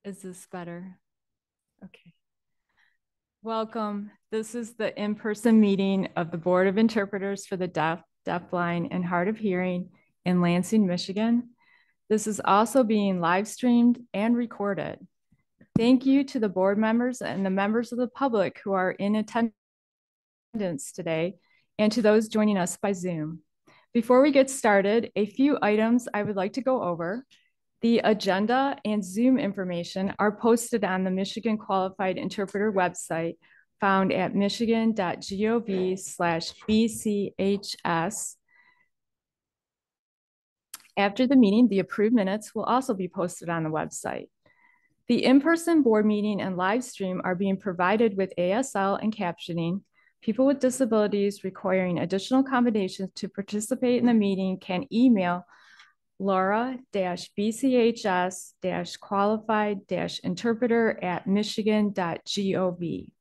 Is this better? Okay. Welcome. This is the in-person meeting of the Board of Interpreters for the Deaf, Deafblind, and Hard of Hearing in Lansing, Michigan. This is also being live streamed and recorded. Thank you to the board members and the members of the public who are in attendance today, and to those joining us by Zoom. Before we get started, a few items I would like to go over. The agenda and Zoom information are posted on the Michigan Qualified Interpreter website found at michigan.gov/BCHS. After the meeting, the approved minutes will also be posted on the website. The in-person board meeting and live stream are being provided with ASL and captioning. People with disabilities requiring additional accommodations to participate in the meeting can email Laura-BCHS-qualified-interpreter@michigan.gov.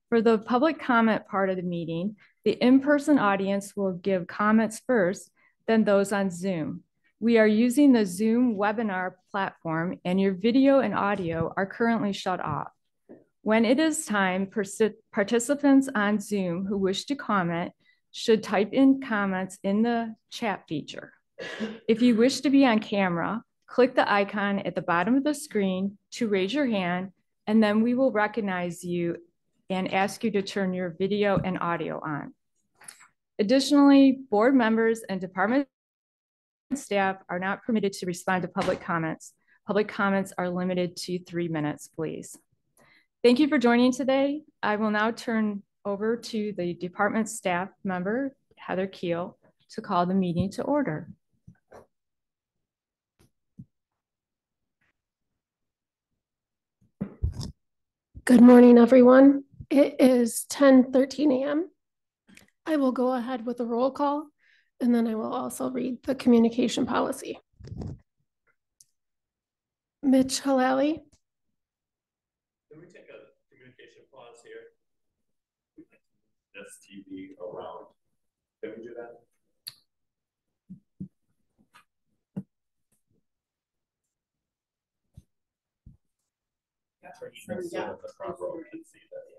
For the public comment part of the meeting, the in-person audience will give comments first, then those on Zoom. We are using the Zoom webinar platform, and your video and audio are currently shut off. When it is time, participants on Zoom who wish to comment should type in comments in the chat feature. If you wish to be on camera, click the icon at the bottom of the screen to raise your hand, and then we will recognize you and ask you to turn your video and audio on. Additionally, board members and department staff are not permitted to respond to public comments. Public comments are limited to 3 minutes, please. Thank you for joining today. I will now turn over to the department staff member, Heather Keel, to call the meeting to order. Good morning, everyone. It is 10:13 a.m. I will go ahead with the roll call, and then I will also read the communication policy. Mitch Halali. Can we take a communication pause here? This TV around. Can we do that? So yeah. The front row can see that. Yeah.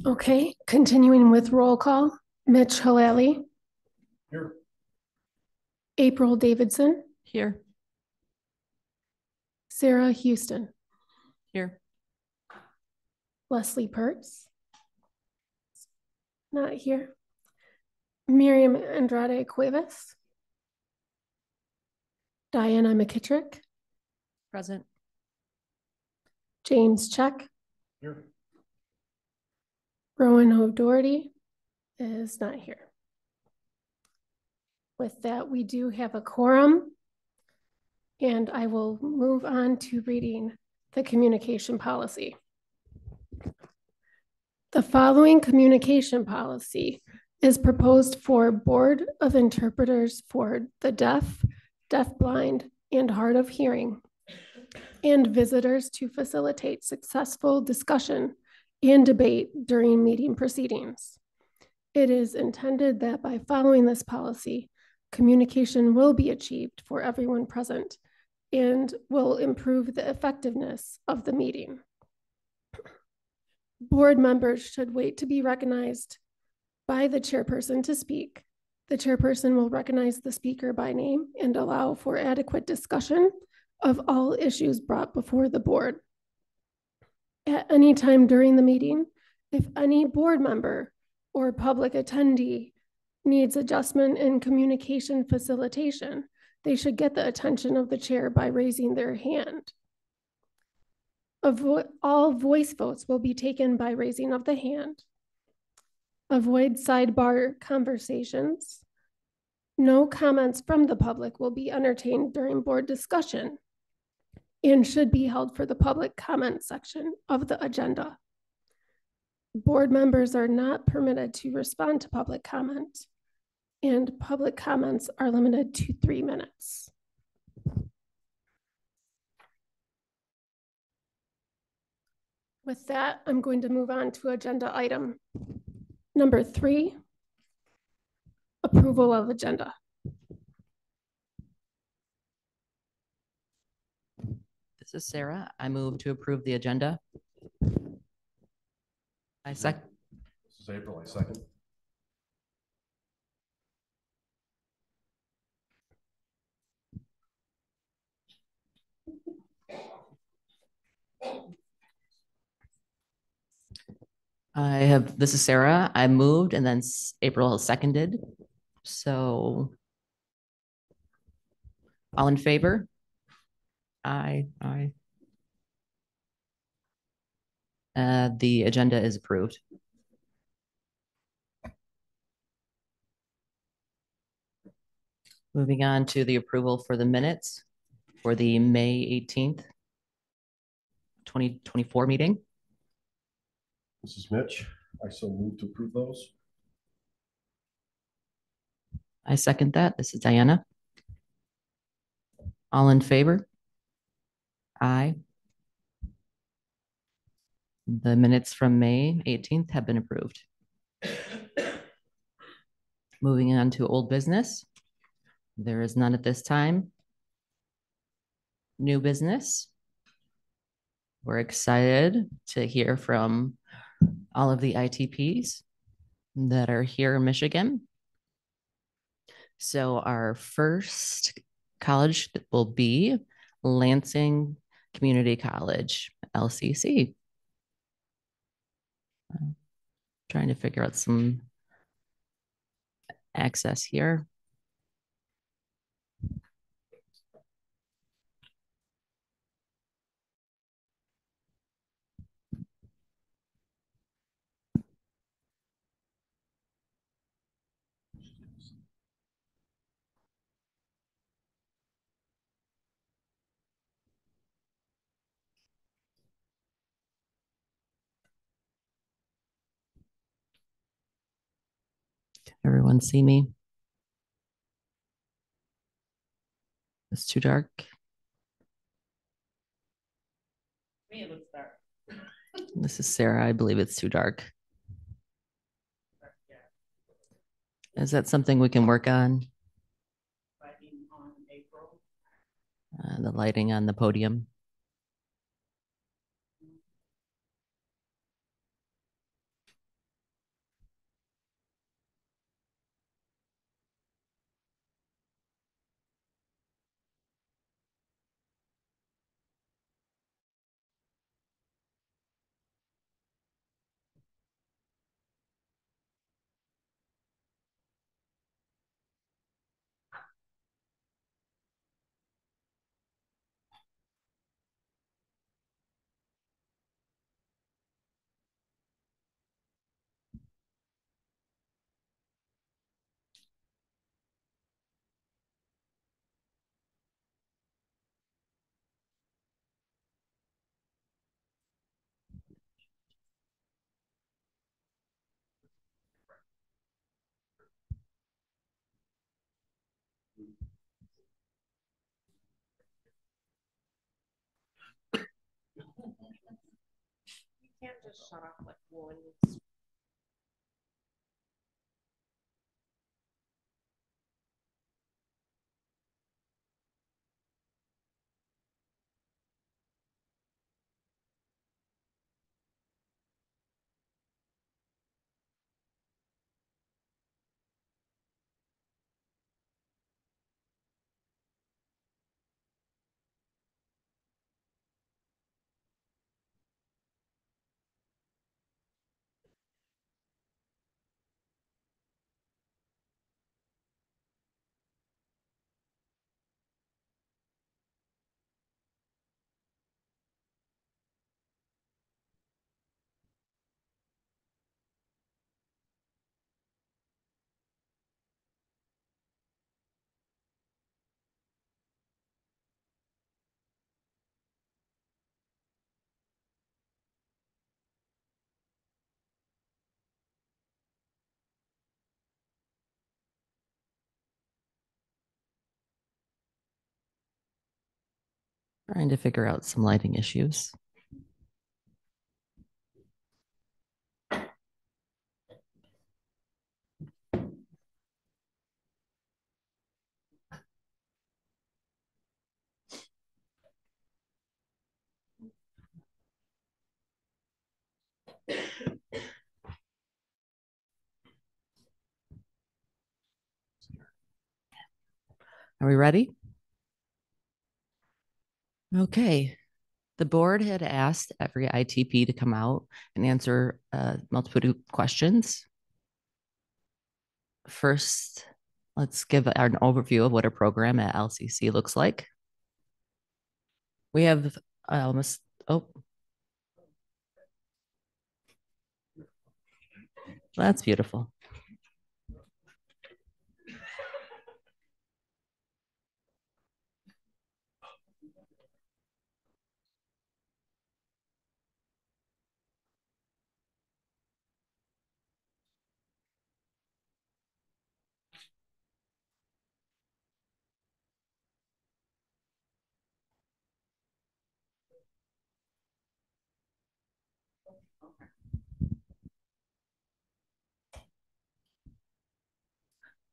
Okay, continuing with roll call. Mitch Halali. Here. April Davidson. Here. Sarah Houston. Here. Leslie Pertz. Not here. Miriam Andrade Cuevas. Diana McKittrick. Present. James Check. Here. Rowan O'Doherty is not here. With that, we do have a quorum, and I will move on to reading the communication policy. The following communication policy is proposed for Board of Interpreters for the deaf, deafblind, and hard of hearing, and visitors to facilitate successful discussion and debate during meeting proceedings. It is intended that by following this policy, communication will be achieved for everyone present and will improve the effectiveness of the meeting. Board members should wait to be recognized by the chairperson to speak. The chairperson will recognize the speaker by name and allow for adequate discussion of all issues brought before the board. At any time during the meeting, if any board member or public attendee needs adjustment in communication facilitation, they should get the attention of the chair by raising their hand. All voice votes will be taken by raising of the hand. Avoid sidebar conversations. No comments from the public will be entertained during board discussion and should be held for the public comment section of the agenda. Board members are not permitted to respond to public comment, and public comments are limited to 3 minutes. With that, I'm going to move on to agenda item number 3, approval of agenda. This is Sarah. I move to approve the agenda. I second. This is April, I second. This is Sarah. I moved and then April has seconded. So all in favor? Aye. The agenda is approved. Moving on to the approval for the minutes for the May 18th, 2024 meeting. This is Mitch. I so move to approve those. I second that. This is Diana. All in favor? Aye. The minutes from May 18th have been approved. Moving on to old business. There is none at this time. New business. We're excited to hear from all of the ITPs that are here in Michigan. So our first college will be Lansing Community College, LCC. Trying to figure out some access here. Everyone see me? It's too dark. Me, it looks dark. This is Sarah. I believe it's too dark. Is that something we can work on? Lighting on April. The lighting on the podium. shut off like one. Trying to figure out some lighting issues. Are we ready? Okay. The board had asked every ITP to come out and answer multiple questions. First, let's give an overview of what a program at LCC looks like. We have almost, oh, that's beautiful.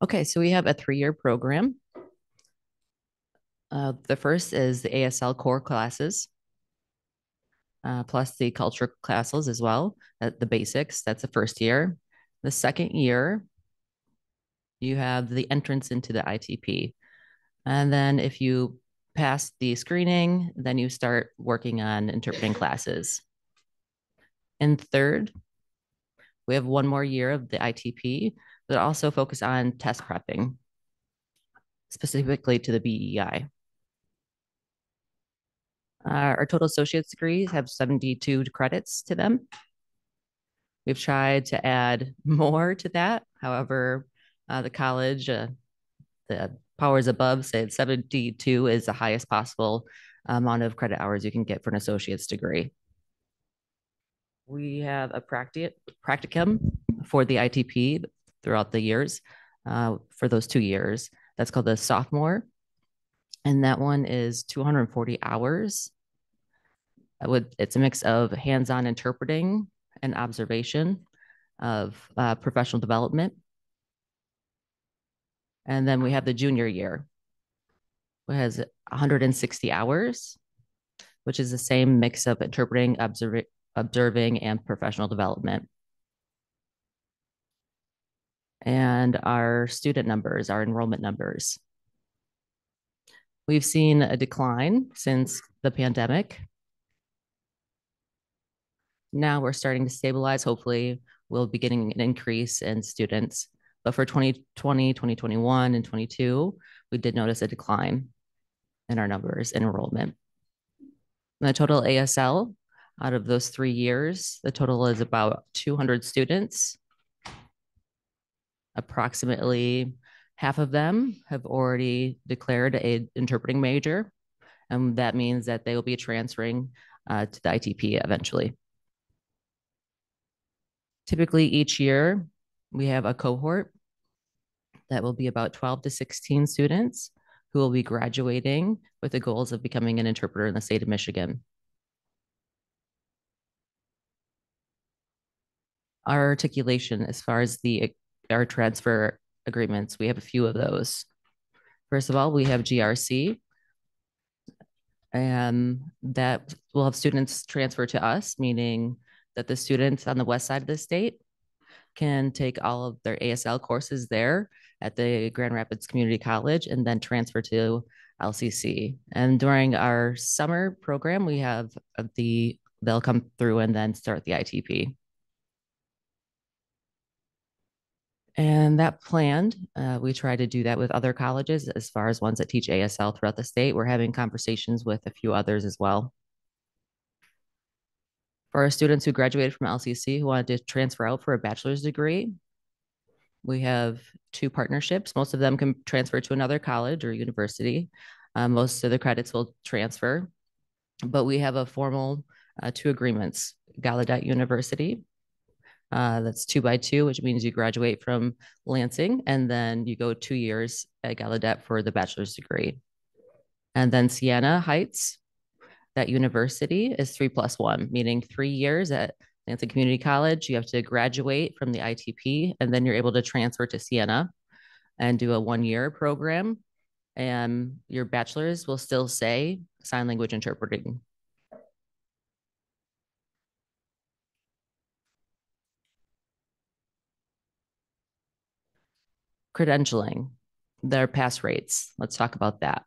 Okay, so we have a 3-year program. The first is the ASL core classes, plus the culture classes as well, the basics. That's the first year. The second year, you have the entrance into the ITP. And then if you pass the screening, then you start working on interpreting classes. In third, we have 1 more year of the ITP that also focus on test prepping, specifically to the BEI. Our total associate's degrees have 72 credits to them. We've tried to add more to that. However, the college, the powers above said 72 is the highest possible amount of credit hours you can get for an associate's degree. We have a practicum for the ITP throughout the years for those 2 years. That's called the sophomore. And that one is 240 hours. It's a mix of hands-on interpreting and observation of professional development. And then we have the junior year, which has 160 hours, which is the same mix of interpreting, observing, and professional development. And our student numbers, our enrollment numbers. We've seen a decline since the pandemic. Now we're starting to stabilize. Hopefully, we'll be getting an increase in students. But for 2020, 2021, and 22, we did notice a decline in our numbers in enrollment. And the total ASL out of those 3 years, the total is about 200 students. Approximately half of them have already declared an interpreting major, and that means that they will be transferring to the ITP eventually. Typically, each year, we have a cohort that will be about 12 to 16 students who will be graduating with the goals of becoming an interpreter in the state of Michigan. our articulation as far as our transfer agreements. We have a few of those. First of all, we have GRC, and that will have students transfer to us, meaning that the students on the west side of the state can take all of their ASL courses there at the Grand Rapids Community College and then transfer to LCC. And during our summer program, we have they'll come through and then start the ITP. And that planned, we try to do that with other colleges as far as ones that teach ASL throughout the state. We're having conversations with a few others as well. For our students who graduated from LCC who wanted to transfer out for a bachelor's degree, we have 2 partnerships. Most of them can transfer to another college or university. Most of the credits will transfer, but we have a formal 2 agreements. Gallaudet University, that's 2x2, which means you graduate from Lansing and then you go 2 years at Gallaudet for the bachelor's degree. And then Siena Heights, that university is 3+1, meaning 3 years at Lansing Community College. You have to graduate from the ITP, and then you're able to transfer to Siena and do a 1-year program. And your bachelor's will still say sign language interpreting. Credentialing, their pass rates. Let's talk about that.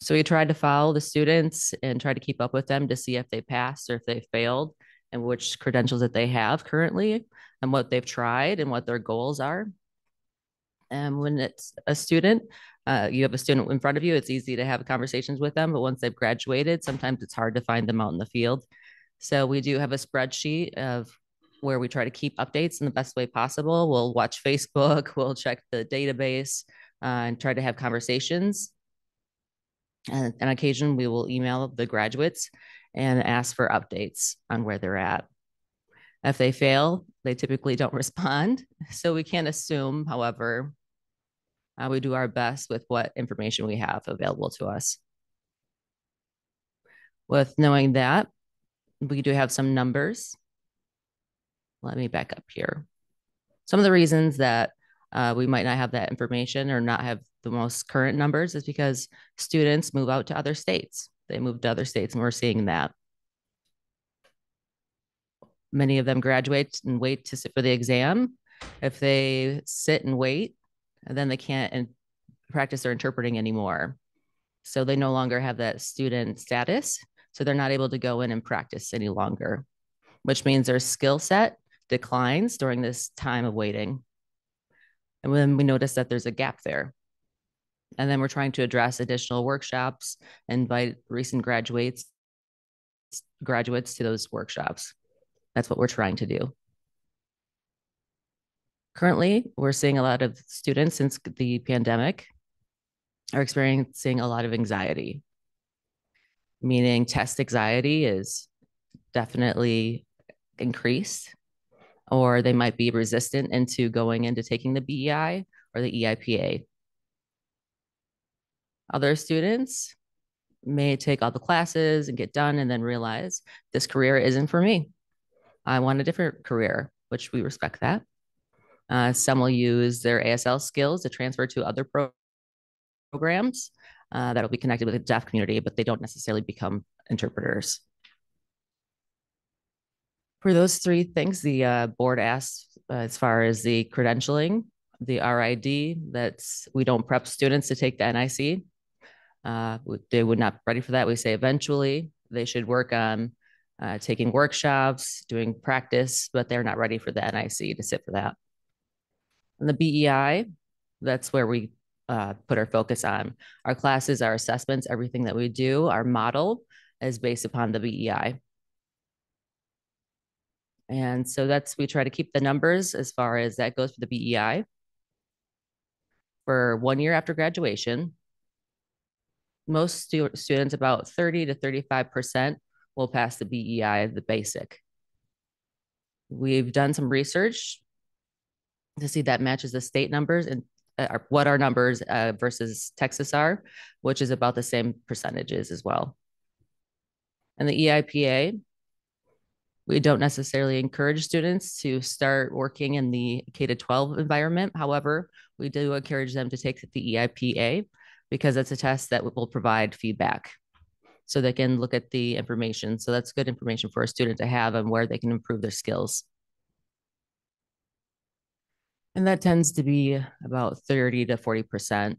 So we tried to follow the students and try to keep up with them to see if they passed or if they failed and which credentials that they have currently and what they've tried and what their goals are. And when it's a student, you have a student in front of you, it's easy to have conversations with them, but once they've graduated, sometimes it's hard to find them out in the field. So we do have a spreadsheet of where we try to keep updates in the best way possible. We'll watch Facebook, we'll check the database and try to have conversations. And on occasion, we will email the graduates and ask for updates on where they're at. If they fail, they typically don't respond. So we can't assume, however, we do our best with what information we have available to us. With knowing that, we do have some numbers. Let me back up here. Some of the reasons that we might not have that information or not have the most current numbers is because students move out to other states. They move to other states and we're seeing that. Many of them graduate and wait to sit for the exam. If they sit and wait, then they can't practice their interpreting anymore. So they no longer have that student status. So they're not able to go in and practice any longer, which means their skill set declines during this time of waiting. And then we notice that there's a gap there. And then we're trying to address additional workshops, invite recent graduates to those workshops. That's what we're trying to do. Currently, we're seeing a lot of students since the pandemic are experiencing a lot of anxiety, meaning test anxiety is definitely increased, or they might be resistant into going into taking the BEI or the EIPA. Other students may take all the classes and get done and then realize this career isn't for me. I want a different career, which we respect that. Some will use their ASL skills to transfer to other programs that'll be connected with the deaf community, but they don't necessarily become interpreters. For those 3 things, the board asked as far as the credentialing, the RID, we don't prep students to take the NIC. They would not be ready for that. We say eventually they should work on taking workshops, doing practice, but they're not ready for the NIC to sit for that. And the BEI, that's where we put our focus on. Our classes, our assessments, everything that we do, our model is based upon the BEI. And so we try to keep the numbers as far as that goes for the BEI. For 1 year after graduation, most students, about 30 to 35%, will pass the BEI, the basic. We've done some research to see that matches the state numbers and what our numbers versus Texas are, which is about the same percentages as well. And the EIPA, We don't necessarily encourage students to start working in the K-12 environment. However, we do encourage them to take the EIPA because it's a test that will provide feedback so they can look at the information. So that's good information for a student to have and where they can improve their skills. And that tends to be about 30 to 40%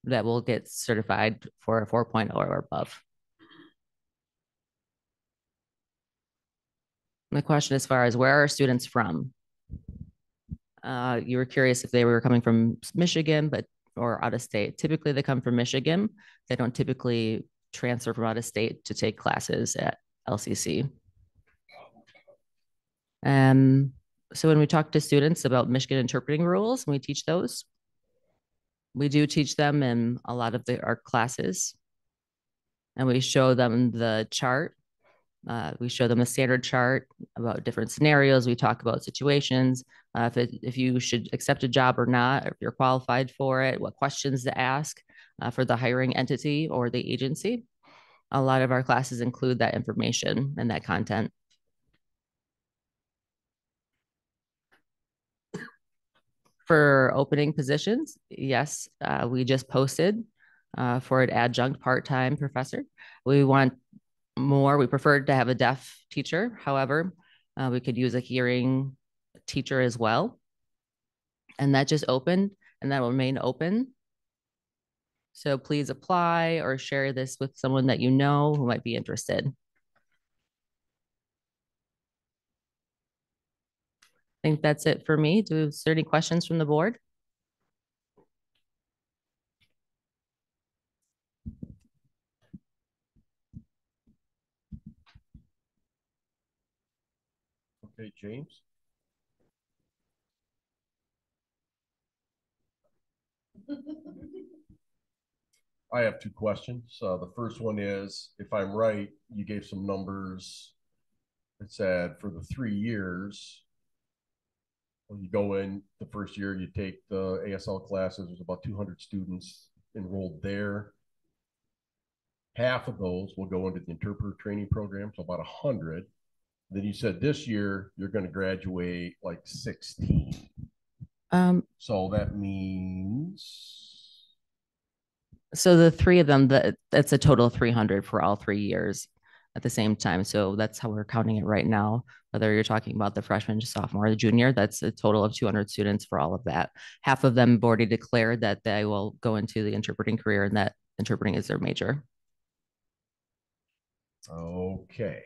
that will get certified for a 4.0 or above. The question as far as where are students from? You were curious if they were coming from Michigan, or out of state. Typically they come from Michigan. They don't typically transfer from out of state to take classes at LCC. So when we talk to students about Michigan interpreting rules, and we teach those, we do teach them in a lot of our classes, and we show them the chart. We show them a standard chart about different scenarios. We talk about situations, if you should accept a job or not, or if you're qualified for it, what questions to ask for the hiring entity or the agency. A lot of our classes include that information and that content. For opening positions, yes, we just posted for an adjunct part-time professor. We want more. We prefer to have a deaf teacher. However, we could use a hearing teacher as well. And that just opened, and that will remain open. So please apply or share this with someone that you know who might be interested. I think that's it for me. Is there any questions from the board? Okay, James. I have two questions. The first one is, if I'm right, you gave some numbers. It said for the 3 years, when you go in the first year, you take the ASL classes, there's about 200 students enrolled there. Half of those will go into the interpreter training program, so about 100. Then you said this year you're going to graduate like 16. So that means. So the three of them, that's a total of 300 for all 3 years at the same time. So that's how we're counting it right now. Whether you're talking about the freshman, sophomore, the junior, that's a total of 200 students for all of that. Half of them have already declared that they will go into the interpreting career and that interpreting is their major. Okay.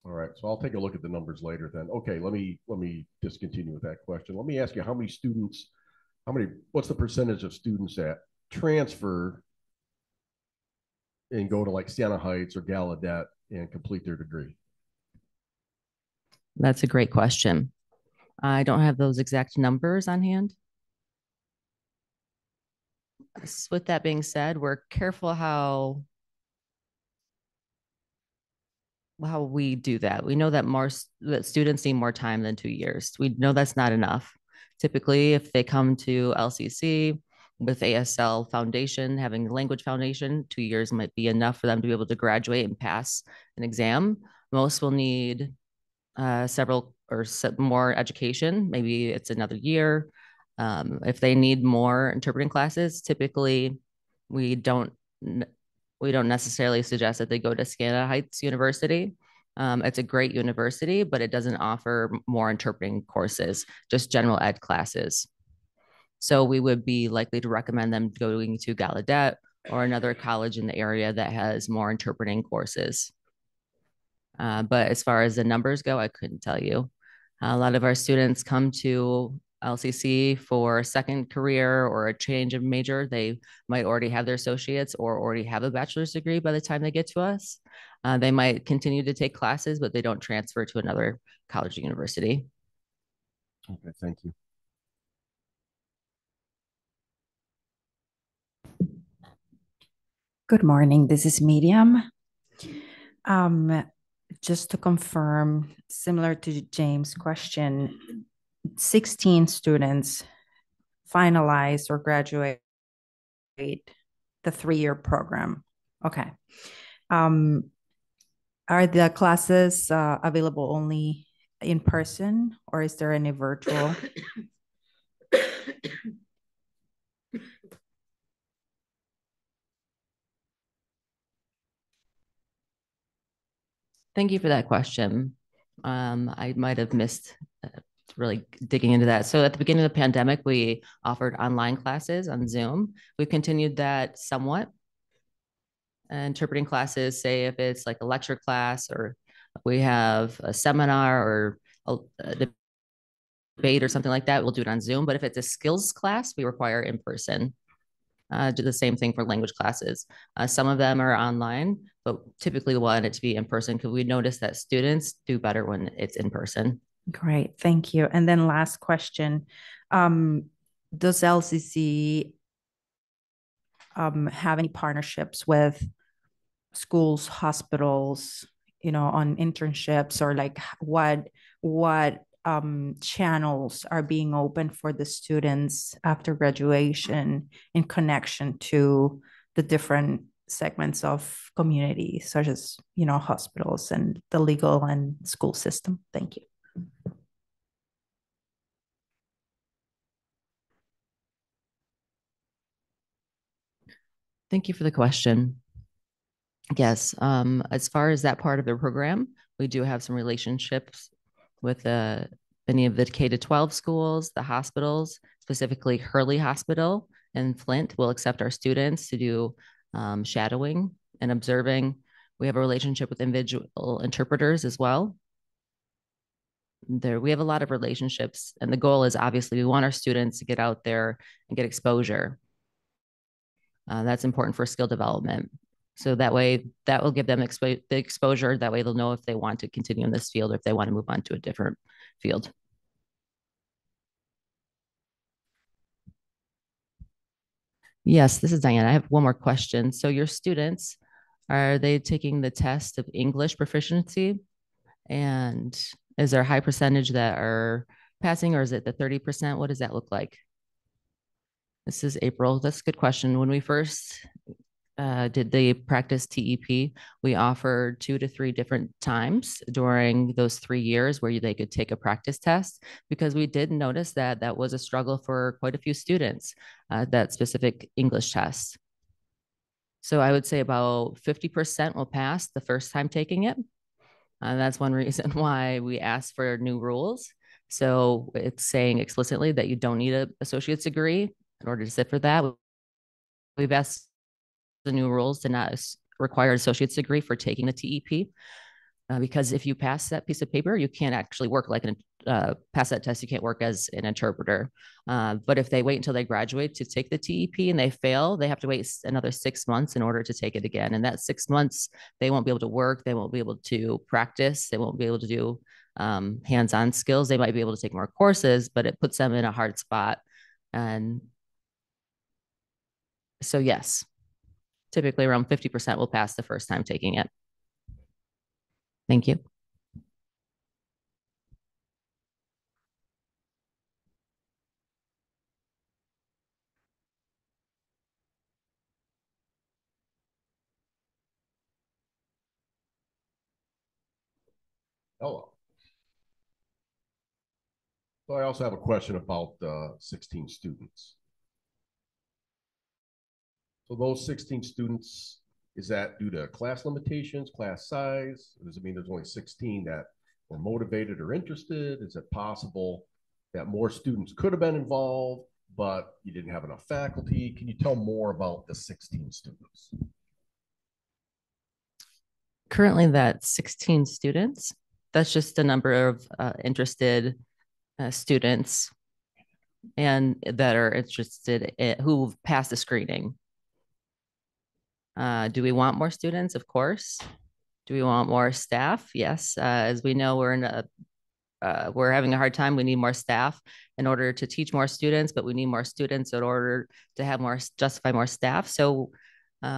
All right, so I'll take a look at the numbers later then. Okay, let me just continue with that question. Let me ask you, what's the percentage of students that transfer and go to like Siena Heights or Gallaudet and complete their degree? That's a great question. I don't have those exact numbers on hand. With that being said, we're careful how we do that. We know that that students need more time than 2 years. We know that's not enough. Typically, if they come to LCC with ASL foundation, having language foundation, 2 years might be enough for them to be able to graduate and pass an exam. Most will need several or more education. Maybe it's another year. If they need more interpreting classes, typically we don't necessarily suggest that they go to Siena Heights University. It's a great university, but it doesn't offer more interpreting courses, just general ed classes. So we would be likely to recommend them going to Gallaudet or another college in the area that has more interpreting courses. But as far as the numbers go, I couldn't tell you. A lot of our students come to LCC for a second career or a change of major. They might already have their associates or already have a bachelor's degree by the time they get to us. They might continue to take classes, but they don't transfer to another college or university. Okay, thank you. Good morning, this is Miriam. Just to confirm, similar to James' question, 16 students finalize or graduate the 3-year program. Okay. Are the classes available only in person, or is there any virtual? Thank you for that question. I might have missed really digging into that. So at the beginning of the pandemic, we offered online classes on Zoom. We've continued that somewhat. Interpreting classes, say if it's like a lecture class or we have a seminar or a debate or something like that, we'll do it on Zoom. But if it's a skills class, we require in person. Do the same thing for language classes. Some of them are online, but typically we want it to be in person because we notice that students do better when it's in person. Great, thank you. And then last question. Does LCC have any partnerships with schools, hospitals, on internships, or like what channels are being opened for the students after graduation in connection to the different segments of community, such as, hospitals and the legal and school system? Thank you. Thank you for the question. Yes, as far as that part of the program, we do have some relationships with many of the K-12 schools, the hospitals, specifically Hurley Hospital in Flint will accept our students to do shadowing and observing. We have a relationship with individual interpreters as well. We have a lot of relationships, and the goal is obviously we want our students to get out there and get exposure. That's important for skill development. So that way, that will give them the exposure. That way they'll know if they want to continue in this field or if they want to move on to a different field. Yes, this is Diana. I have one more question. So your students, are they taking the test of English proficiency? And is there a high percentage that are passing, or is it the 30%? What does that look like? This is April. That's a good question. When we first did the practice TEP, we offered 2 to 3 different times during those 3 years where they could take a practice test, because we did notice that that was a struggle for quite a few students, that specific English test. So I would say about 50% will pass the first time taking it. That's one reason why we asked for new rules. So it's saying explicitly that you don't need an associate's degree in order to sit for that. We've asked the new rules to not require an associate's degree for taking the TEP, because if you pass that piece of paper, you can't actually work like pass that test. You can't work as an interpreter. But if they wait until they graduate to take the TEP and they fail, they have to wait another 6 months in order to take it again. And that 6 months, they won't be able to work. They won't be able to practice. They won't be able to do hands-on skills. They might be able to take more courses, but it puts them in a hard spot. And so, yes, typically around 50% will pass the first time taking it. Thank you. Hello. So I also have a question about 16 students. So those 16 students, is that due to class limitations, class size? Or does it mean there's only 16 that were motivated or interested? Is it possible that more students could have been involved, but you didn't have enough faculty? Can you tell more about the 16 students? Currently, that's 16 students. That's just the number of interested students and that are interested who've passed the screening. Do we want more students? Of course. Do we want more staff? Yes. As we know, we're having a hard time. We need more staff in order to teach more students, but we need more students in order to justify more staff. So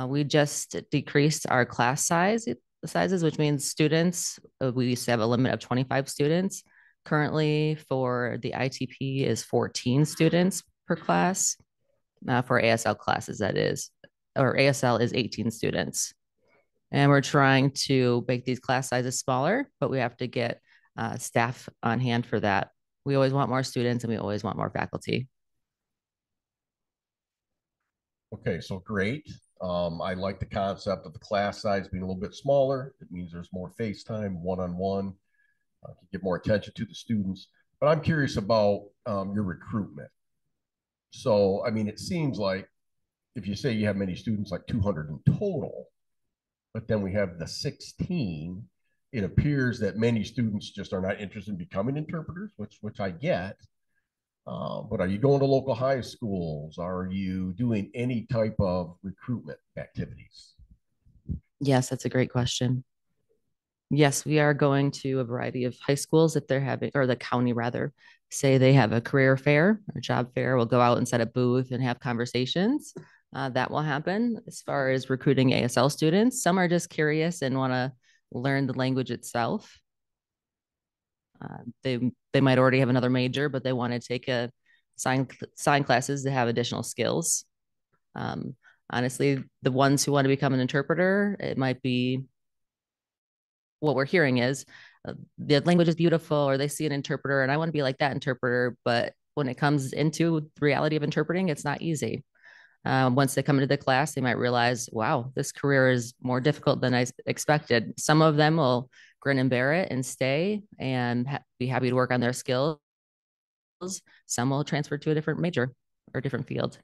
we just decreased our class sizes, which means students, we used to have a limit of 25 students. Currently for the ITP is 14 students per class. For ASL classes, that is, or ASL is 18 students. And we're trying to make these class sizes smaller, but we have to get staff on hand for that. We always want more students and we always want more faculty. Okay, so great. I like the concept of the class size being a little bit smaller. It means there's more face time, one-on-one, to get more attention to the students. But I'm curious about your recruitment. So, I mean, it seems like if you say you have many students, like 200 in total, but then we have the 16, it appears that many students just are not interested in becoming interpreters, which I get. But are you going to local high schools? Are you doing any type of recruitment activities? Yes, that's a great question. Yes, we are going to a variety of high schools if they're having, or the county rather, say they have a career fair or job fair. We'll go out and set a booth and have conversations. That will happen. As far as recruiting ASL students, some are just curious and want to learn the language itself. They might already have another major, but they want to take a sign classes to have additional skills. Honestly, the ones who want to become an interpreter, it might be what we're hearing is the language is beautiful, or they see an interpreter and I want to be like that interpreter. But when it comes into the reality of interpreting, it's not easy. Once they come into the class, they might realize, wow, this career is more difficult than I expected. Some of them will grin and bear it and stay and be happy to work on their skills. Some will transfer to a different major or a different field.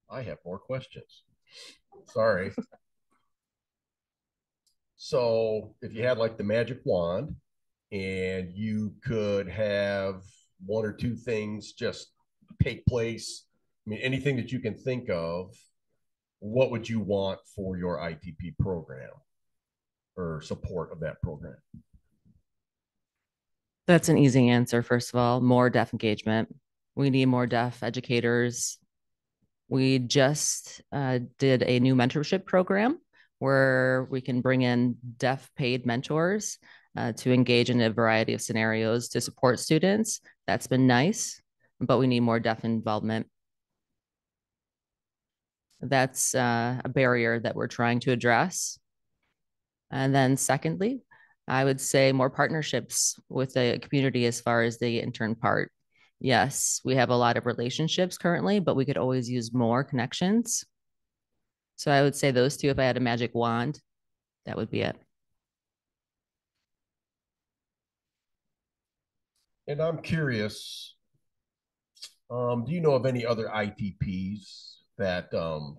I have more questions. Sorry. So if you had like the magic wand and you could have one or two things just take place, I mean, anything that you can think of, what would you want for your ITP program or support of that program? That's an easy answer. First of all, more deaf engagement. We need more deaf educators. We just did a new mentorship program where we can bring in deaf paid mentors to engage in a variety of scenarios to support students. That's been nice, but we need more deaf involvement. That's a barrier that we're trying to address. And then secondly, I would say more partnerships with the community as far as the intern part. Yes, we have a lot of relationships currently, but we could always use more connections. So I would say those two, if I had a magic wand, that would be it. And I'm curious, do you know of any other ITPs that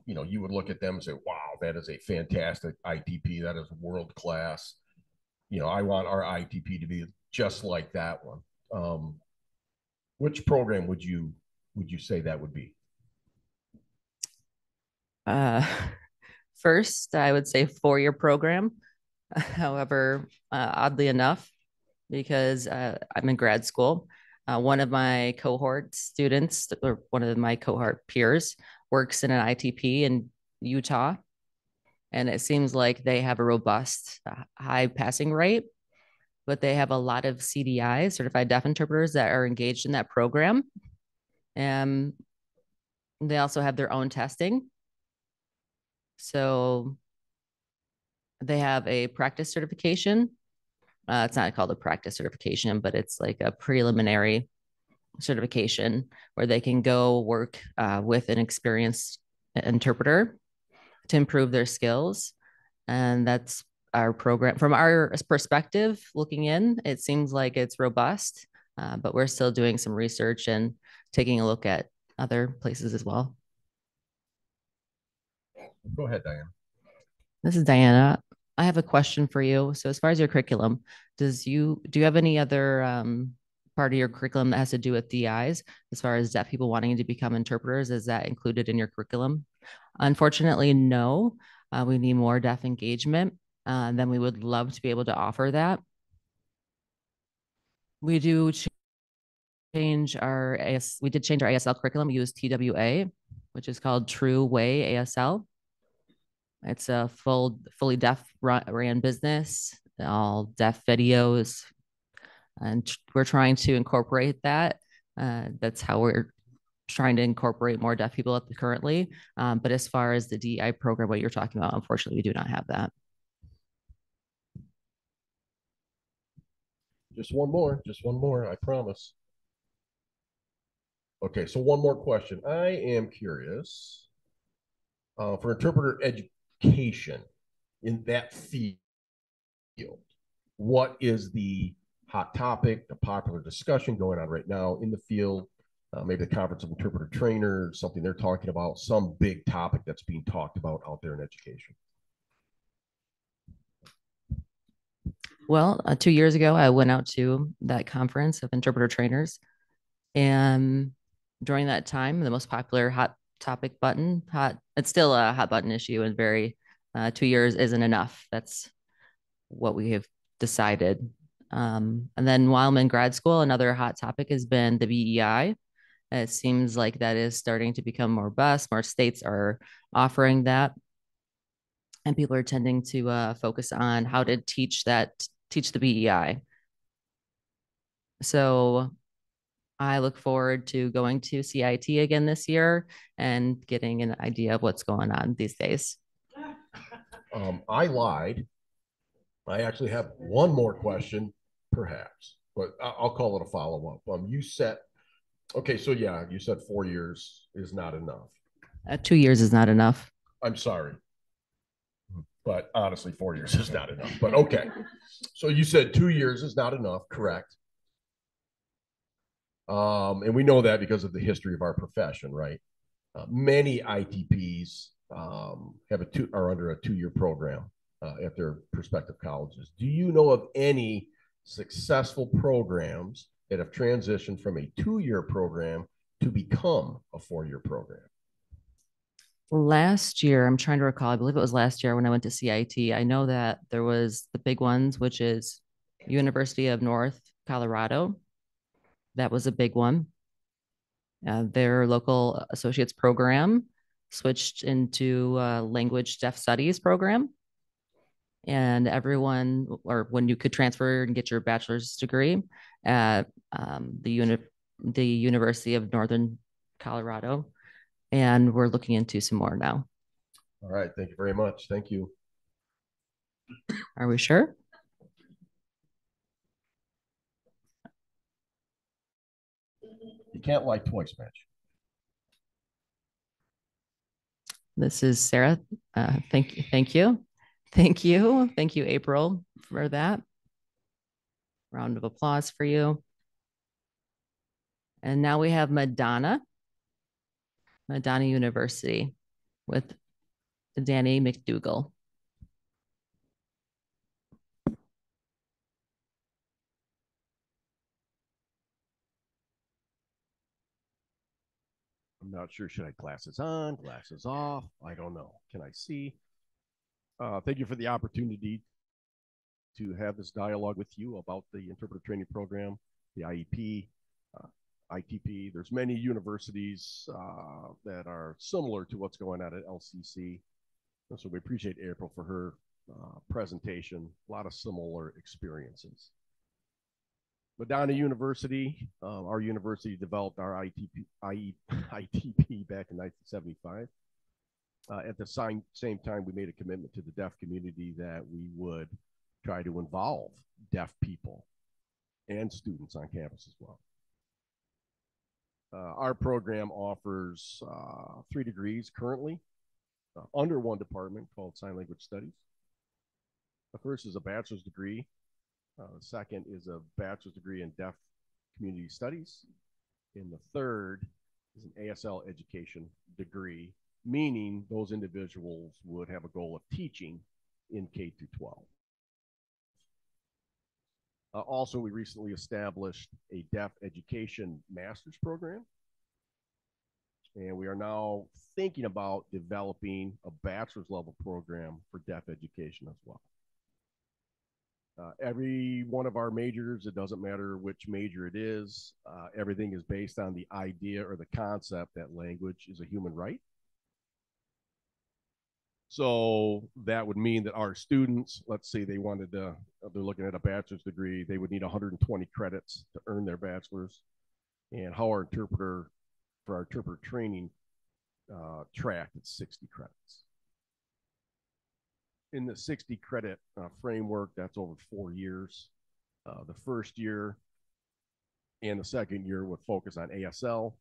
you would look at them and say, wow, that is a fantastic ITP, that is world class. I want our ITP to be just like that one. Which program would you say that would be? First, I would say four-year program. However, oddly enough, because I'm in grad school, one of my cohort students, or one of my cohort peers, works in an ITP in Utah. And it seems like they have a robust, high passing rate, but they have a lot of CDIs, certified deaf interpreters, that are engaged in that program. And they also have their own testing. So they have a practice certification. It's not called a practice certification, but it's like a preliminary certification where they can go work with an experienced interpreter to improve their skills. And that's our program. From our perspective, looking in, it seems like it's robust, but we're still doing some research and taking a look at other places as well. Go ahead, Diana. This is Diana. I have a question for you. So as far as your curriculum, do you have any other part of your curriculum that has to do with DIs as far as deaf people wanting to become interpreters? Is that included in your curriculum? Unfortunately, no. We need more deaf engagement. Then we would love to be able to offer that. We do change our we did change our ASL curriculum. We use TWA, which is called True Way ASL. It's a fully deaf ran business, all deaf videos, and we're trying to incorporate that. That's how we're trying to incorporate more deaf people currently. But as far as the DEI program, what you're talking about, unfortunately, we do not have that. Just one more, I promise. Okay, so one more question. I am curious for interpreter education in that field, what is the hot topic, the popular discussion going on right now in the field? Maybe the Conference of Interpreter Trainers, something they're talking about, some big topic that's being talked about out there in education. Well, 2 years ago, I went out to that conference of interpreter trainers. And during that time, the most popular hot topic button, it's still a hot button issue, and 2 years isn't enough. That's what we have decided. And then while I'm in grad school, another hot topic has been the BEI. It seems like that is starting to become more robust. More states are offering that. And people are tending to focus on how to teach the BEI. So I look forward to going to CIT again this year and getting an idea of what's going on these days. I lied. I actually have one more question, perhaps, but I'll call it a follow-up. You said, okay, so yeah, you said 4 years is not enough. 2 years is not enough. I'm sorry. But honestly, 4 years is not enough. But okay. So you said 2 years is not enough, correct? And we know that because of the history of our profession, right? Many ITPs are under a 2-year program at their prospective colleges. Do you know of any successful programs that have transitioned from a 2-year program to become a 4-year program? Last year, I'm trying to recall, I believe it was last year when I went to CIT. I know that there was the big ones, which is University of North Colorado. That was a big one. Their local associates program switched into a language deaf studies program. And everyone, or when you could transfer and get your bachelor's degree at the University of Northern Colorado. And we're looking into some more now. All right. Thank you very much. Thank you. Are we sure? You can't lie twice, Mitch. This is Sarah. Thank you. Thank you. Thank you. Thank you, April, for that. Round of applause for you. And now we have Madonna University with Danny McDougall. I'm not sure. Should I glasses on, glasses off? I don't know. Can I see? Thank you for the opportunity to have this dialogue with you about the interpreter training program, the IEP, ITP. There's many universities that are similar to what's going on at LCC. And so we appreciate April for her presentation. A lot of similar experiences. Madonna University, our university developed our ITP back in 1975. At the same time, we made a commitment to the deaf community that we would try to involve deaf people and students on campus as well. Our program offers 3 degrees currently under one department called Sign Language Studies. The first is a bachelor's degree. The second is a bachelor's degree in Deaf Community Studies. And the third is an ASL education degree, meaning those individuals would have a goal of teaching in K through 12. Also, we recently established a deaf education master's program. And we are now thinking about developing a bachelor's level program for deaf education as well. Every one of our majors, it doesn't matter which major it is, everything is based on the idea or the concept that language is a human right. So that would mean that our students, let's say they're looking at a bachelor's degree, they would need 120 credits to earn their bachelor's. And how our interpreter for our interpreter training track, it's 60 credits. In the 60 credit framework, that's over 4 years. The first year and the second year would focus on ASL.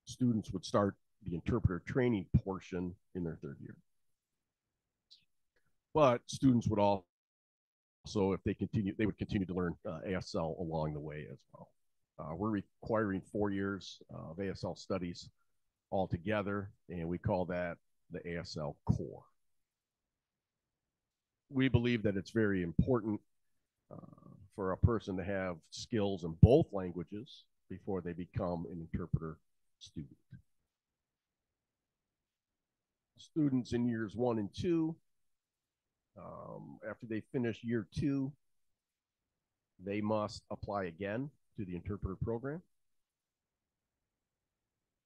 Students would start the interpreter training portion in their third year. But students would also, if they continue, they would continue to learn ASL along the way as well. We're requiring 4 years of ASL studies altogether, and we call that the ASL core. We believe that it's very important for a person to have skills in both languages before they become an interpreter student. Students in years 1 and 2, after they finish year 2, they must apply again to the interpreter program.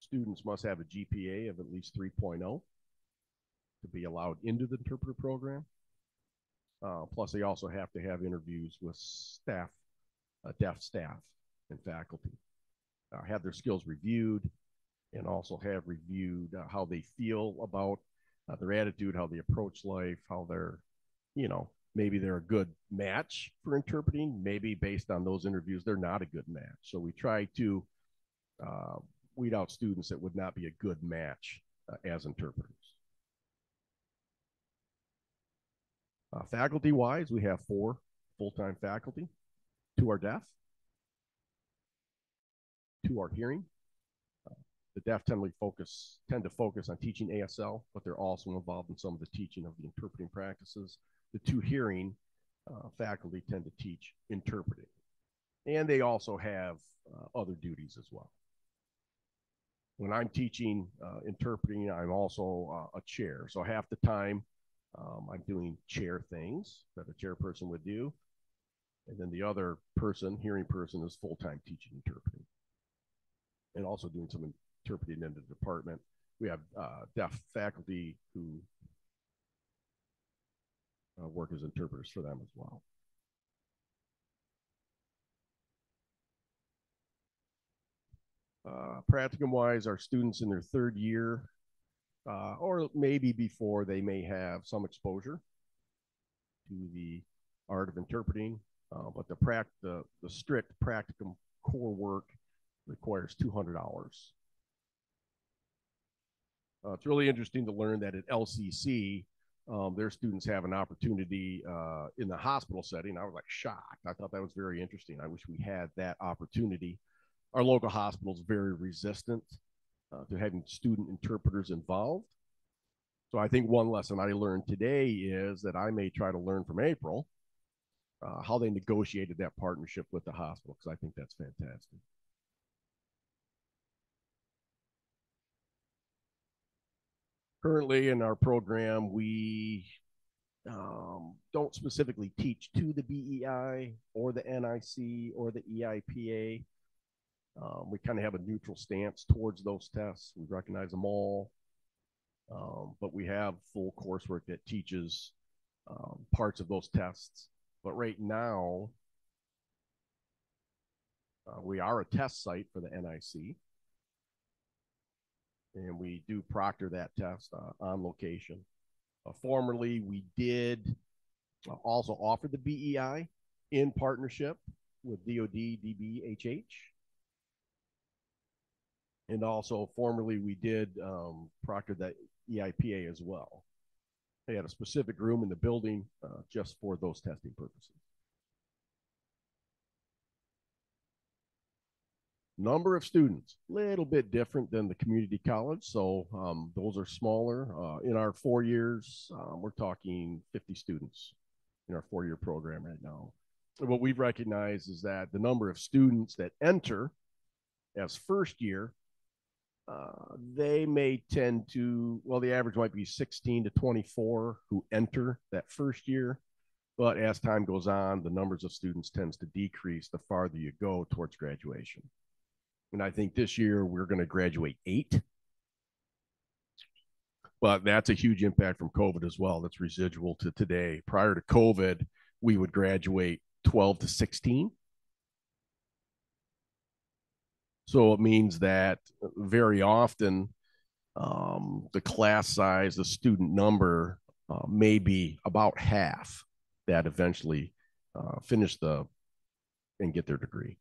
Students must have a GPA of at least 3.0 to be allowed into the interpreter program. Plus, they also have to have interviews with staff, deaf staff and faculty, have their skills reviewed, and also have reviewed how they feel about their attitude, how they approach life, how they're, you know, maybe they're a good match for interpreting. Maybe based on those interviews, they're not a good match. So we try to weed out students that would not be a good match as interpreters. Faculty-wise, we have 4 full-time faculty. 2 are deaf, 2 are hearing. The deaf tend to focus on teaching ASL, but they're also involved in some of the teaching of the interpreting practices. The 2 hearing faculty tend to teach interpreting, and they also have other duties as well. When I'm teaching interpreting, I'm also a chair. So half the time I'm doing chair things that a chairperson would do. And then the other person, hearing person, is full-time teaching interpreting. And also doing some interpreting in the department. We have deaf faculty who work as interpreters for them as well. Practicum-wise, our students in their third year, or maybe before, they may have some exposure to the art of interpreting, but the strict practicum core work requires 200 hours. It's really interesting to learn that at LCC, their students have an opportunity in the hospital setting. I was like shocked. I thought that was very interesting. I wish we had that opportunity. Our local hospital is very resistant to having student interpreters involved. So I think one lesson I learned today is that I may try to learn from April how they negotiated that partnership with the hospital, because I think that's fantastic. Currently in our program, we don't specifically teach to the BEI or the NIC or the EIPA. We kind of have a neutral stance towards those tests. We recognize them all, but we have full coursework that teaches parts of those tests. But right now, we are a test site for the NIC, and we do proctor that test on location. Formerly, we did also offer the BEI in partnership with DOD, DBHH. And also formerly we did proctor that EIPA as well. They had a specific room in the building just for those testing purposes. Number of students, a little bit different than the community college. So those are smaller. In our 4 years, we're talking 50 students in our 4-year program right now. And what we've recognized is that the number of students that enter as first year, they may tend to, well, the average might be 16 to 24 who enter that first year. But as time goes on, the numbers of students tends to decrease the farther you go towards graduation. And I think this year we're going to graduate 8. But that's a huge impact from COVID as well. That's residual to today. Prior to COVID, we would graduate 12 to 16. So it means that very often the class size, the student number may be about half that eventually finish and get their degree.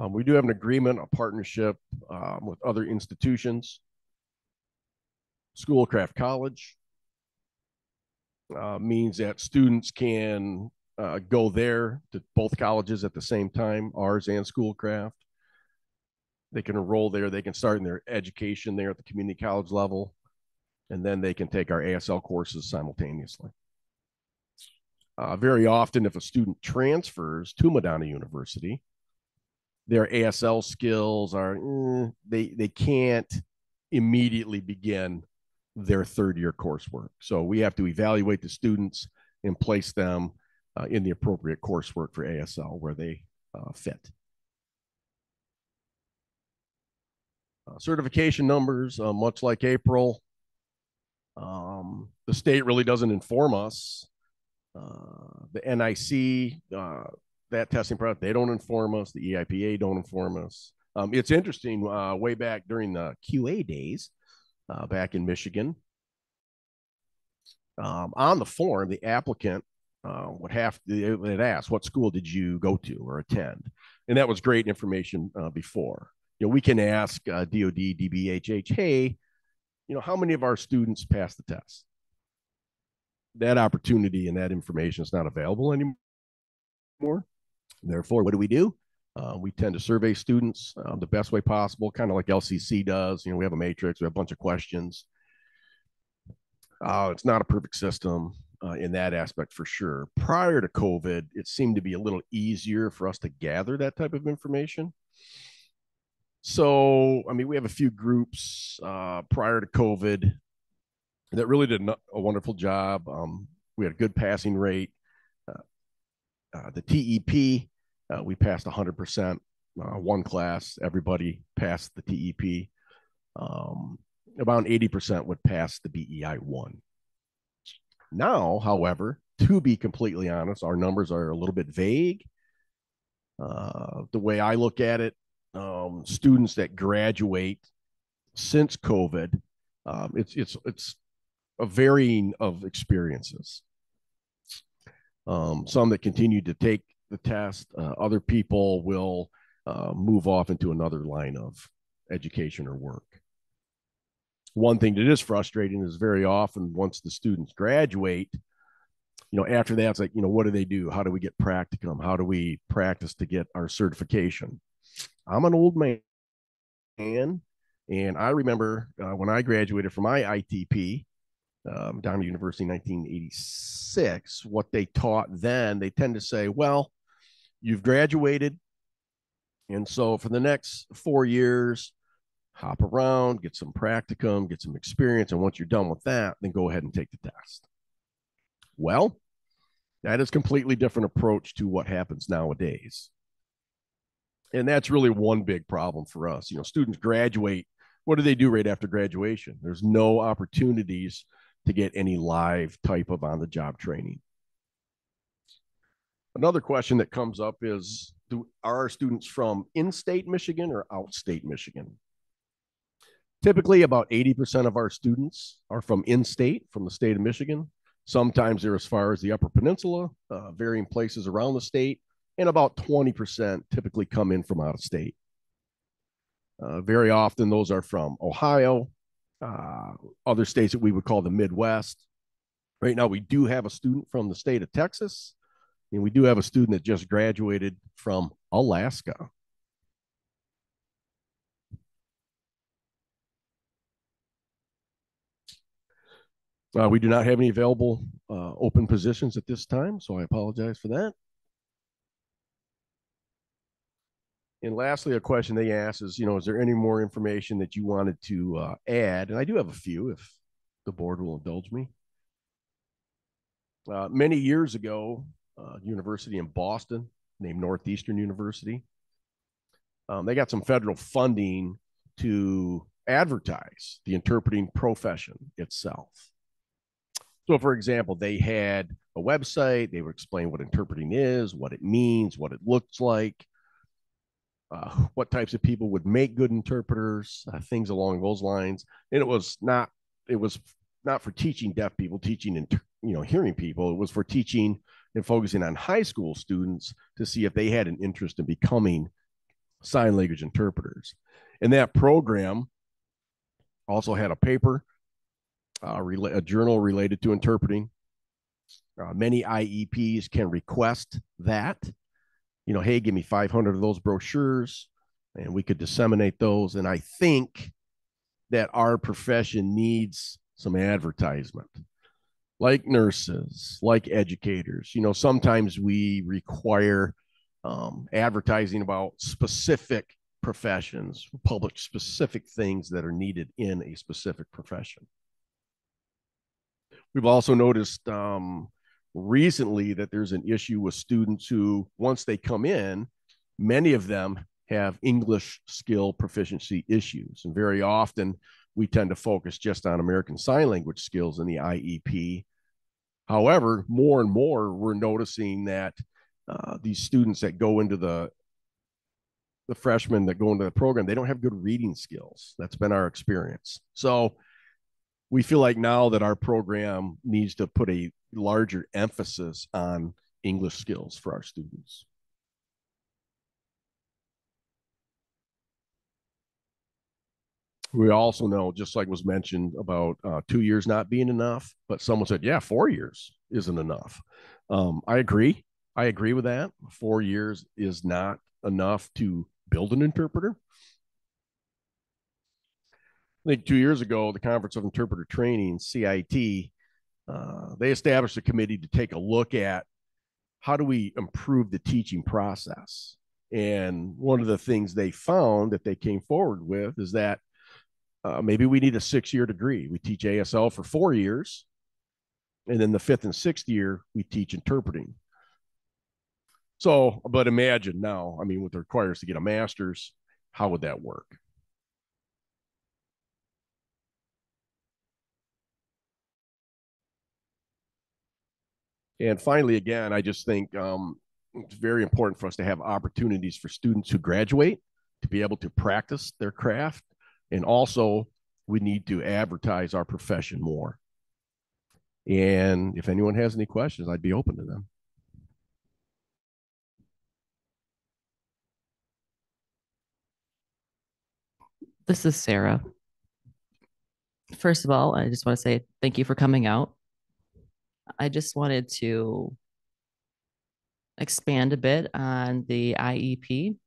We do have an agreement, a partnership with other institutions. Schoolcraft College means that students can go there to both colleges at the same time, ours and Schoolcraft. They can enroll there. They can start in their education there at the community college level, and then they can take our ASL courses simultaneously. Very often, if a student transfers to Madonna University, their ASL skills are, they can't immediately begin their third year coursework. So we have to evaluate the students and place them in the appropriate coursework for ASL where they fit. Certification numbers, much like April, the state really doesn't inform us. The NIC, that testing product, they don't inform us. The EIPA don't inform us. It's interesting, way back during the QA days back in Michigan, on the form, the applicant would have to, they'd ask, what school did you go to or attend? And that was great information before. You know, we can ask DOD, DBHH, hey, you know, how many of our students passed the test? That opportunity and that information is not available anymore. Therefore, what do? We tend to survey students the best way possible, kind of like LCC does. You know, we have a matrix, we have a bunch of questions. It's not a perfect system in that aspect for sure. Prior to COVID, it seemed to be a little easier for us to gather that type of information. So, I mean, we have a few groups prior to COVID that really did a wonderful job. We had a good passing rate. The TEP, we passed 100%. One class, everybody passed the TEP. About 80% would pass the BEI 1. Now, however, to be completely honest, our numbers are a little bit vague. The way I look at it, students that graduate since COVID, it's a varying of experiences. Some that continue to take the test, other people will move off into another line of education or work. One thing that is frustrating is very often once the students graduate, you know, after that, it's like, you know, what do they do? How do we get practicum? How do we practice to get our certification? I'm an old man, and I remember when I graduated from my ITP, down to University in 1986, what they taught then, they tend to say, well, you've graduated, and so for the next 4 years, hop around, get some practicum, get some experience, and once you're done with that, then go ahead and take the test. Well, that is a completely different approach to what happens nowadays. And that's really one big problem for us. You know, students graduate, what do they do right after graduation? There's no opportunities to get any live type of on-the-job training. Another question that comes up is, are our students from in-state Michigan or out-state Michigan? Typically, about 80% of our students are from in-state, from the state of Michigan. Sometimes they're as far as the Upper Peninsula, varying places around the state, and about 20% typically come in from out of state. Very often, those are from Ohio, other states that we would call the Midwest. Right now, we do have a student from the state of Texas, and we do have a student that just graduated from Alaska. We do not have any available open positions at this time, so I apologize for that. And lastly, a question they asked is, you know, is there any more information that you wanted to add? And I do have a few, if the board will indulge me. Many years ago, university in Boston named Northeastern University, they got some federal funding to advertise the interpreting profession itself. So for example, they had a website, they would explain what interpreting is, what it means, what it looks like, what types of people would make good interpreters, things along those lines. And it was not for teaching deaf people, teaching and hearing people. It was for teaching and focusing on high school students to see if they had an interest in becoming sign language interpreters. And that program also had a paper, a journal related to interpreting. Many IEPs can request that. Hey, give me 500 of those brochures and we could disseminate those. And I think that our profession needs some advertisement, like nurses, like educators. Sometimes we require advertising about specific professions, public specific things that are needed in a specific profession. We've also noticed recently that there's an issue with students who, once they come in, many of them have English skill proficiency issues. And very often we tend to focus just on American Sign Language skills in the IEP. However, more and more we're noticing that these students that go into the freshmen that go into the program, they don't have good reading skills. That's been our experience. So we feel like now that our program needs to put a larger emphasis on English skills for our students. We also know, just like was mentioned about 2 years not being enough, but someone said, yeah, 4 years isn't enough. I agree. I agree with that. 4 years is not enough to build an interpreter. I think 2 years ago, the Conference of Interpreter Training, CIT, they established a committee to take a look at how do we improve the teaching process. And one of the things they found that they came forward with is that maybe we need a 6-year degree. We teach ASL for 4 years, and then the 5th and 6th year, we teach interpreting. So, but imagine now, what it requires to get a master's, how would that work? And finally, again, I just think it's very important for us to have opportunities for students who graduate to be able to practice their craft. And also, we need to advertise our profession more. And if anyone has any questions, I'd be open to them. This is Sarah. First of all, I just want to say thank you for coming out. I just wanted to expand a bit on the IEP.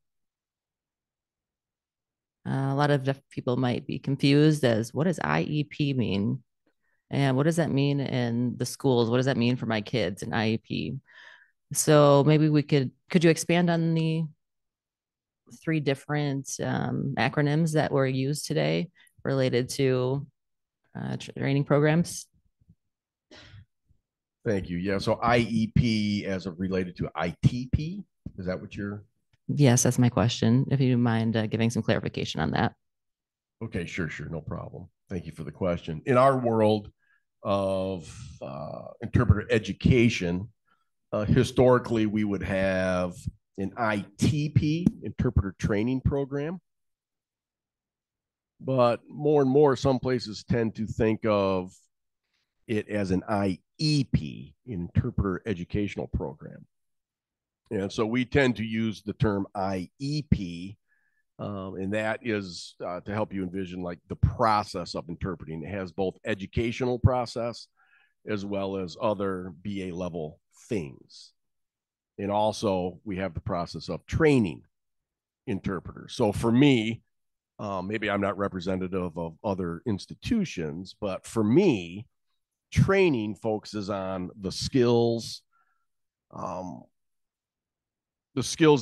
A lot of deaf people might be confused as what does IEP mean? And what does that mean in the schools? What does that mean for my kids in IEP? So maybe could you expand on the 3 different acronyms that were used today related to training programs? Thank you. Yeah. So IEP as of related to ITP, is that what you're? Yes, that's my question. If you mind giving some clarification on that. Okay, sure. No problem. Thank you for the question. In our world of interpreter education, historically, we would have an ITP, interpreter training program. But more and more, some places tend to think of it as an IEP, interpreter educational program. And so we tend to use the term IEP, and that is to help you envision like the process of interpreting. It has both educational process as well as other BA level things. And also we have the process of training interpreters. So for me, maybe I'm not representative of other institutions, but for me, training focuses on the skills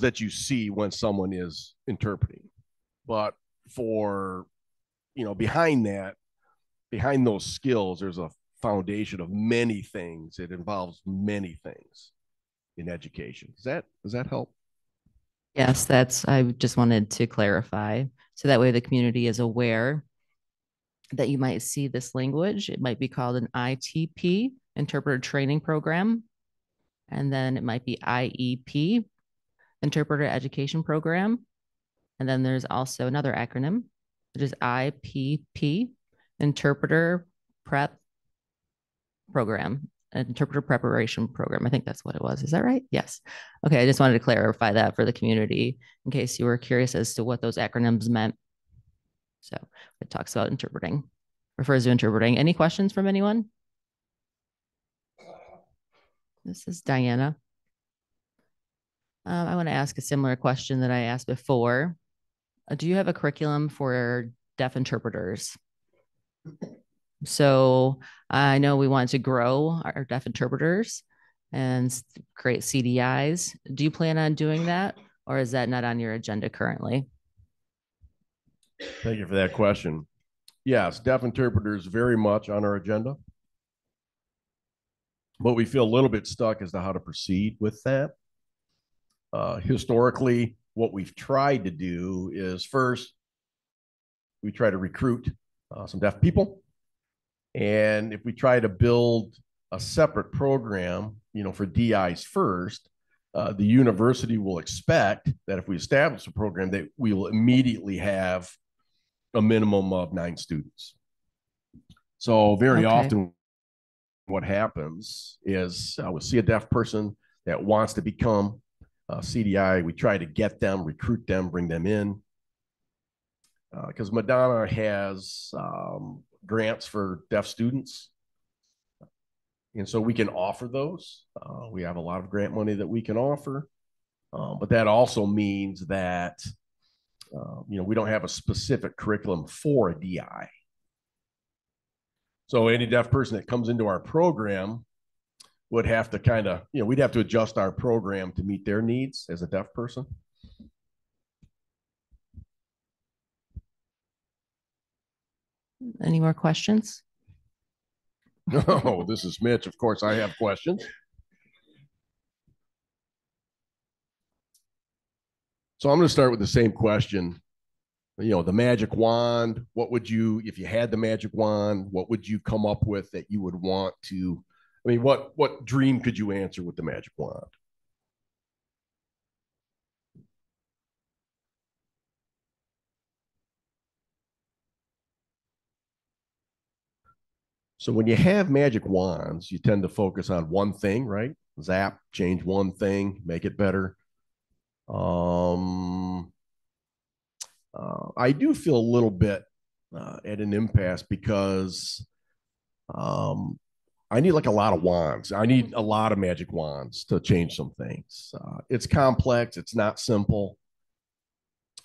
that you see when someone is interpreting. But for, behind those skills, there's a foundation of many things. It involves many things in education. Does that help? Yes, I just wanted to clarify. So that way the community is aware that you might see this language. It might be called an ITP, interpreter training program. And then it might be IEP, interpreter education program. And then there's also another acronym, which is IPP, interpreter prep program, interpreter preparation program. I think that's what it was. Is that right? Yes. Okay. I just wanted to clarify that for the community in case you were curious as to what those acronyms meant. So it talks about interpreting, refers to interpreting. Any questions from anyone? This is Diana. I want to ask a similar question that I asked before. Do you have a curriculum for deaf interpreters? So I know we want to grow our deaf interpreters and create CDIs. Do you plan on doing that, or is that not on your agenda currently? Thank you for that question. Yes, deaf interpreters very much on our agenda, but we feel a little bit stuck as to how to proceed with that. Historically, what we've tried to do is first, we try to recruit some deaf people. And if we try to build a separate program, for DIs first, the university will expect that if we establish a program that we will immediately have a minimum of 9 students. So very often what happens is we'll see a deaf person that wants to become a CDI. We try to get them, recruit them, bring them in. Because Madonna has grants for deaf students. And so we can offer those. We have a lot of grant money that we can offer. But that also means that, we don't have a specific curriculum for a DI. So any deaf person that comes into our program would have to kind of, we'd have to adjust our program to meet their needs as a deaf person. Any more questions? Oh, this is Mitch. Of course, I have questions. So I'm going to start with the same question. The magic wand, what would you, if you had the magic wand, what would you come up with that you would want to, what dream could you answer with the magic wand? So when you have magic wands, you tend to focus on one thing, right? Zap, change one thing, make it better. I do feel a little bit at an impasse because I need like a lot of wands. I need a lot of magic wands to change some things. It's complex. It's not simple.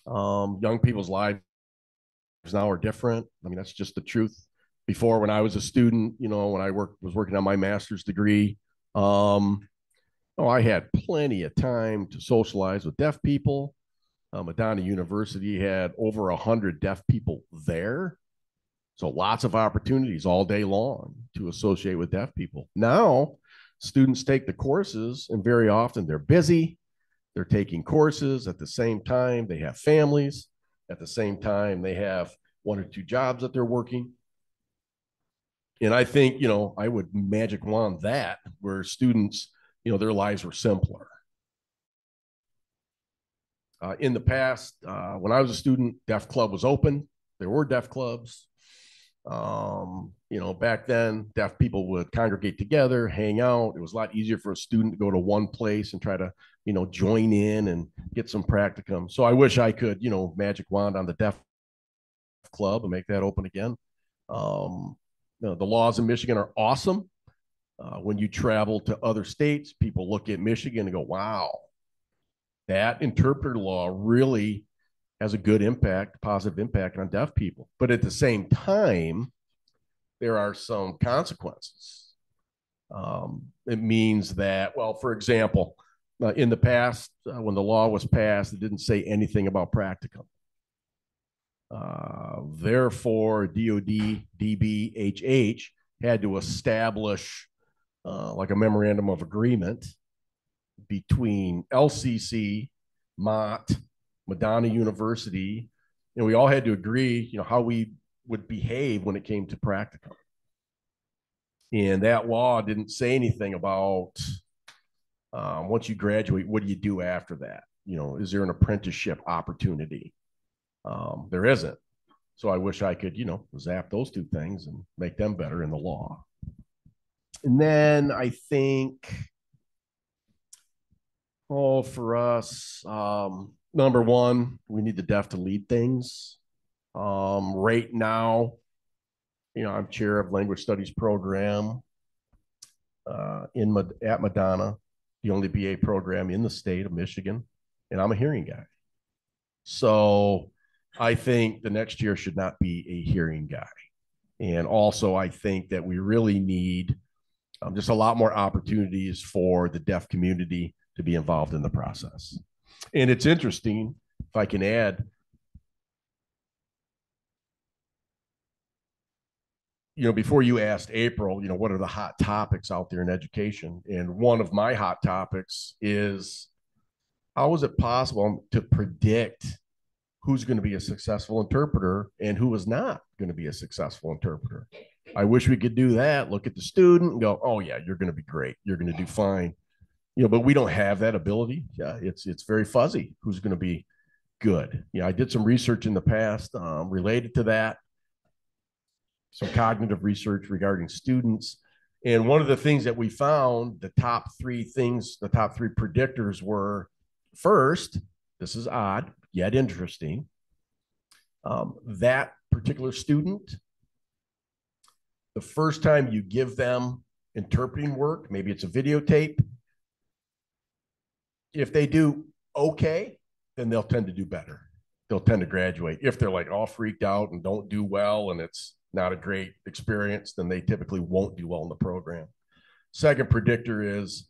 Young people's lives now are different. That's just the truth. Before, when I was a student, when I was working on my master's degree, I had plenty of time to socialize with deaf people. Madonna University had over 100 deaf people there. So lots of opportunities all day long to associate with deaf people. Now, students take the courses, and very often they're busy. They're taking courses at the same time. They have families. At the same time, they have 1 or 2 jobs that they're working. And I think, I would magic wand that where students, their lives were simpler. In the past, when I was a student, Deaf Club was open. There were deaf clubs. Back then, deaf people would congregate together, hang out. It was a lot easier for a student to go to one place and try to, join in and get some practicum. So I wish I could, magic wand on the Deaf Club and make that open again. The laws in Michigan are awesome. When you travel to other states, people look at Michigan and go, wow, that interpreter law really has a good impact, positive impact on deaf people. But at the same time, there are some consequences. It means that, well, for example, in the past, when the law was passed, it didn't say anything about practicum. Therefore, DOD, DBHH had to establish like a memorandum of agreement between LCC, Mott, Madonna University, and we all had to agree, how we would behave when it came to practicum. And that law didn't say anything about once you graduate, what do you do after that? You know, is there an apprenticeship opportunity? There isn't. So I wish I could, you know, zap those two things and make them better in the law. And then I think, for us, number one, we need the deaf to lead things. Right now, you know, I'm chair of language studies program at Madonna, the only BA program in the state of Michigan, and I'm a hearing guy. So I think the next year should not be a hearing guy. And also, I think that we really need just a lot more opportunities for the deaf community to be involved in the process. And it's interesting, if I can add, you know, before you asked April, you know, what are the hot topics out there in education? And one of my hot topics is, how is it possible to predict who's going to be a successful interpreter and who is not going to be a successful interpreter? I wish we could do that. Look at the student and go, oh yeah, you're going to be great. You're going to do fine. You know, but we don't have that ability. Yeah, it's very fuzzy who's going to be good. You know, I did some research in the past related to that, some cognitive research regarding students. And one of the things that we found, the top three predictors were, first, this is odd, yet interesting, that particular student, the first time you give them interpreting work, maybe it's a videotape, if they do okay, then they'll tend to do better. They'll tend to graduate. If they're like all freaked out and don't do well and it's not a great experience, then they typically won't do well in the program. Second predictor is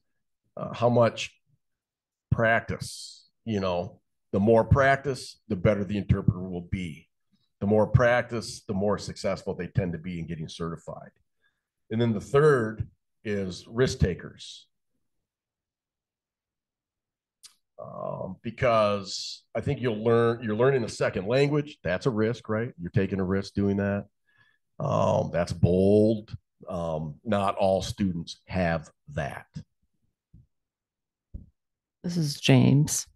how much practice. You know, the more practice, the better the interpreter will be. The more practice, the more successful they tend to be in getting certified. And then the third is risk takers. Because I think you're learning a second language. That's a risk, right? You're taking a risk doing that. That's bold. Not all students have that. This is James.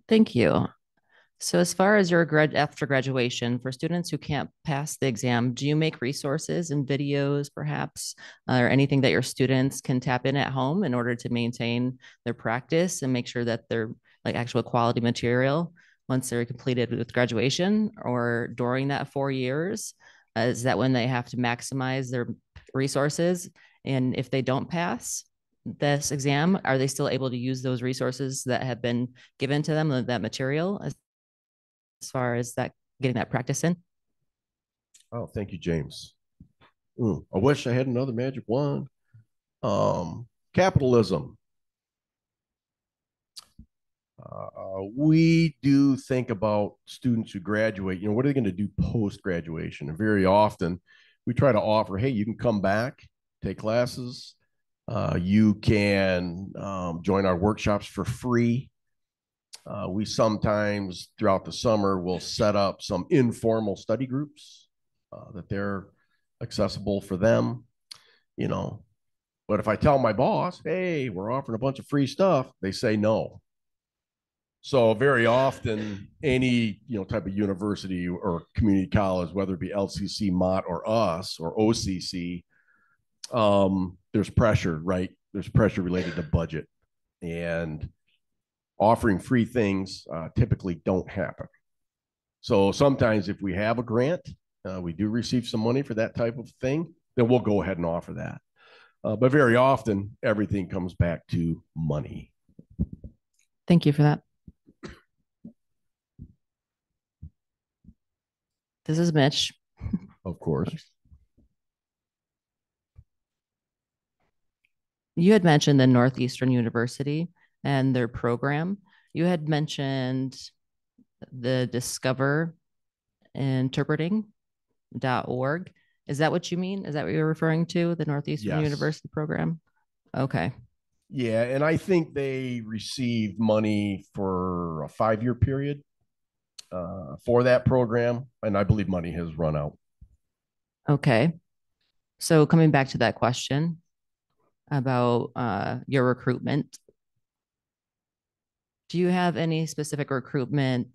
Thank you. So as far as your after graduation, for students who can't pass the exam, do you make resources and videos perhaps, or anything that your students can tap in at home in order to maintain their practice and make sure that they're like actual quality material once they're completed with graduation or during that 4 years? Is that when they have to maximize their resources? And if they don't pass this exam, are they still able to use those resources that have been given to them, that material, as far as that getting that practice in? Oh, thank you, James. I wish I had another magic wand. Capitalism. We do think about students who graduate, you know, what are they going to do post-graduation? And very often we try to offer, hey, you can come back, take classes. You can join our workshops for free. We sometimes throughout the summer will set up some informal study groups that they're accessible for them, you know. But if I tell my boss, hey, we're offering a bunch of free stuff, they say no. So very often, any type of university or community college, whether it be LCC, Mott, or us, or OCC, there's pressure, right? There's pressure related to budget, and offering free things typically don't happen. So sometimes if we have a grant, we do receive some money for that type of thing, then we'll go ahead and offer that. But very often, everything comes back to money. Thank you for that. This is Mitch. Of course. You had mentioned the Northeastern University and their program. You had mentioned the Discover Interpreting.org. Is that what you mean? Is that what you're referring to, the Northeastern University program? Okay. Yeah, and I think they received money for a 5-year period for that program, and I believe money has run out. Okay. So coming back to that question about your recruitment, do you have any specific recruitment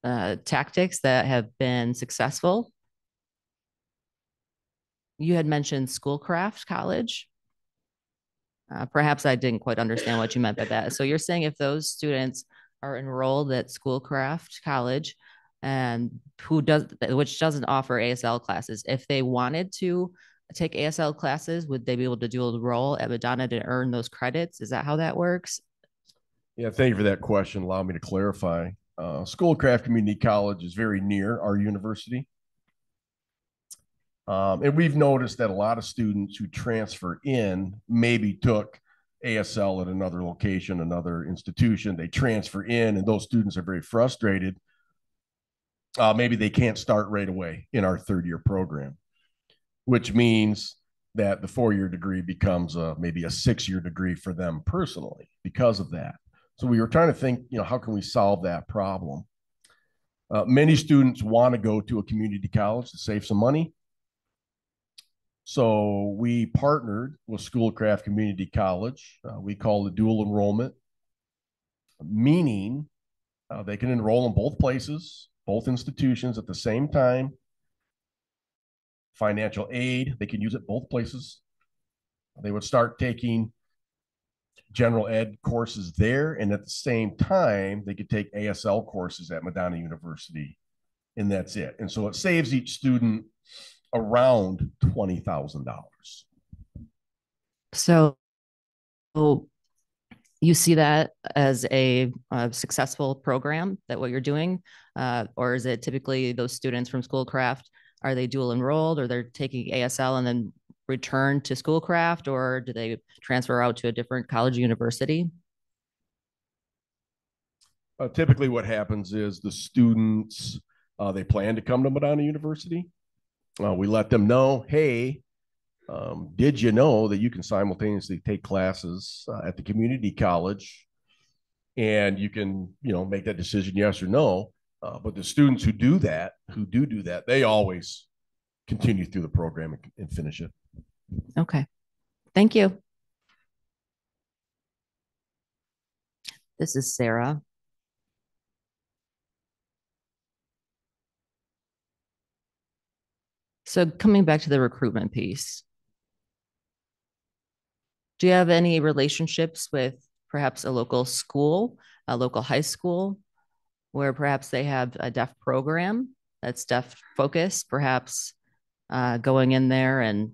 tactics that have been successful? You had mentioned Schoolcraft College. Perhaps I didn't quite understand what you meant by that. So you're saying if those students are enrolled at Schoolcraft College and which doesn't offer ASL classes, if they wanted to take ASL classes, would they be able to dual enroll at Madonna to earn those credits? Is that how that works? Yeah, thank you for that question. Allow me to clarify. Schoolcraft Community College is very near our university. And we've noticed that a lot of students who transfer in maybe took ASL at another location, another institution. They transfer in, and those students are very frustrated. Maybe they can't start right away in our third-year program, which means that the four-year degree becomes maybe a six-year degree for them personally because of that. So we were trying to think, how can we solve that problem? Many students want to go to a community college to save some money. So we partnered with Schoolcraft Community College. We call it dual enrollment, meaning they can enroll in both places, both institutions at the same time. Financial aid, they can use it both places. They would start taking general ed courses there, and at the same time, they could take ASL courses at Madonna University, and that's it. And so it saves each student around $20,000. So you see that as a successful program, that what you're doing, or is it typically those students from Schoolcraft, are they dual enrolled or they're taking ASL and then return to Schoolcraft, or do they transfer out to a different college or university? Typically what happens is the students, they plan to come to Madonna University. We let them know, hey, did you know that you can simultaneously take classes at the community college, and you can, make that decision yes or no. But the students who do that, they always continue through the program and finish it. Okay. Thank you. This is Sarah. So coming back to the recruitment piece, do you have any relationships with perhaps a local school, a local high school, where perhaps they have a deaf program that's deaf focused, perhaps going in there and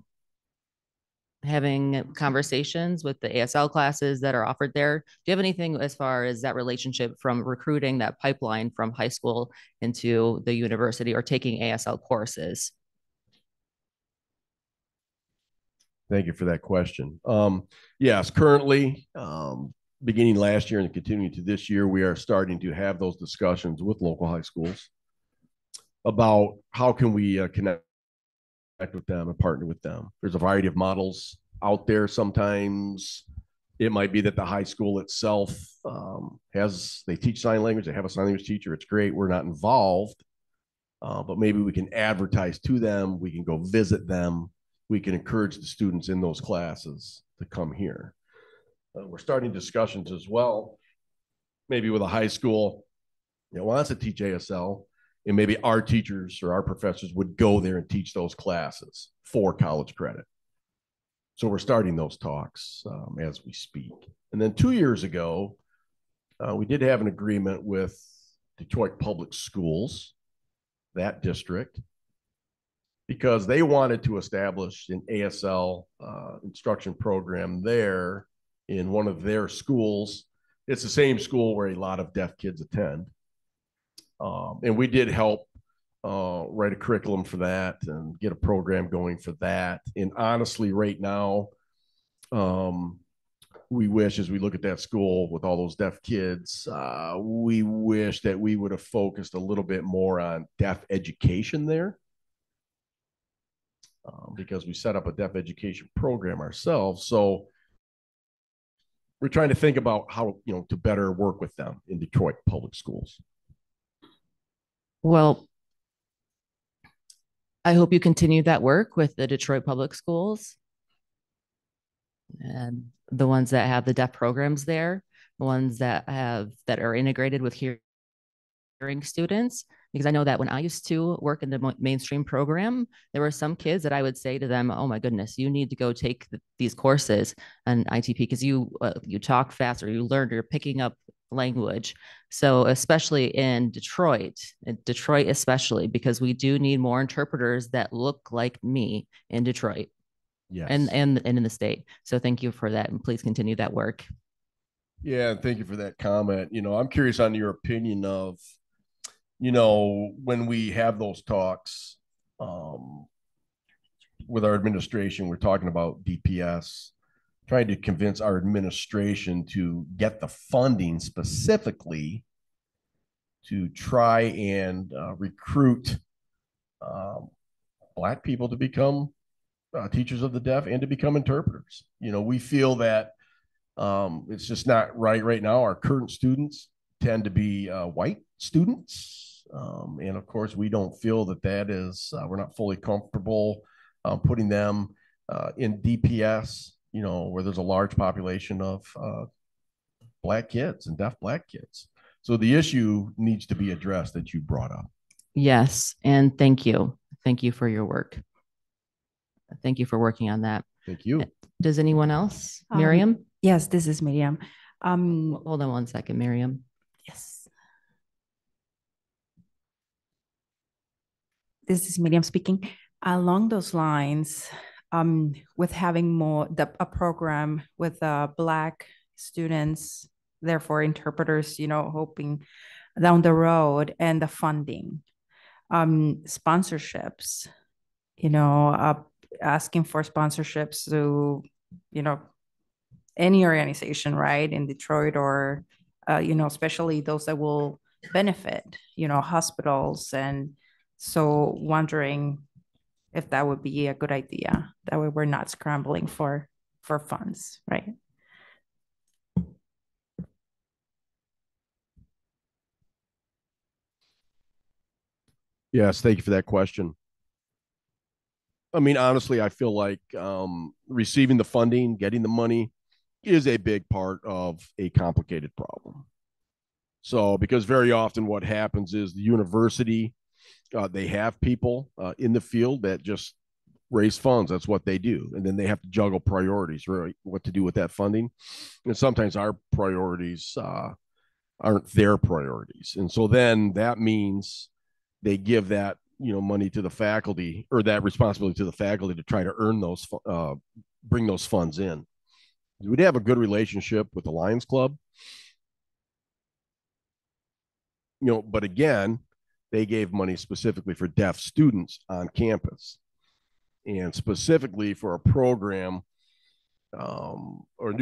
having conversations with the ASL classes that are offered there? Do you have anything as far as that relationship from recruiting that pipeline from high school into the university or taking ASL courses? Thank you for that question. Yes, currently, beginning last year and continuing to this year, we are starting to have those discussions with local high schools about how can we connect with them and partner with them. There's a variety of models out there. Sometimes it might be that the high school itself they teach sign language, they have a sign language teacher. It's great. We're not involved, but maybe we can advertise to them. We can go visit them. We can encourage the students in those classes to come here. We're starting discussions as well, maybe with a high school that wants to teach ASL, and maybe our teachers or our professors would go there and teach those classes for college credit. So we're starting those talks as we speak. And then 2 years ago, we did have an agreement with Detroit Public Schools, that district, because they wanted to establish an ASL instruction program there in one of their schools. It's the same school where a lot of deaf kids attend. And we did help write a curriculum for that and get a program going for that. And honestly, right now, we wish, as we look at that school with all those deaf kids, we wish that we would have focused a little bit more on deaf education there. Because we set up a deaf education program ourselves. So we're trying to think about how, to better work with them in Detroit Public Schools. Well, I hope you continue that work with the Detroit Public Schools and the ones that have the deaf programs there, the ones that are integrated with hearing students. Because I know that when I used to work in the mainstream program, there were some kids that I would say to them, "Oh my goodness, you need to go take these courses on ITP because you talk fast or you learn or you're picking up language." So especially in Detroit especially, because we do need more interpreters that look like me in Detroit. Yes. And in the state. So thank you for that, and please continue that work. Yeah, and thank you for that comment. I'm curious on your opinion of, when we have those talks with our administration, we're talking about DPS, trying to convince our administration to get the funding specifically to try and recruit Black people to become teachers of the deaf and to become interpreters. We feel that it's just not right now. Our current students tend to be white students. And of course, we don't feel that is, we're not fully comfortable putting them in DPS, where there's a large population of Black kids and deaf Black kids. So the issue needs to be addressed that you brought up. Yes, and thank you. Thank you for your work. Thank you for working on that. Thank you. Does anyone else? Miriam? Yes, this is Miriam. Hold on one second, Miriam. Yes. This is Miriam speaking. Along those lines, with having a program with Black students, therefore interpreters, hoping down the road, and the funding, sponsorships, asking for sponsorships to, any organization, right, in Detroit or, especially those that will benefit, hospitals. And so wondering if that would be a good idea. That way we're not scrambling for funds, right? Yes, thank you for that question. I mean, honestly, I feel like receiving the funding, getting the money is a big part of a complicated problem. So, because very often what happens is the university, they have people in the field that just raise funds. That's what they do. And then they have to juggle priorities, right? What to do with that funding. And sometimes our priorities aren't their priorities. And so then that means they give that, money to the faculty, or that responsibility to the faculty to try to earn those, bring those funds in. We'd have a good relationship with the Lions Club, but again, they gave money specifically for deaf students on campus, and specifically for a program or a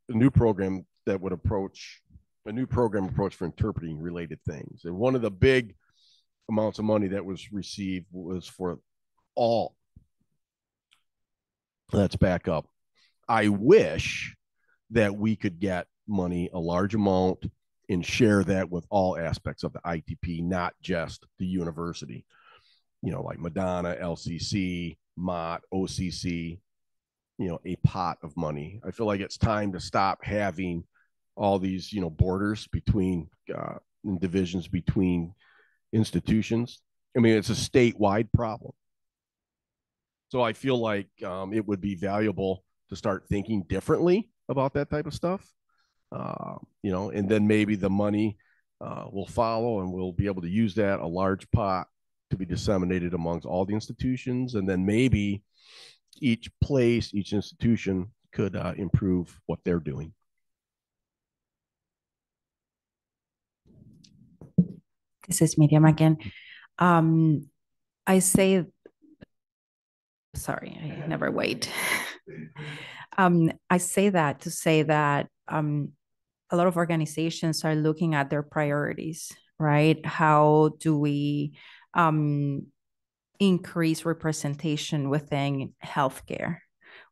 new program that would approach for interpreting related things. And one of the big amounts of money that was received was for all. Let's back up. I wish that we could get money, a large amount, and share that with all aspects of the ITP, not just the university. Like Madonna, LCC, Mott, OCC, a pot of money. I feel like it's time to stop having all these, borders between and divisions between institutions. I mean, it's a statewide problem. So I feel like it would be valuable to start thinking differently about that type of stuff, and then maybe the money will follow, and we'll be able to use that, a large pot, to be disseminated amongst all the institutions. And then maybe each institution could improve what they're doing. This is Miriam again. I say, sorry, I never wait. I say that to say that a lot of organizations are looking at their priorities, right? How do we increase representation within healthcare,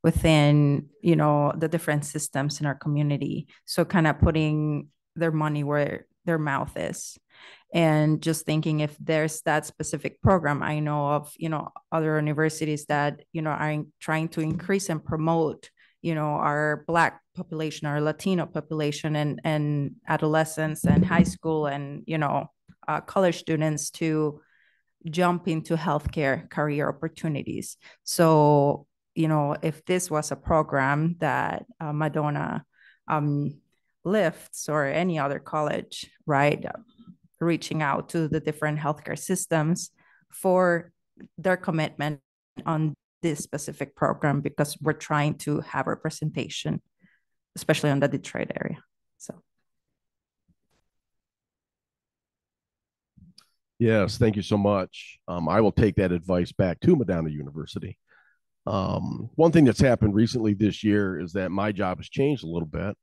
within, the different systems in our community? So kind of putting their money where their mouth is. And just thinking if there's that specific program, I know of, other universities that, are trying to increase and promote, our Black population, our Latino population, and adolescents and high school and, college students to jump into healthcare career opportunities. So, if this was a program that Madonna lifts, or any other college, right, reaching out to the different healthcare systems for their commitment on this specific program, because we're trying to have representation, especially on the Detroit area. So. Yes, thank you so much. I will take that advice back to Madonna University. One thing that's happened recently this year is that my job has changed a little bit.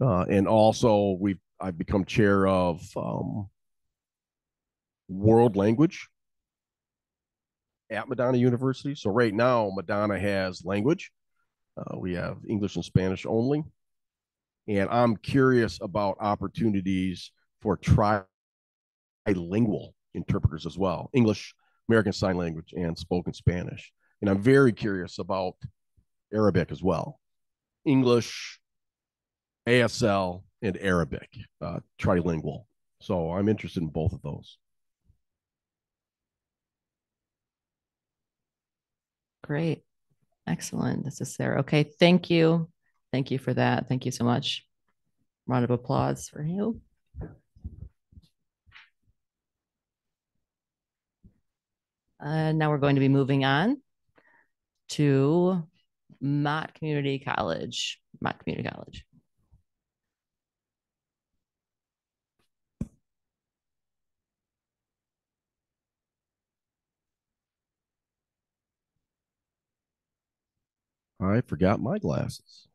And also I've become chair of world language at Madonna University. So right now, Madonna has language. We have English and Spanish only. And I'm curious about opportunities for trilingual interpreters as well, English, American Sign Language, and spoken Spanish. And I'm very curious about Arabic as well. English, ASL, and Arabic, trilingual. So I'm interested in both of those. Great. Excellent. This is Sarah. Okay. Thank you. Thank you for that. Thank you so much. Round of applause for you. Now we're going to be moving on to Mott Community College. Mott Community College. I forgot my glasses.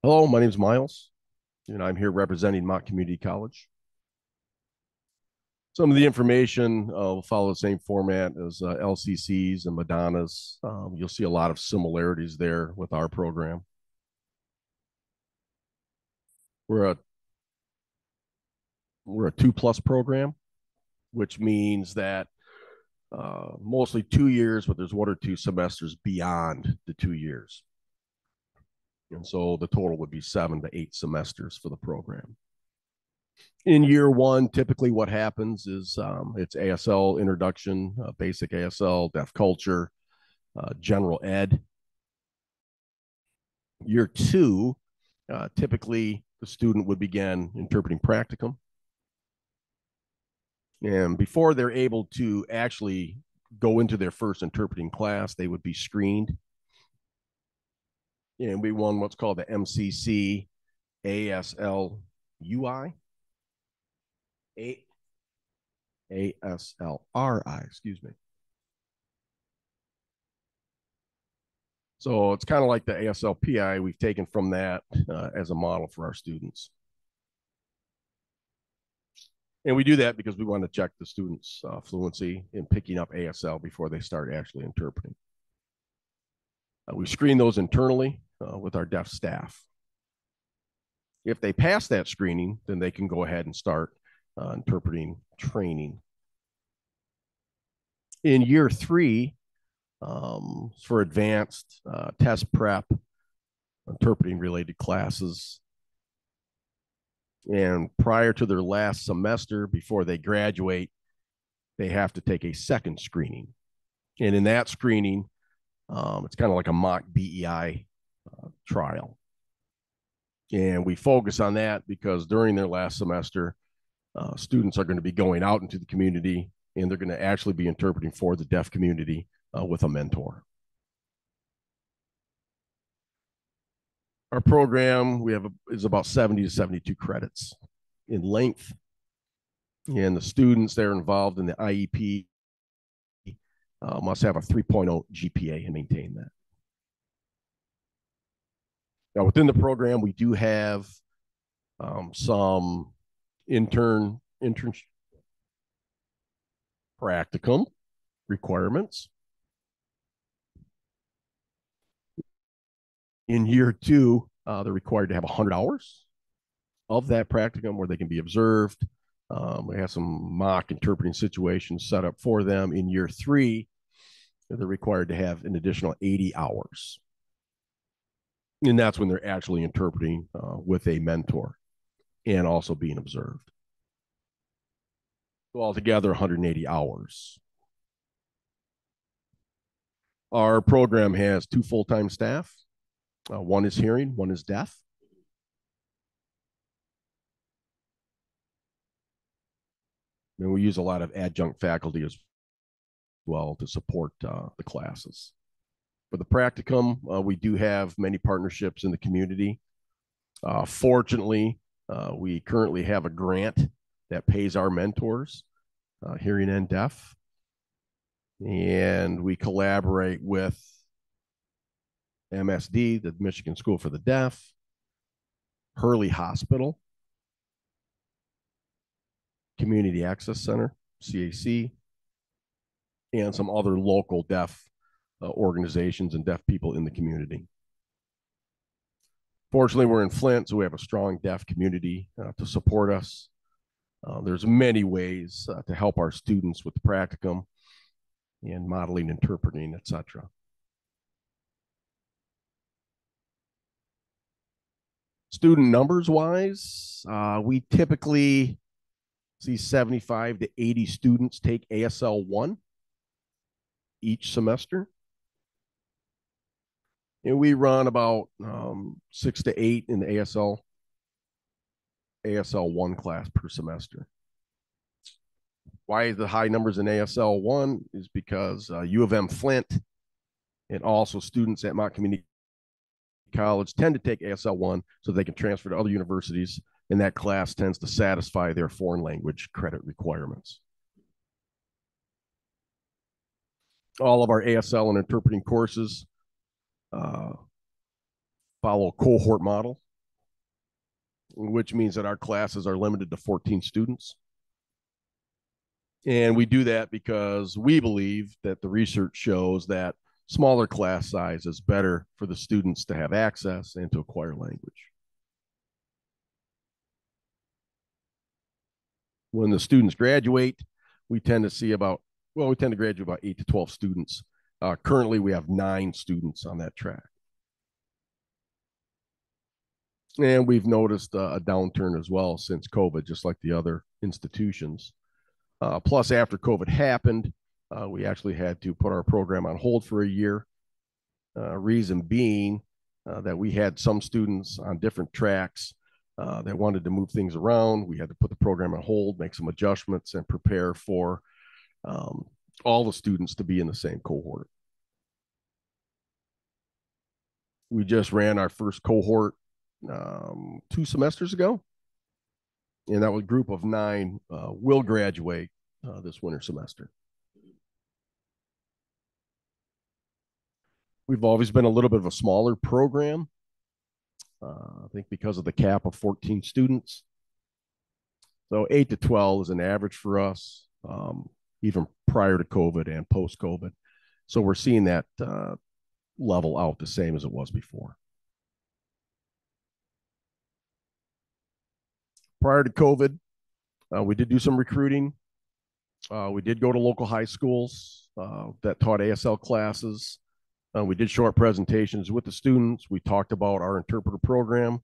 Hello, my name is Miles, and I'm here representing Mott Community College. Some of the information will follow the same format as LCC's and Madonna's. You'll see a lot of similarities there with our program. We're a 2+ program, which means that mostly 2 years, but there's 1 or 2 semesters beyond the 2 years. And so the total would be 7 to 8 semesters for the program. In year 1, typically what happens is it's ASL introduction, basic ASL, deaf culture, general ed. Year 2, typically the student would begin interpreting practicum. And before they're able to actually go into their first interpreting class, they would be screened. And we won what's called the MCC ASLUI. ASLRI, excuse me. So it's kind of like the ASLPI. We've taken from that as a model for our students. And we do that because we want to check the students' fluency in picking up ASL before they start actually interpreting. We screen those internally with our deaf staff. If they pass that screening, then they can go ahead and start interpreting training. In year 3, for advanced test prep, interpreting related classes, and prior to their last semester, before they graduate, they have to take a second screening. And in that screening, it's kind of like a mock BEI trial. And we focus on that because during their last semester, students are going to be going out into the community, and they're going to actually be interpreting for the deaf community with a mentor. Our program is about 70 to 72 credits in length, and the students that are involved in the IEP must have a 3.0 GPA and maintain that. Now, within the program, we do have some internship practicum requirements. In year 2, they're required to have 100 hours of that practicum where they can be observed. We have some mock interpreting situations set up for them. In year 3, they're required to have an additional 80 hours. And that's when they're actually interpreting with a mentor and also being observed. So altogether, 180 hours. Our program has 2 full-time staff. One is hearing, one is deaf. And we use a lot of adjunct faculty as well to support the classes. For the practicum, we do have many partnerships in the community. Fortunately, we currently have a grant that pays our mentors, hearing and deaf. And we collaborate with MSD, the Michigan School for the Deaf, Hurley Hospital, Community Access Center, CAC, and some other local deaf organizations and deaf people in the community. Fortunately, we're in Flint, so we have a strong deaf community to support us. There's many ways to help our students with the practicum and modeling, interpreting, etc. Student numbers wise, we typically see 75 to 80 students take ASL 1 each semester. And we run about 6 to 8 in the ASL 1 class per semester. Why the high numbers in ASL 1 is because U of M Flint and also students at Mott Community College tend to take ASL 1 so they can transfer to other universities, and that class tends to satisfy their foreign language credit requirements. All of our ASL and interpreting courses follow a cohort model, which means that our classes are limited to 14 students. And we do that because we believe that the research shows that smaller class size is better for the students to have access and to acquire language. When the students graduate, we tend to graduate about 8 to 12 students. Currently, we have 9 students on that track. And we've noticed a downturn as well since COVID, just like the other institutions. Plus, after COVID happened, we actually had to put our program on hold for a year. Reason being that we had some students on different tracks that wanted to move things around. We had to put the program on hold, make some adjustments, and prepare for all the students to be in the same cohort. We just ran our first cohort 2 semesters ago, and that was a group of 9 will graduate this winter semester. We've always been a little bit of a smaller program, I think because of the cap of 14 students. So 8 to 12 is an average for us, even prior to COVID and post-COVID. So we're seeing that level out the same as it was before. Prior to COVID, we did do some recruiting. We did go to local high schools that taught ASL classes. We did short presentations with the students. We talked about our interpreter program.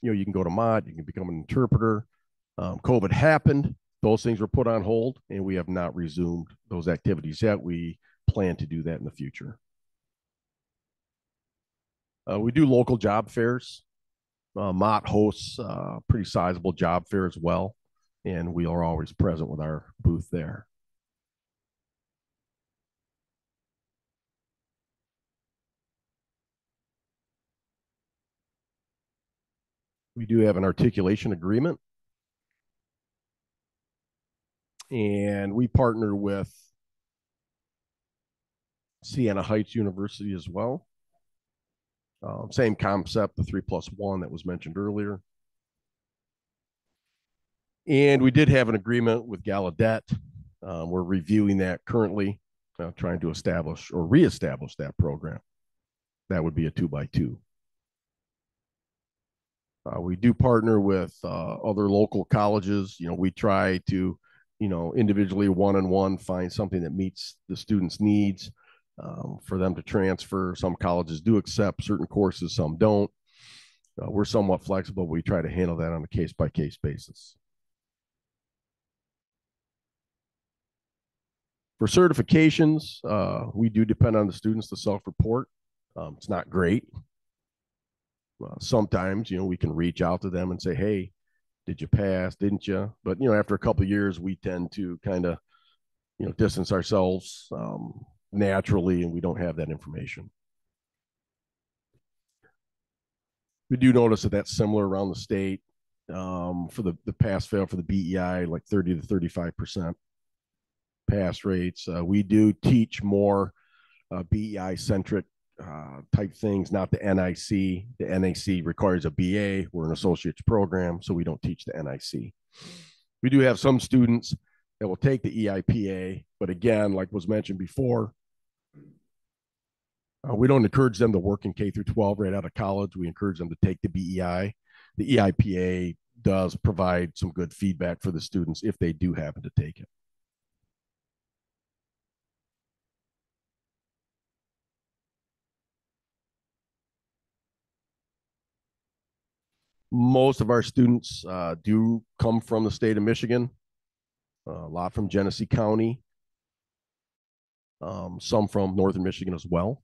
You know, you can go to Mott, you can become an interpreter. COVID happened. Those things were put on hold, and we have not resumed those activities yet. We plan to do that in the future. We do local job fairs. Mott hosts a pretty sizable job fair as well, and we are always present with our booth there. We do have an articulation agreement, and we partner with Siena Heights University as well. Same concept, the 3+1 that was mentioned earlier. And we did have an agreement with Gallaudet. We're reviewing that currently, trying to establish or reestablish that program. That would be a 2x2. We do partner with other local colleges. We try to, individually one-on-one find something that meets the students' needs for them to transfer. Some colleges do accept certain courses, some don't. We're somewhat flexible. We try to handle that on a case-by-case basis. For certifications, we do depend on the students to self-report. It's not great. Sometimes, we can reach out to them and say, hey, did you pass? Didn't you? But, after a couple of years, we tend to kind of, distance ourselves naturally, and we don't have that information. We do notice that that's similar around the state for the pass-fail for the BEI, like 30 to 35% pass rates. We do teach more BEI-centric type things, not the NIC. The NIC requires a BA. We're an associate's program, so we don't teach the NIC. We do have some students that will take the EIPA, but again, like was mentioned before, we don't encourage them to work in K through 12 right out of college. We encourage them to take the BEI. The EIPA does provide some good feedback for the students if they do happen to take it. Most of our students do come from the state of Michigan, a lot from Genesee County, some from northern Michigan as well.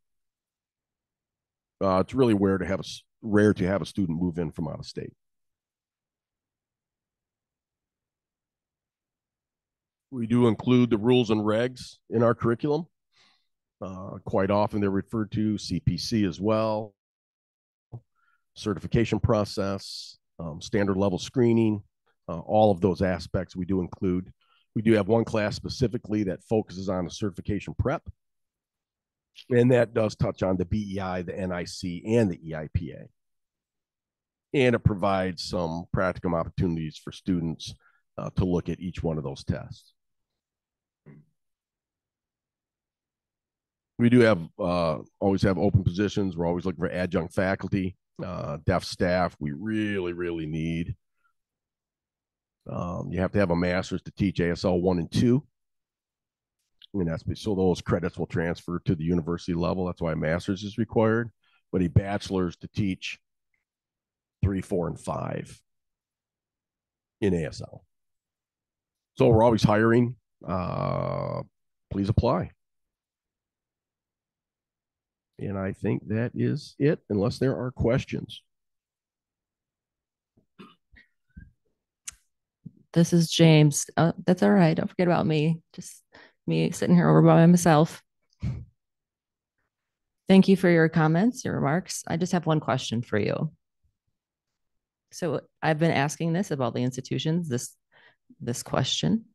It's really rare to have a student move in from out of state. We do include the rules and regs in our curriculum. Quite often they're referred to CPC as well. Certification process, standard level screening, all of those aspects we do include. We do have one class specifically that focuses on the certification prep, and that does touch on the BEI, the NIC, and the EIPA. And it provides some practicum opportunities for students to look at each one of those tests. We do have always have open positions. We're always looking for adjunct faculty. Deaf staff we really need. You have to have a master's to teach ASL 1 and 2, and that's so those credits will transfer to the university level. That's why a master's is required, but a bachelor's to teach 3, 4, and 5 in ASL. So we're always hiring. Please apply. And I think that is it, unless there are questions. This is James. That's all right. Don't forget about me. Just me sitting here over by myself. Thank you for your comments, your remarks. I just have one question for you. So I've been asking this about the institutions, this question.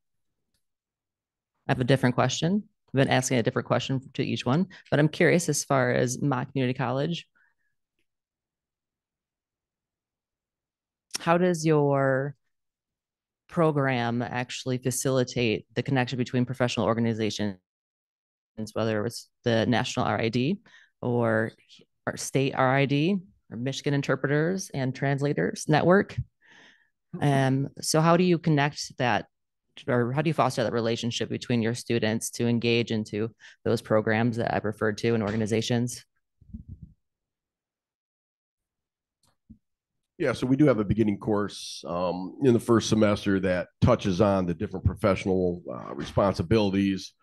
I have a different question. I've been asking a different question to each one, but I'm curious as far as Mott Community College. How does your program actually facilitate the connection between professional organizations, whether it's the National RID or state RID or Michigan Interpreters and Translators Network? So how do you connect that, or how do you foster that relationship between your students to engage into those programs that I've referred to in organizations? Yeah, so we do have a beginning course in the first semester that touches on the different professional responsibilities,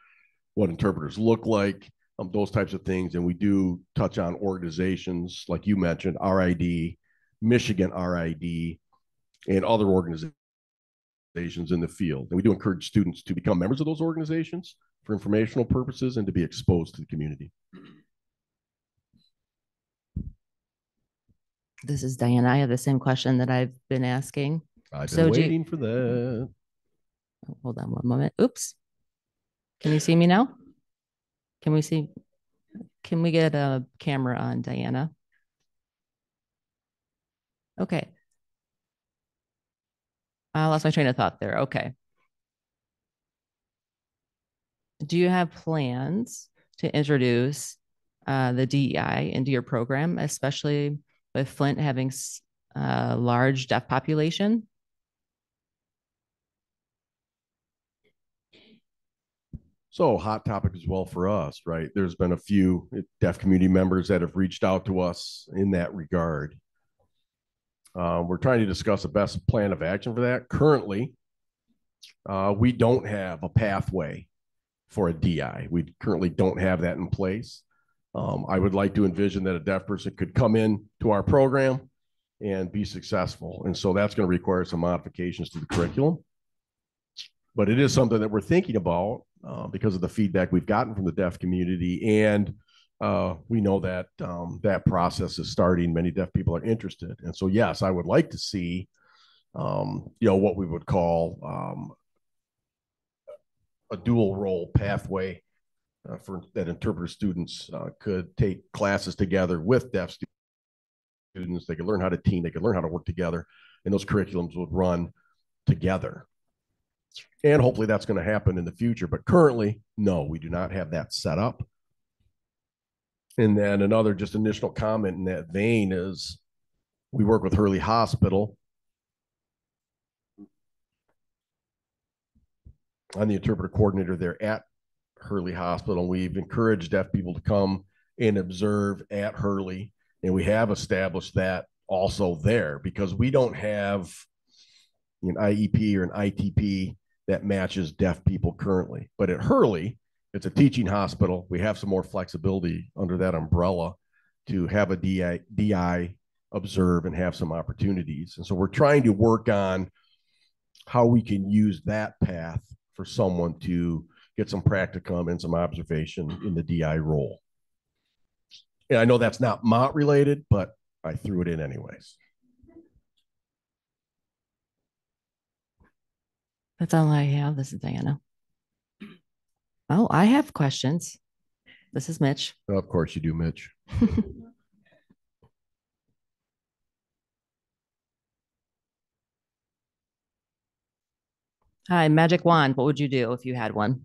what interpreters look like, those types of things. And we do touch on organizations, like you mentioned, RID, Michigan RID, and other organizations in the field. And we do encourage students to become members of those organizations for informational purposes and to be exposed to the community. This is Diana. I have the same question that I've been asking. I've been waiting for that. Hold on one moment. Oops. Can you see me now? Can we get a camera on Diana? Okay. I lost my train of thought there. Okay. Do you have plans to introduce the DEI into your program, especially with Flint having large deaf population? So hot topic as well for us, right? There's been a few deaf community members that have reached out to us in that regard. We're trying to discuss the best plan of action for that. Currently, we don't have a pathway for a DI. We currently don't have that in place. I would like to envision that a deaf person could come in to our program and be successful. And so that's going to require some modifications to the curriculum. But it is something that we're thinking about because of the feedback we've gotten from the deaf community. And we know that that process is starting. Many deaf people are interested. And so, yes, I would like to see, what we would call a dual role pathway for that interpreter students could take classes together with deaf students. They could learn how to team, they could learn how to work together, and those curriculums would run together. And hopefully that's going to happen in the future. But currently, no, we do not have that set up. And then another just initial comment in that vein is we work with Hurley Hospital. I'm the interpreter coordinator there at Hurley Hospital. We've encouraged deaf people to come and observe at Hurley. And we have established that also there because we don't have an IEP or an ITP that matches deaf people currently. But at Hurley, it's a teaching hospital. We have some more flexibility under that umbrella to have a DI observe and have some opportunities. And so we're trying to work on how we can use that path for someone to get some practicum and some observation in the DI role. And I know that's not Mott related, but I threw it in anyways. That's all I have. This is Diana. Oh, I have questions. This is Mitch. Of course you do, Mitch. Hi, magic wand. What would you do if you had one?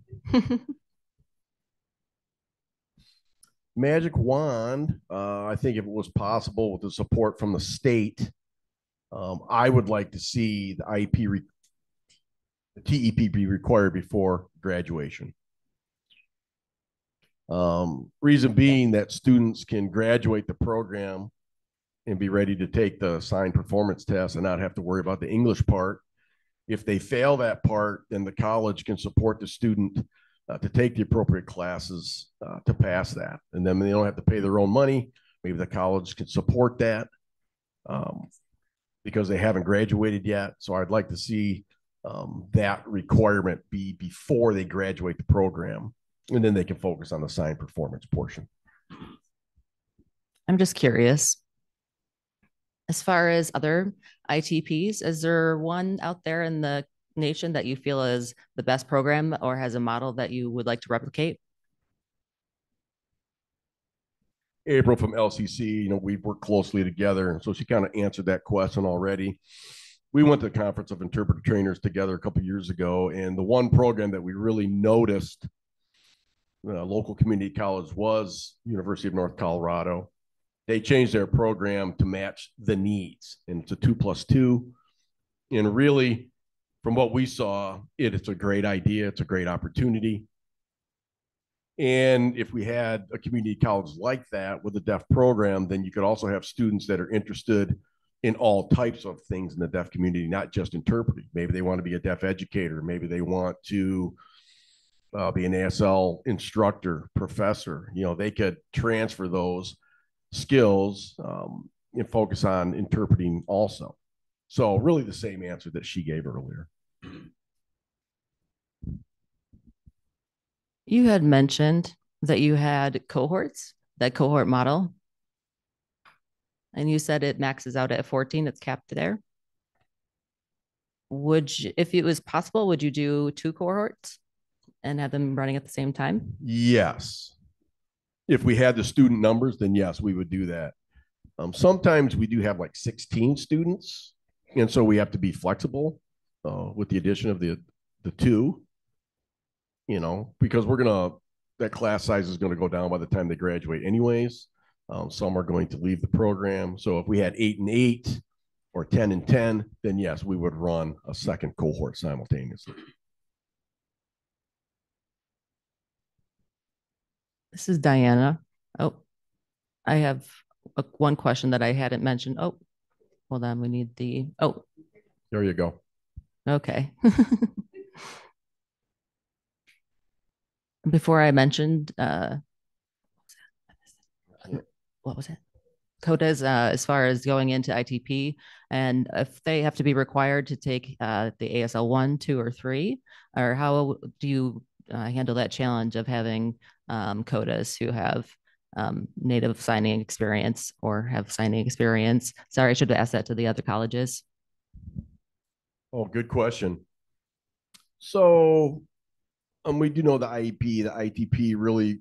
Magic wand, I think if it was possible with the support from the state, I would like to see the IEP, the TEP be required before graduation. Reason being that students can graduate the program and be ready to take the assigned performance test and not have to worry about the English part. If they fail that part, then the college can support the student to take the appropriate classes to pass that. And then they don't have to pay their own money. Maybe the college can support that because they haven't graduated yet. So I'd like to see that requirement be before they graduate the program. And then they can focus on the assigned performance portion. I'm just curious. As far as other ITPs, is there one out there in the nation that you feel is the best program or has a model that you would like to replicate? April from LCC, we've worked closely together. And so she kind of answered that question already. We went to the Conference of Interpreter Trainers together a couple of years ago. And the one program that we really noticed local community college was University of North Colorado. They changed their program to match the needs. And it's a 2+2. And really, from what we saw, it's a great idea. It's a great opportunity. And if we had a community college like that with a deaf program, then you could also have students that are interested in all types of things in the deaf community, not just interpreting. Maybe they want to be a deaf educator. Maybe they want to be an ASL instructor, professor. They could transfer those skills and focus on interpreting also. So really the same answer that she gave earlier. You had mentioned that you had cohorts, that cohort model. And you said it maxes out at 14, it's capped there. Would you, if it was possible, would you do 2 cohorts and have them running at the same time? Yes. If we had the student numbers, then yes, we would do that. Sometimes we do have like 16 students. And so we have to be flexible with the addition of the 2, because that class size is going to go down by the time they graduate anyways. Some are going to leave the program. So if we had 8 and 8, or 10 and 10, then yes, we would run a second cohort simultaneously. This is Diana. Oh, I have one question that I hadn't mentioned. Oh, hold on. We need the, oh, There you go. okay. Before I mentioned, what was it? Quotas as far as going into ITP, and if they have to be required to take the ASL 1, 2, or 3, or how do you handle that challenge of having quotas who have native signing experience or have signing experience? Sorry, I should have asked that to the other colleges. Oh, good question. So we do know the IEP, the ITP really,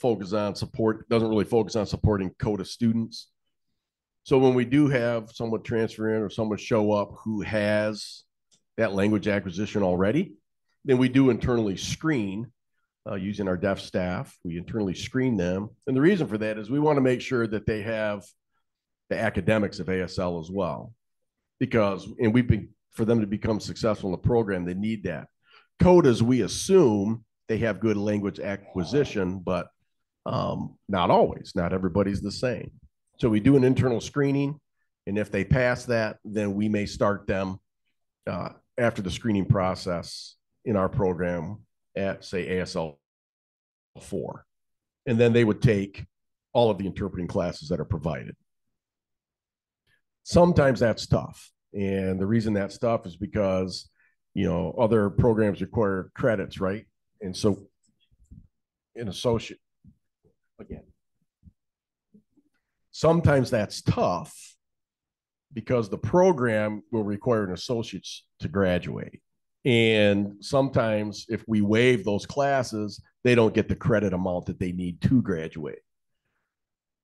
focus on support, doesn't really focus on supporting CODA students. So when we do have someone transfer in or someone show up who has that language acquisition already, then we do internally screen using our deaf staff. We internally screen them. And the reason for that is we want to make sure that they have the academics of ASL as well. Because, and we've been, for them to become successful in the program, they need that. CODAs, we assume they have good language acquisition, but not always. Not everybody's the same. So we do an internal screening, and if they pass that, then we may start them after the screening process in our program at, say, ASL 4. And then they would take all of the interpreting classes that are provided. Sometimes that's tough. And the reason that's tough is because, other programs require credits, right? And so an associate, again, sometimes that's tough because the program will require an associate to graduate. And sometimes if we waive those classes, they don't get the credit amount that they need to graduate.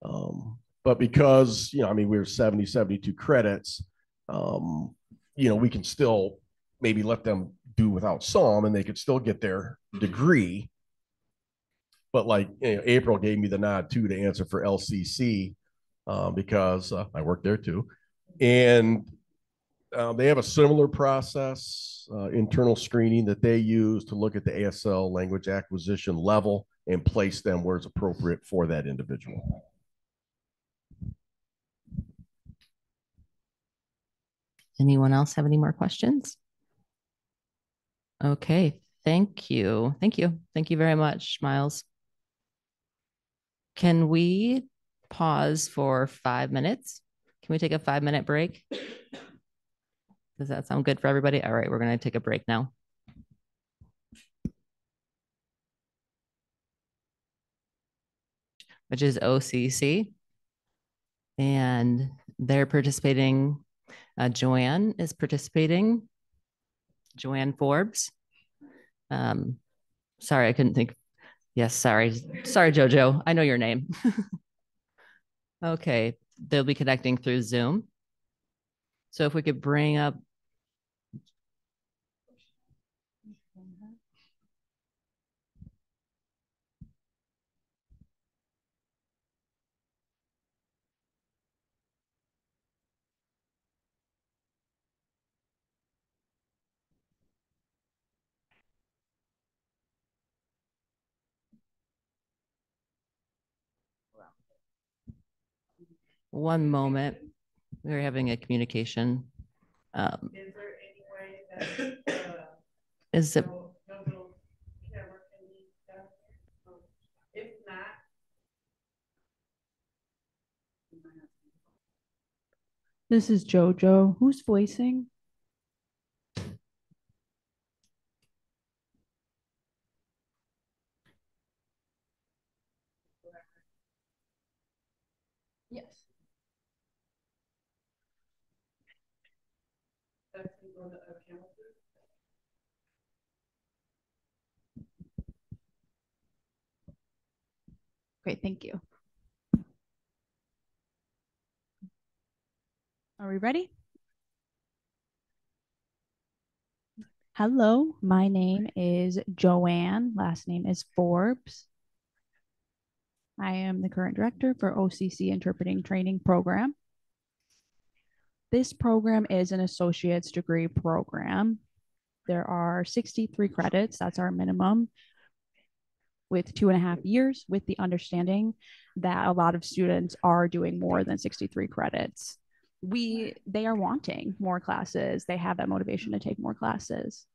But because, we're 70, 72 credits, we can still maybe let them do without some, and they could still get their degree. But like April gave me the nod too to answer for LCC because I work there too. And they have a similar process, internal screening that they use to look at the ASL language acquisition level and place them where it's appropriate for that individual. Anyone else have any more questions? Okay, thank you. Thank you. Thank you very much, Miles. Can we pause for 5 minutes? Can we take a 5-minute break? Does that sound good for everybody? All right, we're going to take a break now. Which is OCC. And they're participating. Joanne is participating. Joanne Forbes. Sorry, I couldn't think. Yes, sorry. Sorry, Jojo. I know your name. Okay, they'll be connecting through Zoom. So if we could bring up. One moment. We're having a communication. Is there any way that is it? If not, this is JoJo. Who's voicing? Yes. Great, thank you. Are we ready? Hello, my name is Joanne. Last name is Forbes. I am the current director for OCC Interpreting Training Program. This program is an associate's degree program. There are 63 credits. That's our minimum, with 2.5 years, with the understanding that a lot of students are doing more than 63 credits. They are wanting more classes. They have that motivation to take more classes.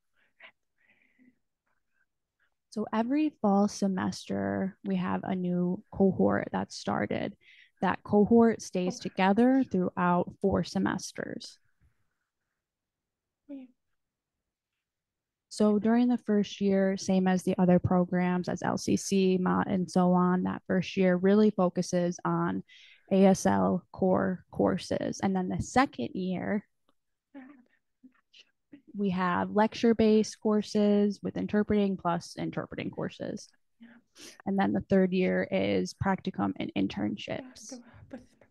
So every fall semester, we have a new cohort that started. That cohort stays together throughout 4 semesters. So during the first year, same as the other programs, as LCC, MOT, and so on, that first year really focuses on ASL core courses. And then the second year, we have lecture-based courses with interpreting plus interpreting courses. And then the third year is practicum and internships.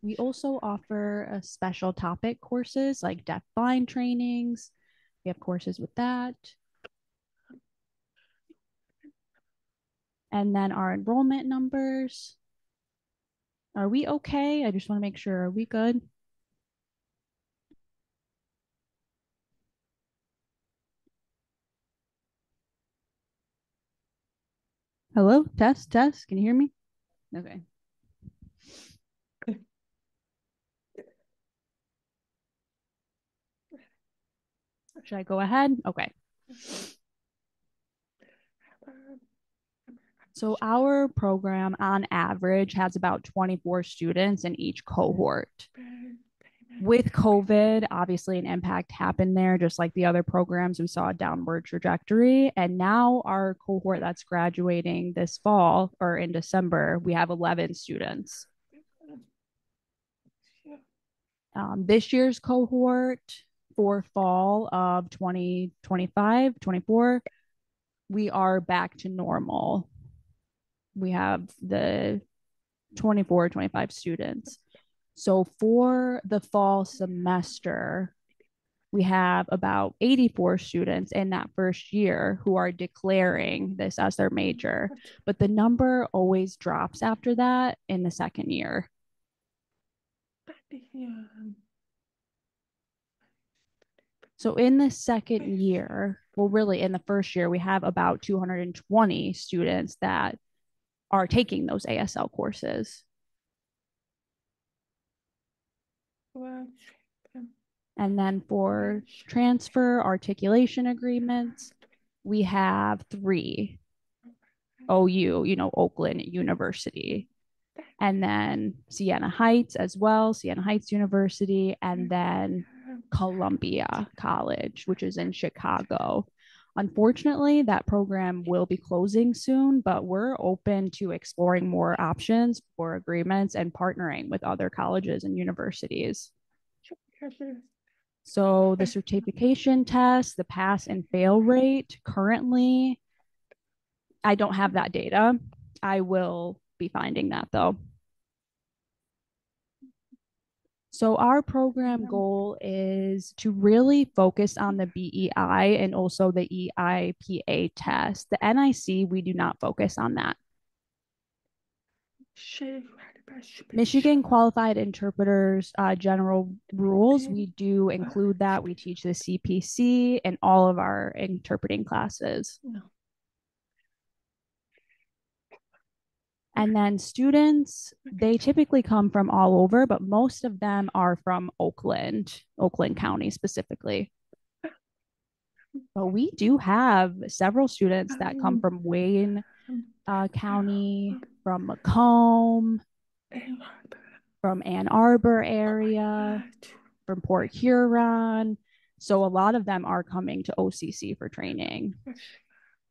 We also offer a special topic courses like deaf-blind trainings. We have courses with that. And then our enrollment numbers. Are we okay? I just want to make sure. Are we good? Hello? Test, test. Can you hear me? Okay. Should I go ahead? Okay. So our program on average has about 24 students in each cohort. With COVID, obviously an impact happened there, just like the other programs, we saw a downward trajectory. And now our cohort that's graduating this fall or in December, we have 11 students. This year's cohort for fall of 2025, 24, we are back to normal. We have the 24, 25 students. So for the fall semester, we have about 84 students in that first year who are declaring this as their major, but the number always drops after that in the second year. So in the second year, well, really in the first year, we have about 220 students that are taking those ASL courses. And then for transfer articulation agreements, we have 3. OU, Oakland University. And then Siena Heights as well, Siena Heights University, and then Columbia College, which is in Chicago. Unfortunately, that program will be closing soon, but we're open to exploring more options for agreements and partnering with other colleges and universities. So the certification test, the pass and fail rate, currently, I don't have that data. I will be finding that though. So our program goal is to really focus on the BEI and also the EIPA test. The NIC, we do not focus on that. Michigan Qualified Interpreters General Rules, we do include that. We teach the CPC in all of our interpreting classes. And then students, they typically come from all over, but most of them are from Oakland County specifically. But we do have several students that come from Wayne County, from Macomb, from Ann Arbor area, from Port Huron. So a lot of them are coming to OCC for training.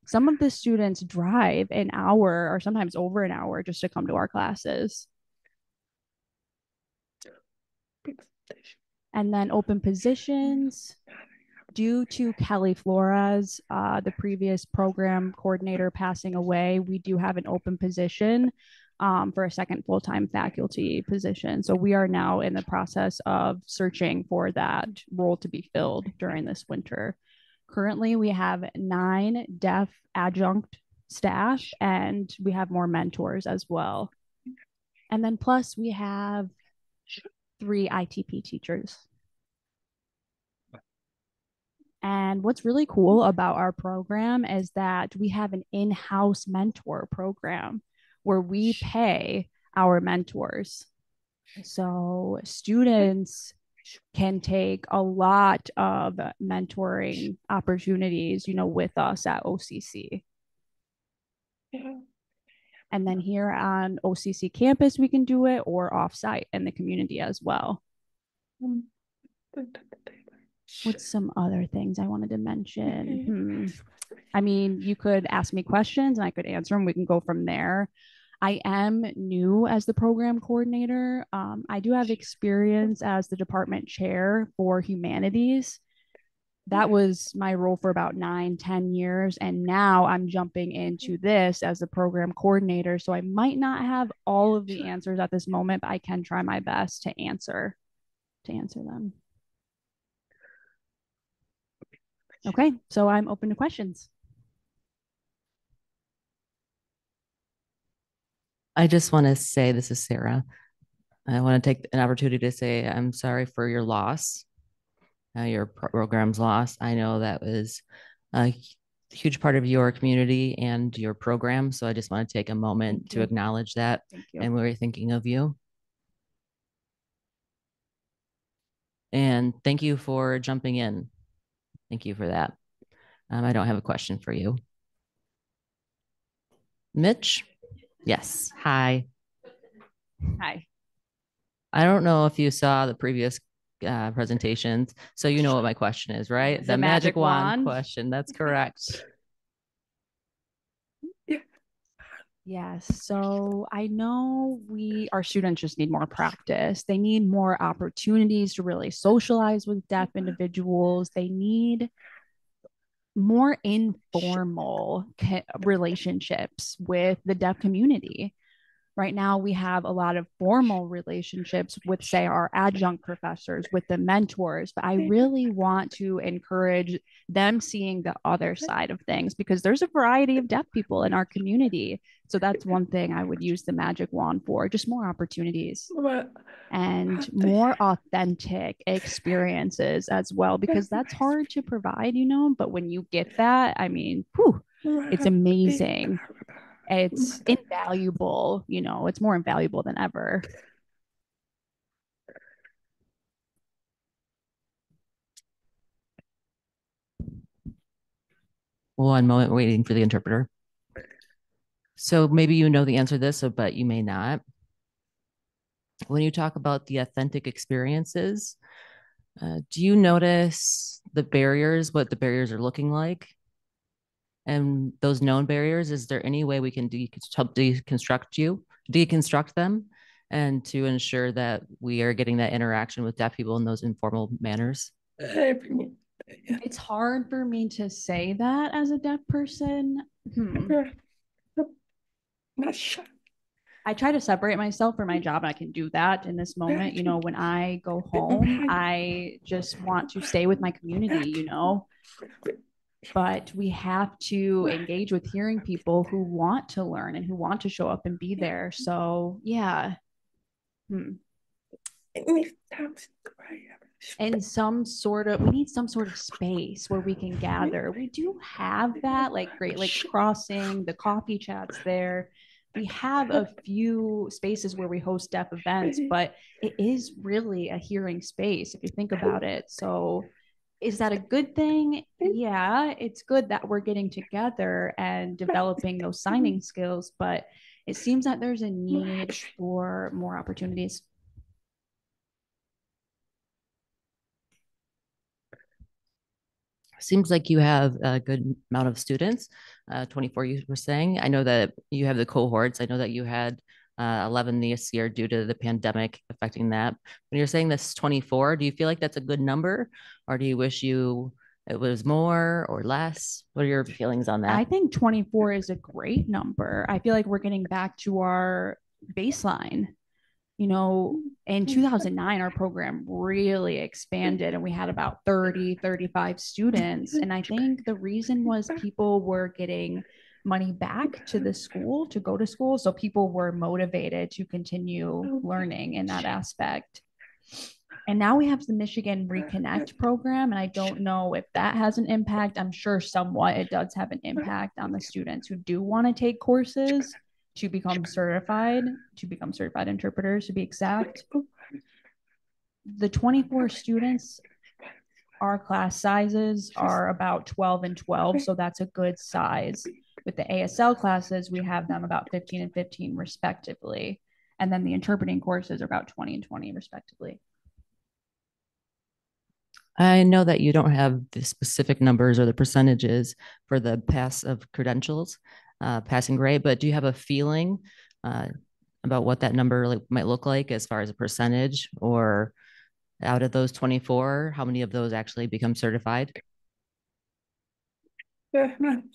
Some of the students drive an hour or sometimes over an hour just to come to our classes. And then open positions, due to Kelly Flores, the previous program coordinator passing away, we do have an open position for a second full-time faculty position. So we are now in the process of searching for that role to be filled during this winter. Currently, we have 9 deaf adjunct staff, and we have more mentors as well. And then plus we have 3 ITP teachers. And what's really cool about our program is that we have an in-house mentor program where we pay our mentors. So students can take a lot of mentoring opportunities, with us at OCC. Yeah. And then here on OCC campus, we can do it or offsite in the community as well. What's some other things I wanted to mention? I mean, you could ask me questions and I could answer them. We can go from there. I am new as the program coordinator. I do have experience as the department chair for humanities. That was my role for about 9-10 years. And now I'm jumping into this as a program coordinator. So I might not have all of the answers at this moment, but I can try my best to answer them. Okay, so I'm open to questions. I just want to say, this is Sarah. I want to take an opportunity to say I'm sorry for your loss, your program's loss. I know that was a huge part of your community and your program. So I just want to take a moment to acknowledge that. Thank you. And we're thinking of you. And thank you for jumping in. Thank you for that. I don't have a question for you. Mitch? Yes. Hi. Hi. I don't know if you saw the previous presentations, so you know what my question is, right? The magic wand question. That's correct. Yes. So I know our students just need more practice. They need more opportunities to really socialize with deaf individuals. They need more informal relationships with the deaf community. Right now, we have a lot of formal relationships with, say, our adjunct professors, with the mentors, but I really want to encourage them seeing the other side of things because there's a variety of deaf people in our community. So that's one thing I would use the magic wand for, just more opportunities and more authentic experiences as well, because that's hard to provide, but when you get that, I mean, it's amazing. It's invaluable, it's more invaluable than ever. One moment, waiting for the interpreter. So maybe you know the answer to this, but you may not. When you talk about the authentic experiences, do you notice the barriers, what the barriers are looking like? And those known barriers, is there any way we can help deconstruct them and to ensure that we are getting that interaction with deaf people in those informal manners? It's hard for me to say that as a deaf person. I try to separate myself from my job and I can do that in this moment. When I go home, I just want to stay with my community, but we have to engage with hearing people who want to learn and who want to show up and be there. So yeah. And we need some sort of space where we can gather. We do have that, like Great Lakes Crossing, the coffee chats there. We have a few spaces where we host deaf events, but it is really a hearing space if you think about it. So is that a good thing? Yeah, it's good that we're getting together and developing those signing skills, but it seems that there's a need for more opportunities. Seems like you have a good amount of students, 24 you were saying. I know that you have the cohorts. I know that you had 11 this year due to the pandemic affecting that. When you're saying this 24, do you feel like that's a good number, or do you wish it was more or less? What are your feelings on that? I think 24 is a great number. I feel like we're getting back to our baseline. In 2009, our program really expanded and we had about 30, 35 students. And I think the reason was people were getting money back to the school to go to school. So people were motivated to continue learning in that aspect. And now we have the Michigan Reconnect program, and I don't know if that has an impact. I'm sure somewhat it does have an impact on the students who do want to take courses to become certified interpreters, to be exact. The 24 students, our class sizes are about 12 and 12, so that's a good size. With the ASL classes, we have them about 15 and 15 respectively. And then the interpreting courses are about 20 and 20 respectively. I know that you don't have the specific numbers or the percentages for the pass of credentials, passing grade, but do you have a feeling about what that number might look like as far as a percentage, or out of those 24, how many of those actually become certified?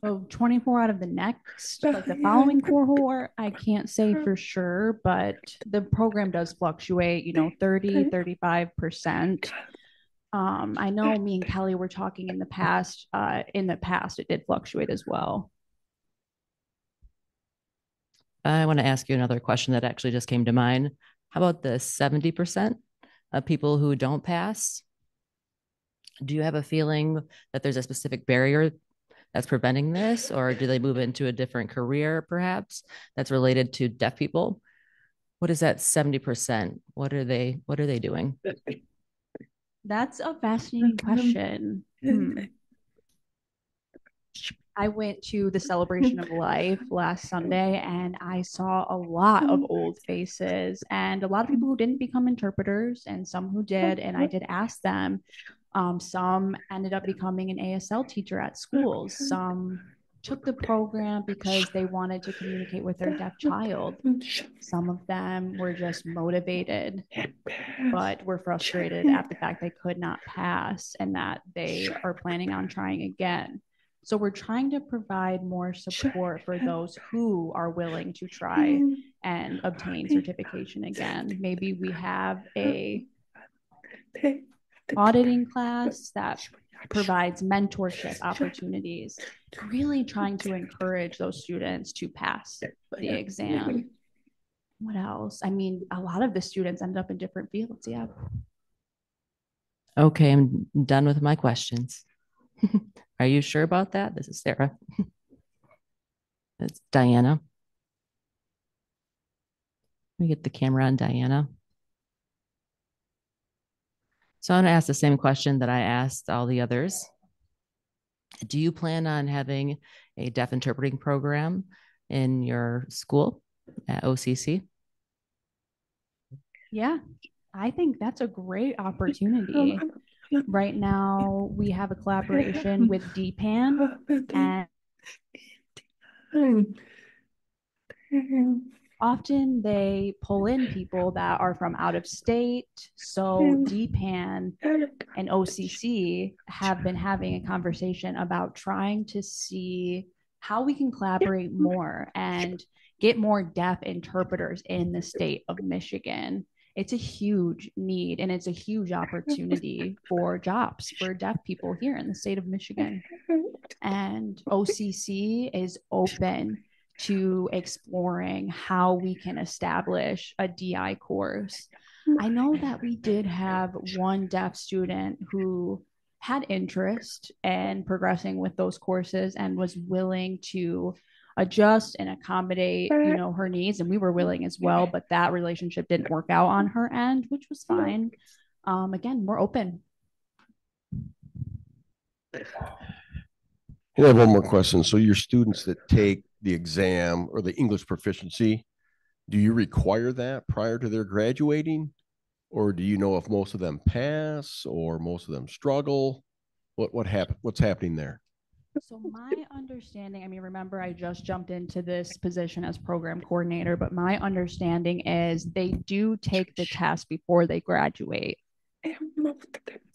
So 24 out of the next, like the following cohort, I can't say for sure, but the program does fluctuate, 30, 35%. I know me and Kelly were talking in the past. It did fluctuate as well. I want to ask you another question that actually just came to mind. How about the 70% of people who don't pass? Do you have a feeling that there's a specific barrier that's preventing this, or do they move into a different career perhaps that's related to deaf people? What is that 70%? What are they doing? That's a fascinating question. I went to the Celebration of Life last Sunday, and I saw a lot of old faces and a lot of people who didn't become interpreters and some who did. And I did ask them. Some ended up becoming an ASL teacher at schools. Some took the program because they wanted to communicate with their deaf child. Some of them were just motivated, but were frustrated at the fact they could not pass and that they are planning on trying again. So we're trying to provide more support for those who are willing to try and obtain certification again. Maybe we have a auditing class that provides mentorship opportunities, really trying to encourage those students to pass the exam. What else? I mean, a lot of the students end up in different fields. Yeah. Okay, I'm done with my questions. Are you sure about that? This is Sarah. It's Diana. Let me get the camera on Diana. So I'm going to ask the same question that I asked all the others. Do you plan on having a deaf interpreting program in your school at OCC? Yeah, I think that's a great opportunity. Right now, we have a collaboration with DPAN, and often they pull in people that are from out of state. So DPAN and OCC have been having a conversation about trying to see how we can collaborate more and get more deaf interpreters in the state of Michigan. It's a huge need and it's a huge opportunity for jobs for deaf people here in the state of Michigan. And OCC is open to exploring how we can establish a DI course. I know that we did have one deaf student who had interest in progressing with those courses and was willing to adjust and accommodate, her needs. And we were willing as well, but that relationship didn't work out on her end, which was fine. Again, we're open. And I have one more question. So your students that take the exam or the English proficiency, do you require that prior to their graduating? Or do you know if most of them pass or most of them struggle? What's happening there? So my understanding, remember I just jumped into this position as program coordinator, but my understanding is they do take the test before they graduate.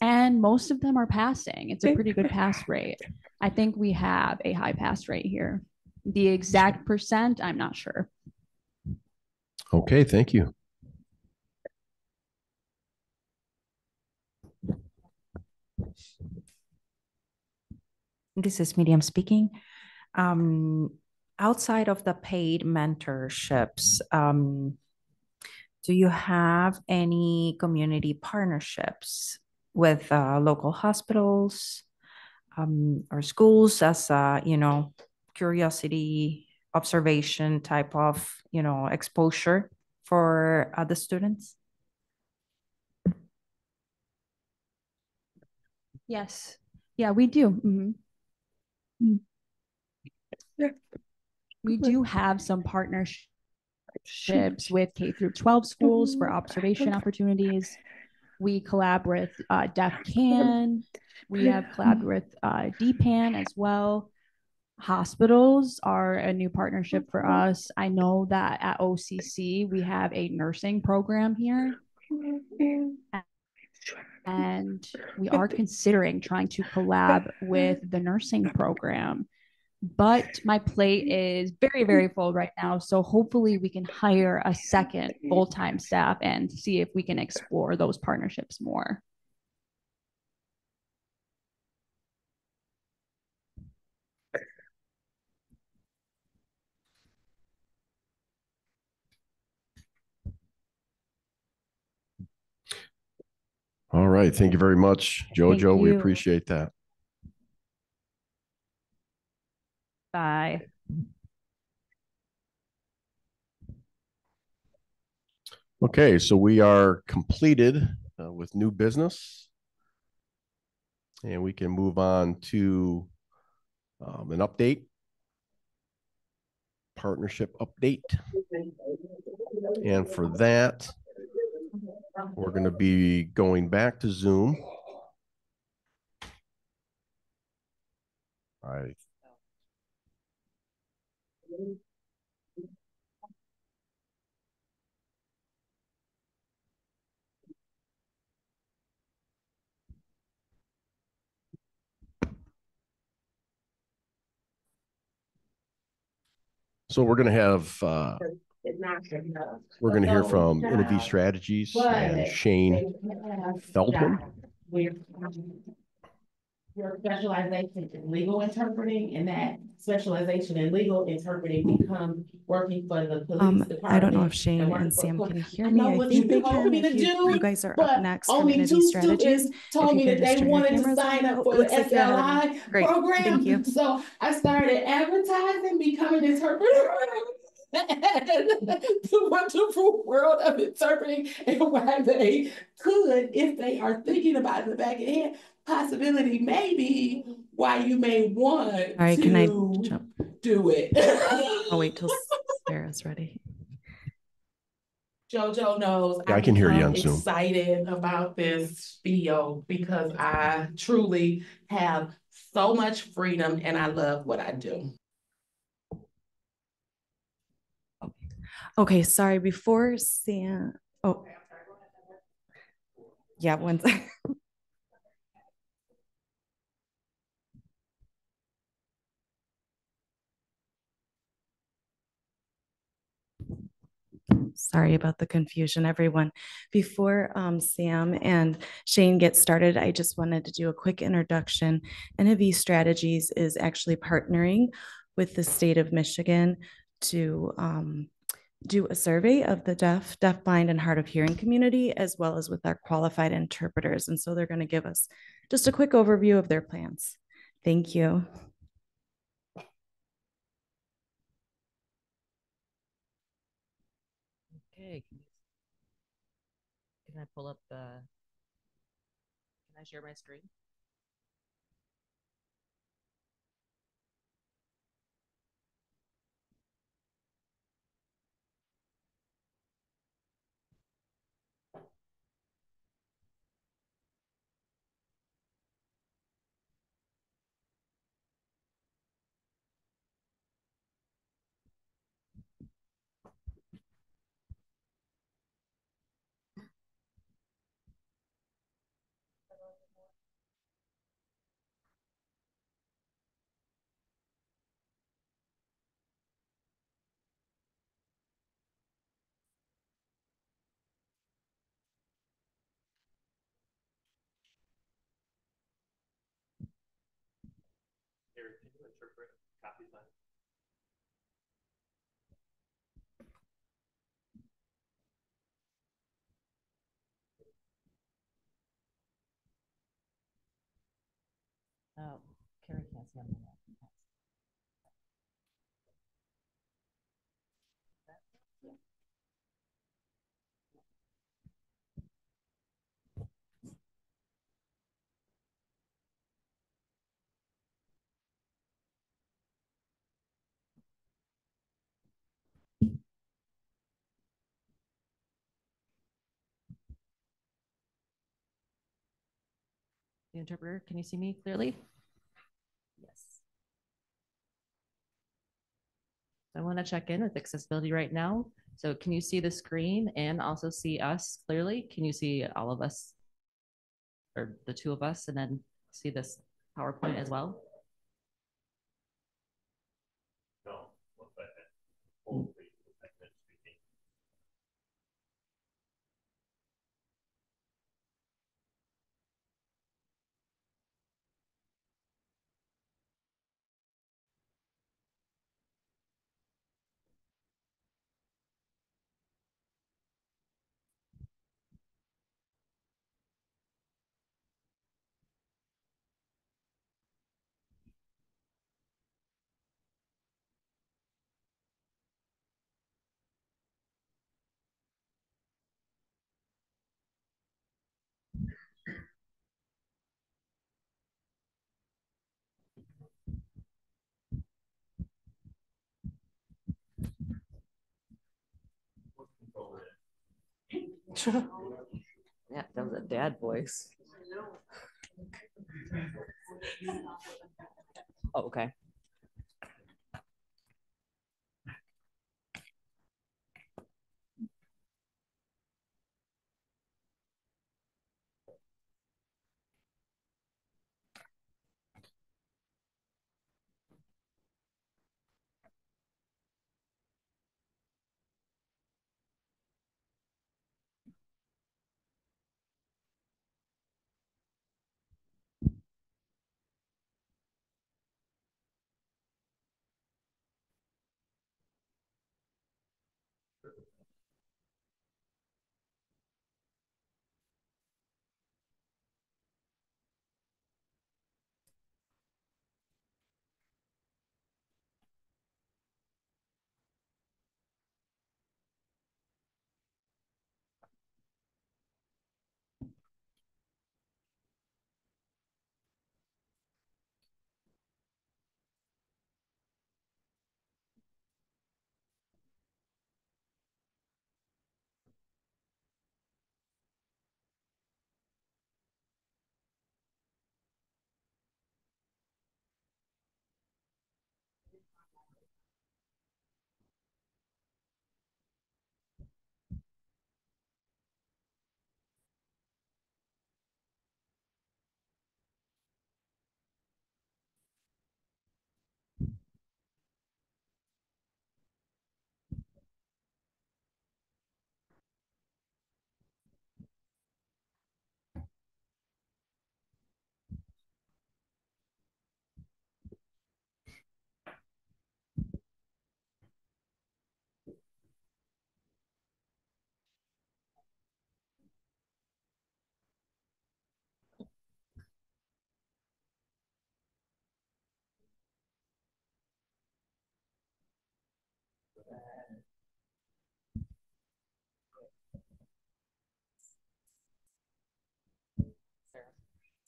And most of them are passing. It's a pretty good pass rate. I think we have a high pass rate here. The exact percent, I'm not sure. Okay, thank you. This is Miriam speaking. Outside of the paid mentorships, Do you have any community partnerships with local hospitals or schools as curiosity observation type of exposure for the students? Yes. Yeah, we do. Mhm. We do have some partnerships with K through 12 schools for observation opportunities. We collab with DEF We have collabed with DPAN as well. Hospitals are a new partnership for us. I know that at OCC, we have a nursing program here. And we are considering trying to collab with the nursing program. But my plate is very, very full right now. So hopefully we can hire a second full-time staff and see if we can explore those partnerships more. All right. Thank you very much, JoJo. We appreciate that. Bye. Okay, so we are completed with new business. And we can move on to an update, partnership update. And for that, we're going to be going back to Zoom. All right. So we're going to have, we're going to hear from Innovi Strategies and Shane Feldman. Your specialization in legal interpreting, and that specialization in legal interpreting becomes working for the police department. I don't know if Shane and Sam can hear me. I think they can. If you guys are up next for Innovi Strategies, told me that they wanted to sign up for the SLI program. Thank you. So I started advertising, becoming an interpreter. The wonderful world of interpreting and why they could, if they are thinking about it in the back of their head, possibility maybe why you may want All right, to can I jump? Do it. I'll wait till Sarah's ready. JoJo knows I can hear you on Zoom. Excited about this spiel because I truly have so much freedom and I love what I do. Okay, sorry, before Sam, oh. Yeah, one second. Sorry about the confusion, everyone. Before Sam and Shane get started, I just wanted to do a quick introduction. Innovi Strategies is actually partnering with the state of Michigan to do a survey of the deaf, blind, and hard of hearing community, as well as with our qualified interpreters. And so they're going to give us just a quick overview of their plans. Thank you. Okay. Can I pull up the, can I share my screen? Here, can you interpret copy sign? Carrie can't see on the map. The interpreter, can you see me clearly? Yes. I want to check in with accessibility right now. So can you see the screen and also see us clearly? Can you see all of us or the two of us and then see this PowerPoint as well? No, one second. Hold, please. Speaking. Yeah, that was a dad voice. Oh, okay.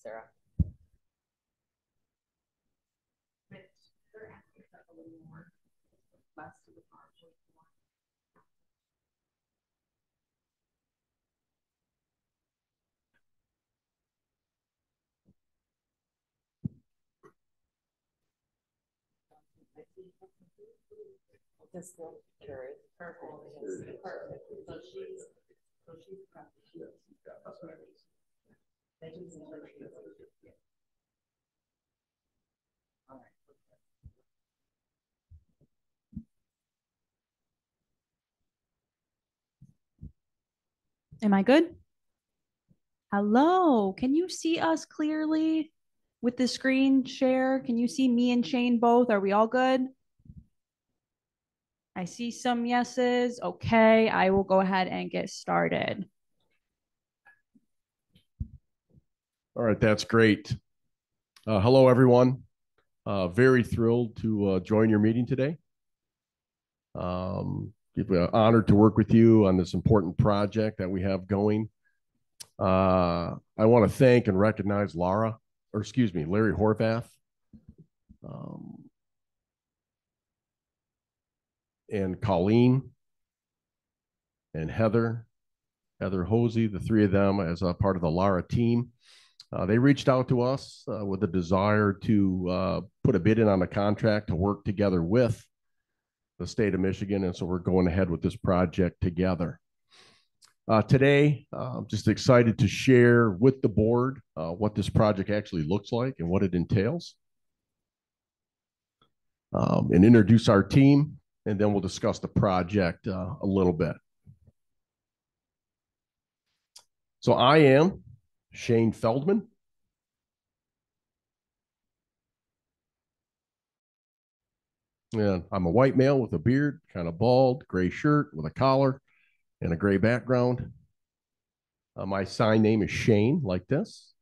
Sarah. Am I good? Hello, can you see us clearly with the screen share? Can you see me and Shane both? Are we all good? I see some yeses. Okay, I will go ahead and get started. All right, that's great. Hello, everyone. Very thrilled to join your meeting today. Honored to work with you on this important project that we have going. I want to thank and recognize Larry Horvath, and Colleen and Heather Hosey, the three of them as a part of the Lara team. They reached out to us with a desire to put a bid in on a contract to work together with the state of Michigan. And so we're going ahead with this project together. Today, I'm just excited to share with the board what this project actually looks like and what it entails. And introduce our team, and then we'll discuss the project a little bit. So I am Shane Feldman. And I'm a white male with a beard, kind of bald, gray shirt with a collar and a gray background. My sign name is Shane, like this.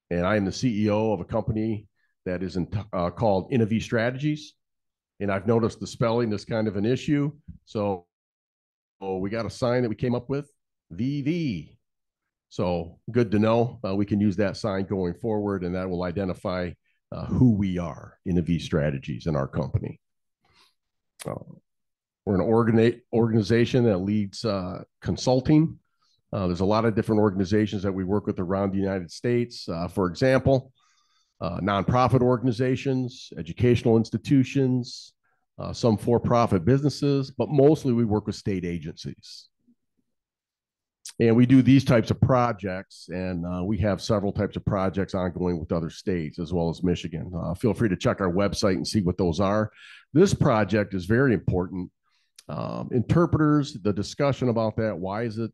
And I am the CEO of a company that is called Innovi Strategies. And I've noticed the spelling is kind of an issue. So we got a sign that we came up with, VV. So good to know. We can use that sign going forward, and that will identify who we are, Innovi Strategies, in our company. We're an organization that leads consulting. There's a lot of different organizations that we work with around the United States. For example, nonprofit organizations, educational institutions, some for-profit businesses, but mostly we work with state agencies. And we do these types of projects, and we have several types of projects ongoing with other states as well as Michigan. Feel free to check our website and see what those are. This project is very important. Interpreters, the discussion about that, why is it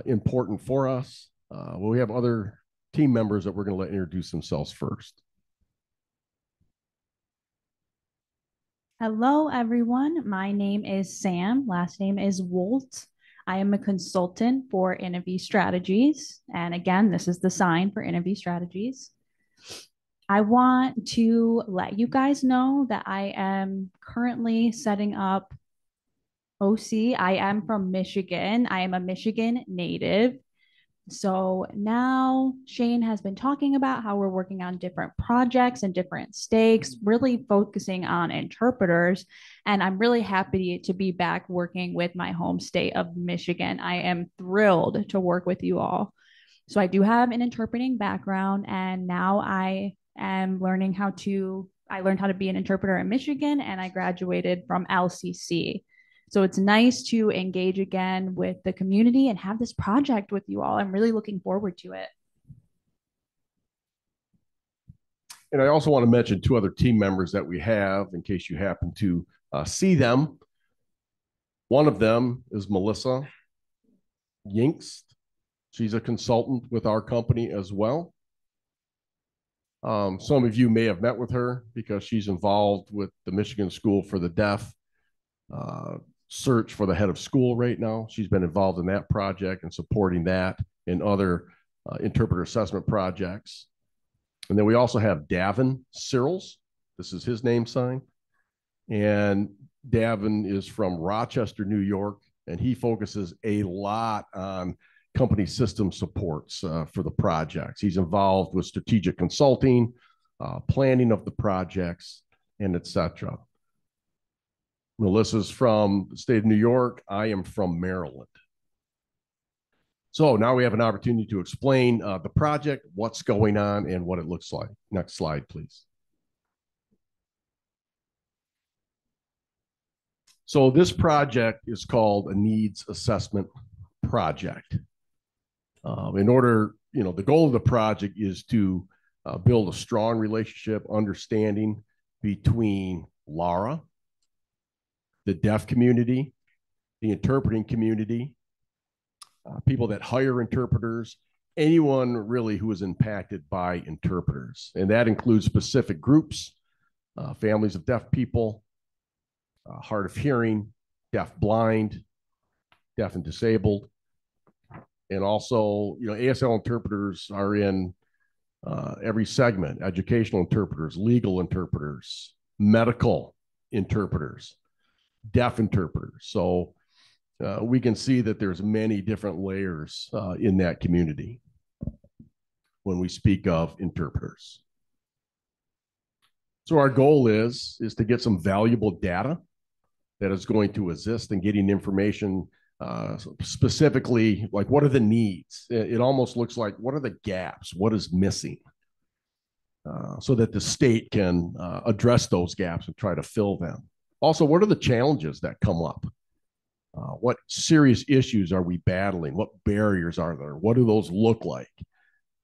important for us? Well, we have other team members that we're going to let introduce themselves first. Hello, everyone. My name is Sam. Last name is Wolt. I am a consultant for Innovi Strategies. And again, this is the sign for Innovi Strategies. I want to let you guys know that I am currently setting up OC. I am from Michigan. I am a Michigan native. So now Shane has been talking about how we're working on different projects and different stakes, really focusing on interpreters. And I'm really happy to be back working with my home state of Michigan. I am thrilled to work with you all. So I do have an interpreting background, and now I am learning I learned how to be an interpreter in Michigan, and I graduated from LCC. So it's nice to engage again with the community and have this project with you all. I'm really looking forward to it. And I also want to mention two other team members that we have in case you happen to see them. One of them is Melissa Yinkst. She's a consultant with our company as well. Some of you may have met with her because she's involved with the Michigan School for the Deaf search for the head of school right now. She's been involved in that project and supporting that and other interpreter assessment projects. And then we also have Davin Searles. This is his name sign. And Davin is from Rochester, New York, and he focuses a lot on company system supports for the projects. He's involved with strategic consulting, planning of the projects, and et cetera. Melissa's from the state of New York. I am from Maryland. So now we have an opportunity to explain the project, what's going on, and what it looks like. Next slide, please. So this project is called a needs assessment project. In order, the goal of the project is to build a strong relationship, understanding between Lara, the deaf community, the interpreting community, people that hire interpreters, anyone really who is impacted by interpreters. And that includes specific groups, families of deaf people, hard of hearing, deaf blind, deaf and disabled. And also, ASL interpreters are in every segment, educational interpreters, legal interpreters, medical interpreters, deaf interpreters. So we can see that there's many different layers in that community when we speak of interpreters. So our goal is to get some valuable data that is going to assist in getting information specifically, like what are the needs? It almost looks like what are the gaps? What is missing? So that the state can address those gaps and try to fill them. Also, what are the challenges that come up? What serious issues are we battling? What barriers are there? What do those look like?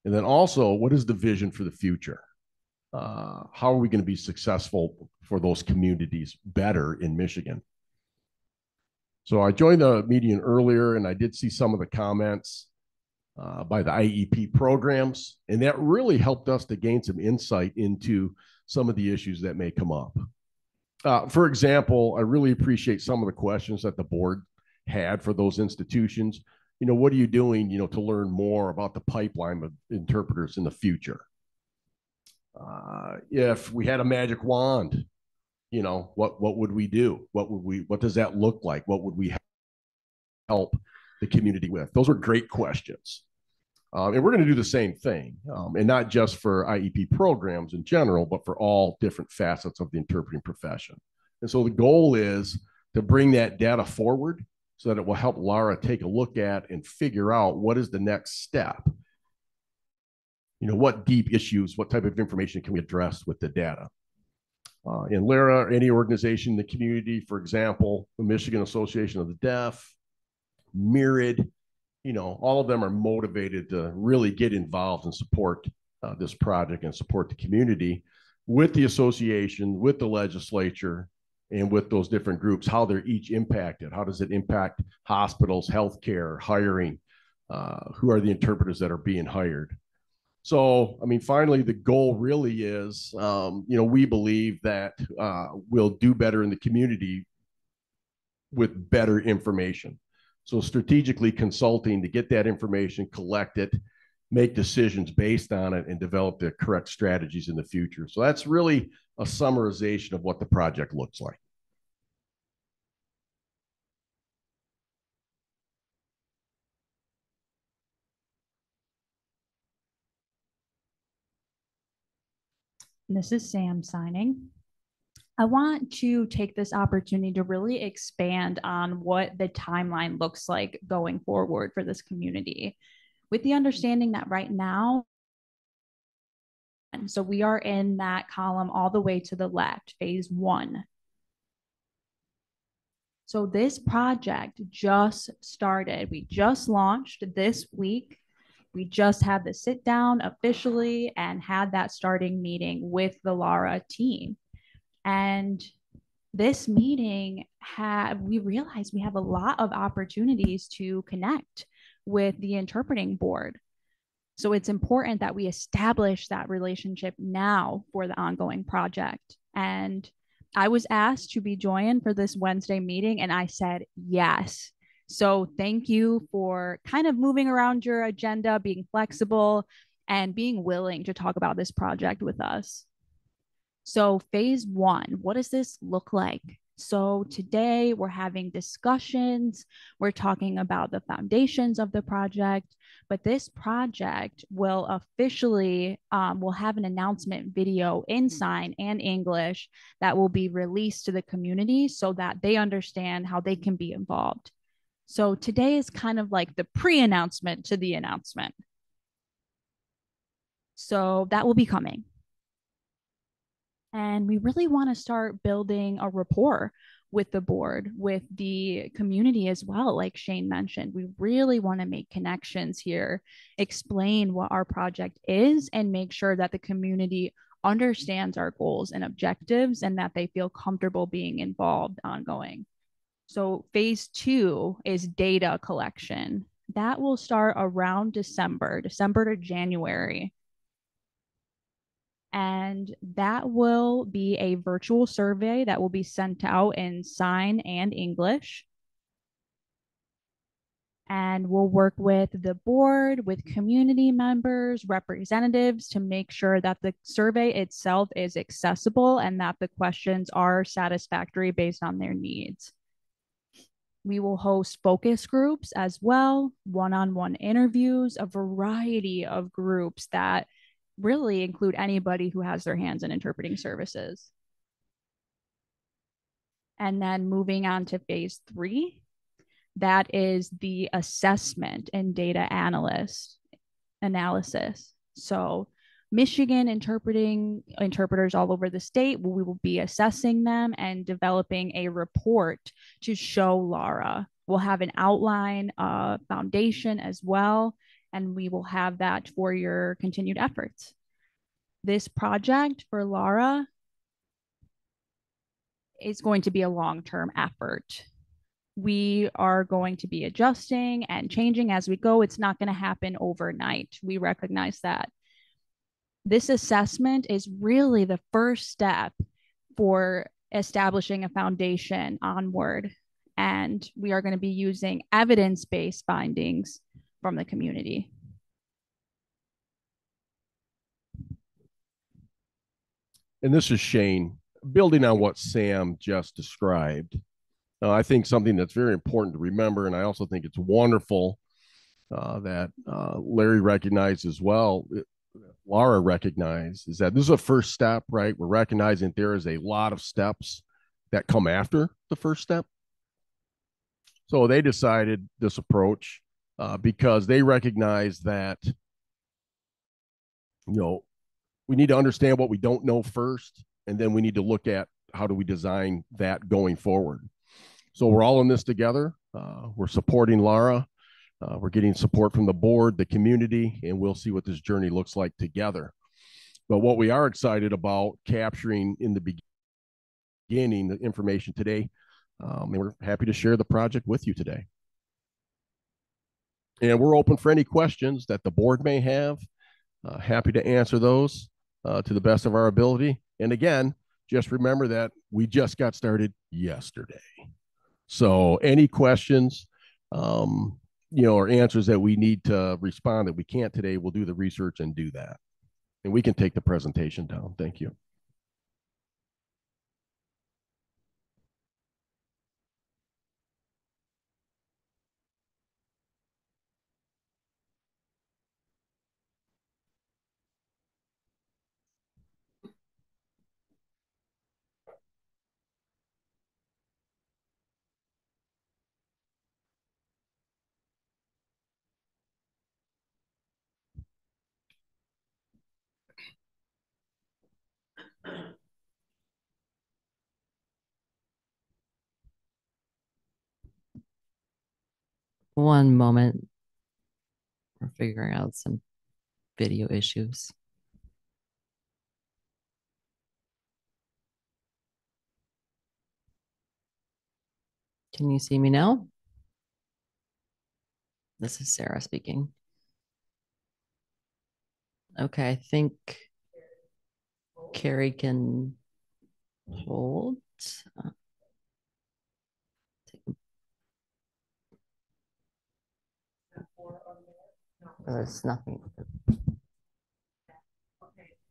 And then also, what is the vision for the future? How are we going to be successful for those communities better in Michigan? So I joined the meeting earlier and I did see some of the comments by the IEP programs, and that really helped us to gain some insight into some of the issues that may come up. For example, I really appreciate some of the questions that the board had for those institutions. You know, what are you doing, you know, to learn more about the pipeline of interpreters in the future? If we had a magic wand, you know, what would we do? What does that look like? What would we help the community with? Those are great questions. And we're going to do the same thing, and not just for IEP programs in general, but for all different facets of the interpreting profession. And so the goal is to bring that data forward so that it will help Lara take a look at and figure out what is the next step. You know, what deep issues, what type of information can we address with the data? In Lara, any organization in the community, for example, the Michigan Association of the Deaf, Myriad, you know, all of them are motivated to really get involved and support this project and support the community with the association, with the legislature, and with those different groups, how they're each impacted. How does it impact hospitals, healthcare, hiring? Who are the interpreters that are being hired? So, I mean, finally, the goal really is, you know, we believe that we'll do better in the community with better information. So strategically consulting to get that information, collect it, make decisions based on it, and develop the correct strategies in the future. So that's really a summarization of what the project looks like. This is Sam signing. I want to take this opportunity to really expand on what the timeline looks like going forward for this community, with the understanding that right now, and so we are in that column all the way to the left, phase 1. So this project just started. We just launched this week. We just had the sit down officially and had that starting meeting with the Lara team. And this meeting we realized we have a lot of opportunities to connect with the interpreting board. So it's important that we establish that relationship now for the ongoing project. And I was asked to be joined for this Wednesday meeting, and I said yes. So thank you for kind of moving around your agenda, being flexible, and being willing to talk about this project with us. So phase 1, what does this look like? So today we're having discussions. We're talking about the foundations of the project, but this project will officially, we'll have an announcement video in sign and English that will be released to the community so that they understand how they can be involved. So today is kind of like the pre-announcement to the announcement. So that will be coming. And we really want to start building a rapport with the board, with the community as well. Like Shane mentioned, we really want to make connections here, explain what our project is, and make sure that the community understands our goals and objectives and that they feel comfortable being involved ongoing. So phase 2 is data collection. That will start around December to January. And that will be a virtual survey that will be sent out in sign and English. And we'll work with the board, with community members, representatives to make sure that the survey itself is accessible and that the questions are satisfactory based on their needs. We will host focus groups as well, one-on-one interviews, a variety of groups that really include anybody who has their hands in interpreting services. And then moving on to phase 3, that is the assessment and data analysis. So Michigan interpreters all over the state, we will be assessing them and developing a report to show Lara. We'll have an outline foundation as well, and we will have that for your continued efforts. This project for Lara is going to be a long-term effort. We are going to be adjusting and changing as we go. It's not going to happen overnight. We recognize that. This assessment is really the first step for establishing a foundation onward. And we are going to be using evidence-based findings from the community. And this is Shane, building on what Sam just described. I think something that's very important to remember, and I also think it's wonderful that Larry recognized as well, Lara recognized, is that this is a first step, right? We're recognizing there is a lot of steps that come after the first step. So they decided this approach because they recognize that, you know, we need to understand what we don't know first, and then we need to look at how do we design that going forward. So we're all in this together. We're supporting Lara. We're getting support from the board, the community, and we'll see what this journey looks like together. But what we are excited about capturing in the beginning, the information today, and we're happy to share the project with you today. And we're open for any questions that the board may have. Happy to answer those to the best of our ability. And again, just remember that we just got started yesterday. So any questions, or answers that we need to respond that we can't today, we'll do the research and do that. And we can take the presentation down. Thank you. One moment. We're figuring out some video issues. Can you see me now? This is Sarah speaking. Okay, I think Carrie can hold. There's nothing. Okay,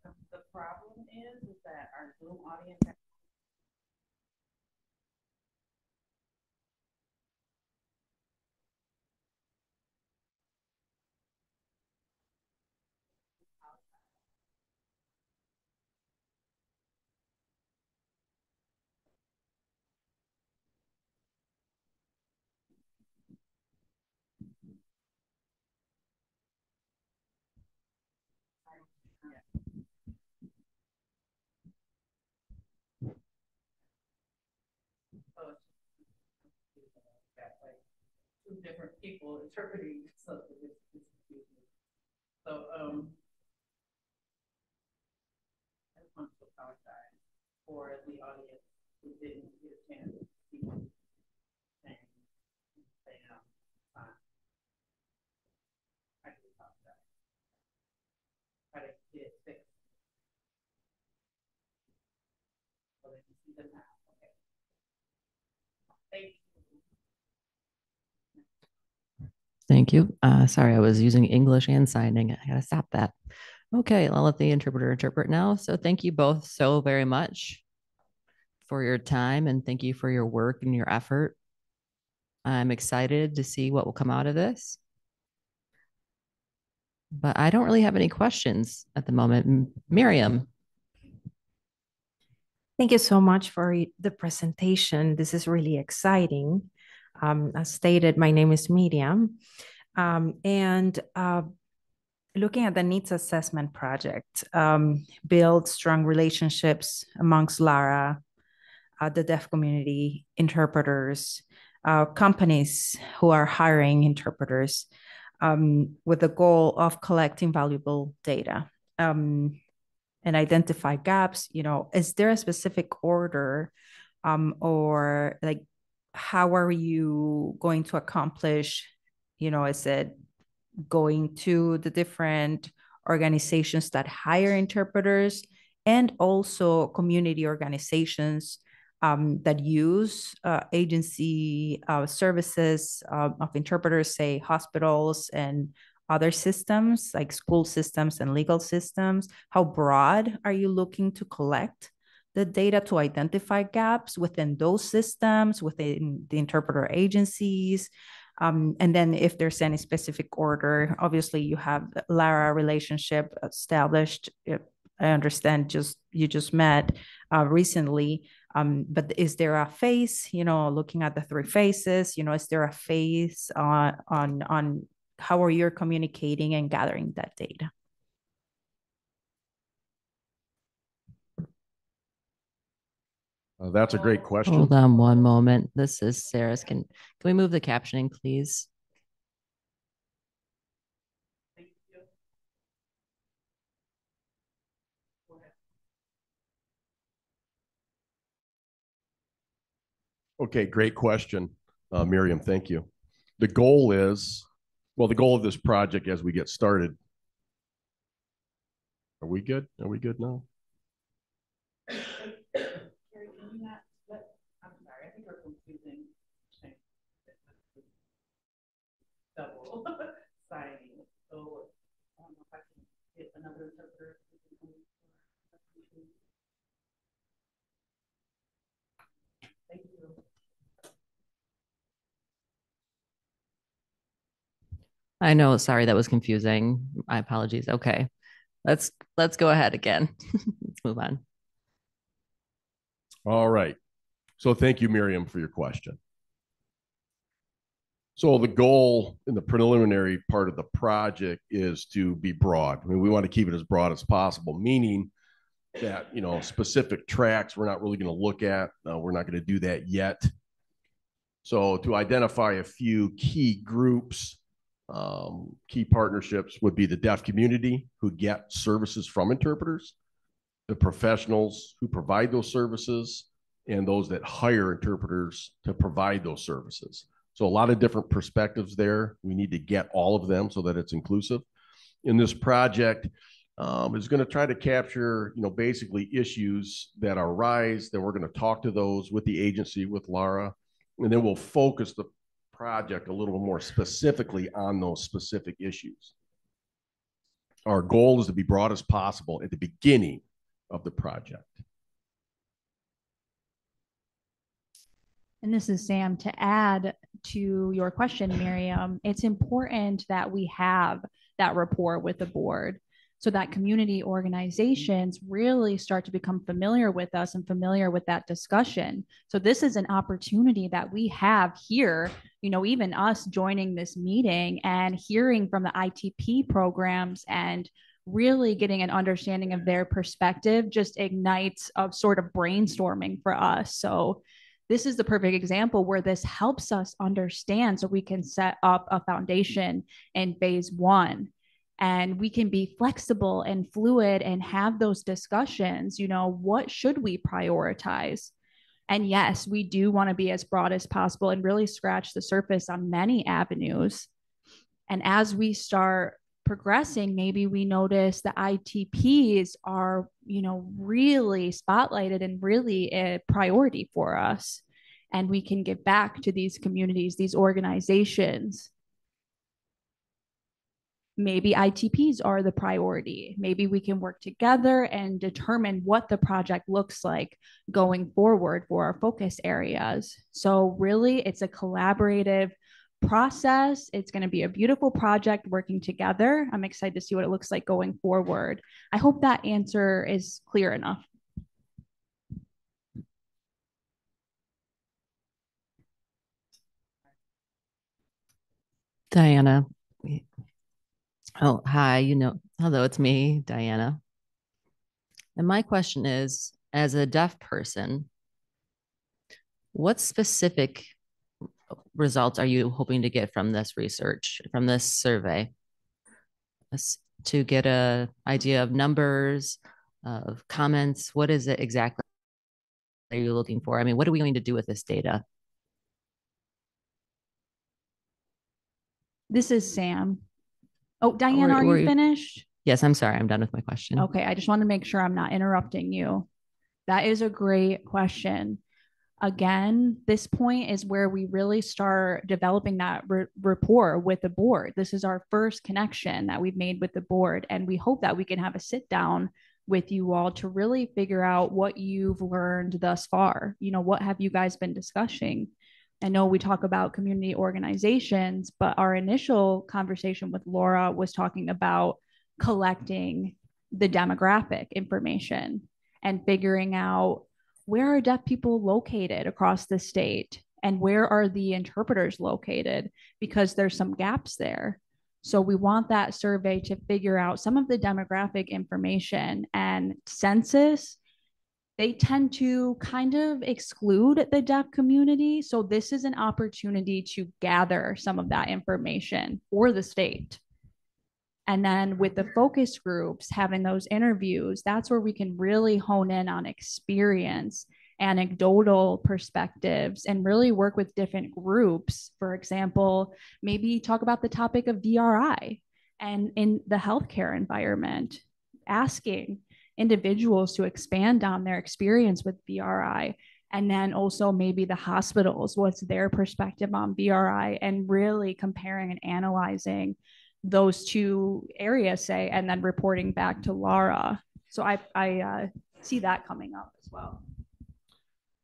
the problem is that our Zoom audience. Two different people interpreting something. So I just want to apologize for the audience who didn't get a chance to see and I do apologize. Try to get it fixed. So they can see them now. Okay. Thank you. Thank you. Sorry, I was using English and signing. I gotta stop that. Okay, I'll let the interpreter interpret now. So thank you both so very much for your time, and thank you for your work and your effort. I'm excited to see what will come out of this. But I don't really have any questions at the moment. Miriam. Thank you so much for the presentation. This is really exciting. As stated, my name is Miriam. Looking at the needs assessment project, build strong relationships amongst LARA, the deaf community, interpreters, companies who are hiring interpreters, with the goal of collecting valuable data. And identify gaps. Is there a specific order, or like, how are you going to accomplish, is it going to the different organizations that hire interpreters and also community organizations that use agency services of interpreters, say hospitals and other systems like school systems and legal systems? How broad are you looking to collect the data to identify gaps within those systems, within the interpreter agencies? And then if there's any specific order, obviously you have LARA relationship established. I understand you just met recently, but is there a phase, looking at the 3 phases, is there a phase on how are you communicating and gathering that data? That's a great question. Hold on one moment. This is Sarah's. Can we move the captioning, please? Okay, great question, Miriam. Thank you. The goal of this project as we get started. Are we good? Are we good now? Double signing. So I don't know if I can get another interpreter. Thank you. I know, sorry, that was confusing. My apologies. Okay. Let's go ahead again. Let's move on. All right. So thank you, Miriam, for your question. So the goal in the preliminary part of the project is to be broad. I mean, we want to keep it as broad as possible, meaning that, specific tracks we're not really going to look at. We're not going to do that yet. So to identify a few key groups, key partnerships would be the deaf community who get services from interpreters, the professionals who provide those services, and those that hire interpreters to provide those services. So a lot of different perspectives there. We need to get all of them so that it's inclusive. In this project, is going to try to capture, basically issues that arise. Then we're going to talk to those with the agency, with LARA, and then we'll focus the project a little more specifically on those specific issues. Our goal is to be broad as possible at the beginning of the project. And this is Sam. To add to your question, Miriam, it's important that we have that rapport with the board so that community organizations really start to become familiar with us and familiar with that discussion. So this is an opportunity that we have here, even us joining this meeting and hearing from the ITP programs and really getting an understanding of their perspective just ignites a sort of brainstorming for us. So this is the perfect example where this helps us understand so we can set up a foundation in phase 1 and we can be flexible and fluid and have those discussions. What should we prioritize? And yes, we do want to be as broad as possible and really scratch the surface on many avenues. And as we start progressing, maybe we notice the ITPs are, really spotlighted and really a priority for us. And we can give back to these communities, these organizations. Maybe ITPs are the priority. Maybe we can work together and determine what the project looks like going forward for our focus areas. So really, it's a collaborative process. It's going to be a beautiful project working together. I'm excited to see what it looks like going forward. I hope that answer is clear enough. Diana. Oh, hi, hello, it's me, Diana. And my question is, as a deaf person, what specific results are you hoping to get from this research, from this survey? To get an idea of numbers, of comments, what is it exactly are you looking for? I mean, what are we going to do with this data? This is Sam. Oh, Diana, are you finished? Yes, I'm sorry. I'm done with my question. Okay, I just want to make sure I'm not interrupting you. That is a great question. Again, this point is where we really start developing that rapport with the board. This is our first connection that we've made with the board, and we hope that we can have a sit down with you all to really figure out what you've learned thus far. What have you guys been discussing? I know we talk about community organizations, but our initial conversation with Laura was talking about collecting the demographic information and figuring out where are deaf people located across the state and where are the interpreters located, because there's some gaps there. So we want that survey to figure out some of the demographic information. And census, they tend to kind of exclude the deaf community. So this is an opportunity to gather some of that information for the state. And then with the focus groups, having those interviews, that's where we can really hone in on experience, anecdotal perspectives, and really work with different groups. For example, maybe talk about the topic of DRI and in the healthcare environment, asking individuals to expand on their experience with BRI. And then also maybe the hospitals, what's their perspective on BRI, and really comparing and analyzing those two areas, say, and then reporting back to Laura. So I see that coming up as well.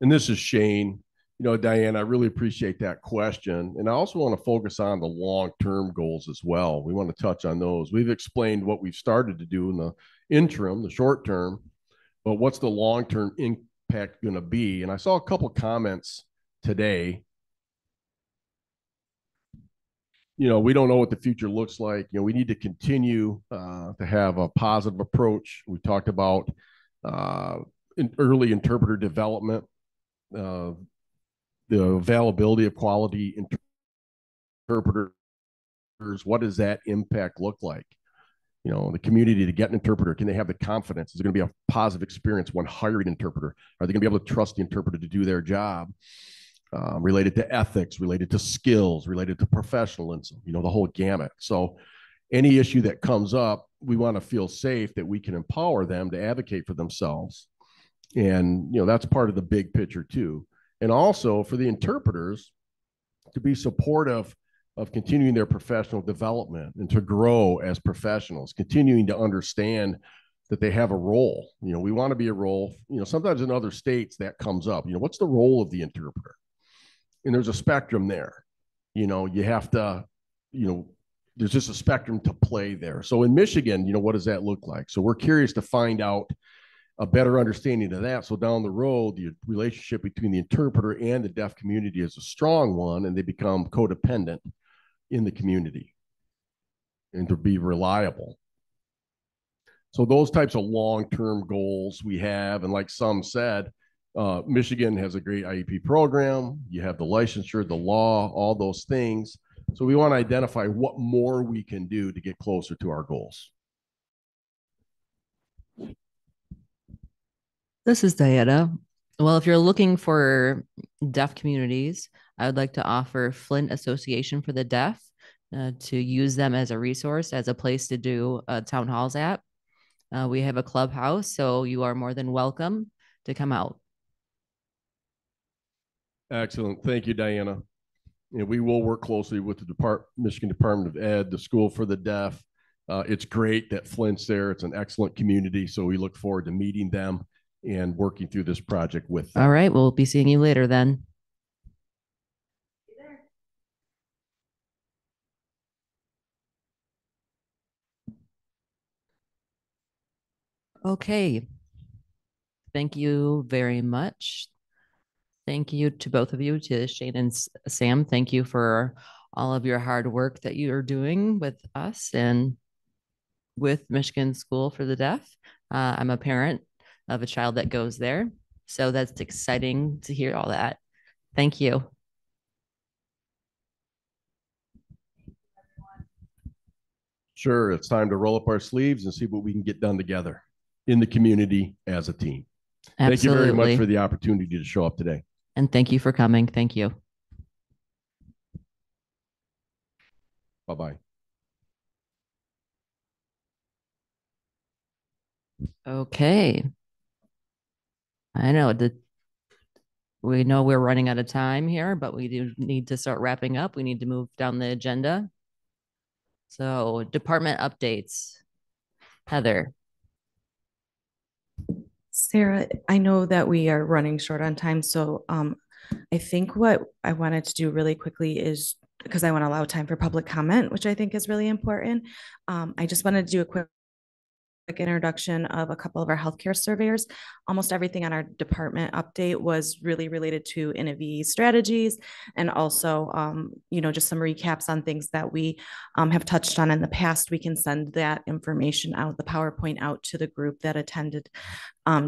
And this is Shane. Diane, I really appreciate that question. And I also want to focus on the long-term goals as well. We want to touch on those. We've explained what we've started to do in the interim, the short term, but what's the long-term impact going to be? And I saw a couple comments today. We don't know what the future looks like. We need to continue to have a positive approach. We talked about early interpreter development, the availability of quality interpreters. What does that impact look like? The community to get an interpreter, can they have the confidence? Is it going to be a positive experience when hiring an interpreter? Are they going to be able to trust the interpreter to do their job? Related to ethics, related to skills, related to professionalism, the whole gamut. So any issue that comes up, we want to feel safe that we can empower them to advocate for themselves. And, that's part of the big picture too. And also for the interpreters to be supportive of continuing their professional development and to grow as professionals, continuing to understand that they have a role. We want to be a role, sometimes in other states that comes up, what's the role of the interpreter? And there's a spectrum there. You have to, there's just a spectrum to play there. So in Michigan, what does that look like? So we're curious to find out a better understanding of that. So down the road, the relationship between the interpreter and the deaf community is a strong one, and they become codependent in the community and to be reliable. So those types of long-term goals we have, and like some said, Michigan has a great IEP program. You have the licensure, the law, all those things. So we want to identify what more we can do to get closer to our goals. This is Diana. Well, if you're looking for deaf communities, I would like to offer Flint Association for the Deaf to use them as a resource, as a place to do town halls at. We have a clubhouse, so you are more than welcome to come out. Excellent. Thank you, Diana. We will work closely with the Michigan Department of Ed, the School for the Deaf, It's great that Flint's there. It's an excellent community. So we look forward to meeting them and working through this project with them. All right, we'll be seeing you later then. Okay. Thank you very much. Thank you to both of you, to Shane and Sam. Thank you for all of your hard work that you are doing with us and with Michigan School for the Deaf. I'm a parent of a child that goes there, so that's exciting to hear all that. Thank you. Sure, it's time to roll up our sleeves and see what we can get done together in the community as a team. Absolutely. Thank you very much for the opportunity to show up today. And thank you for coming. Thank you. Bye-bye. Okay. I know we know we're running out of time here, but we do need to start wrapping up. We need to move down the agenda. So department updates. Heather. Sarah, I know that we are running short on time, so I think what I wanted to do really quickly is, because I want to allow time for public comment, which I think is really important. I just wanted to do a quick introduction of a couple of our healthcare surveyors. Almost everything on our department update was really related to NAV strategies, and also, just some recaps on things that we have touched on in the past. We can send that information out, the PowerPoint out to the group that attended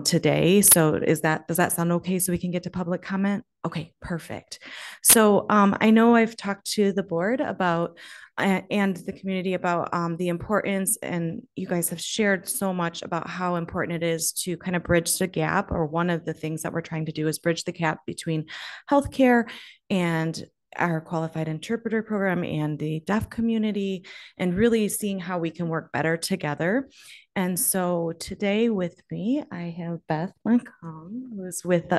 today. So does that sound okay? So we can get to public comment? Okay, perfect. So I know I've talked to the board about and the community about the importance, and you guys have shared so much about how important it is to kind of bridge the gap, or one of the things that we're trying to do is bridge the gap between healthcare and our qualified interpreter program and the deaf community, and really seeing how we can work better together. And so today with me, I have Beth Lancome, who's with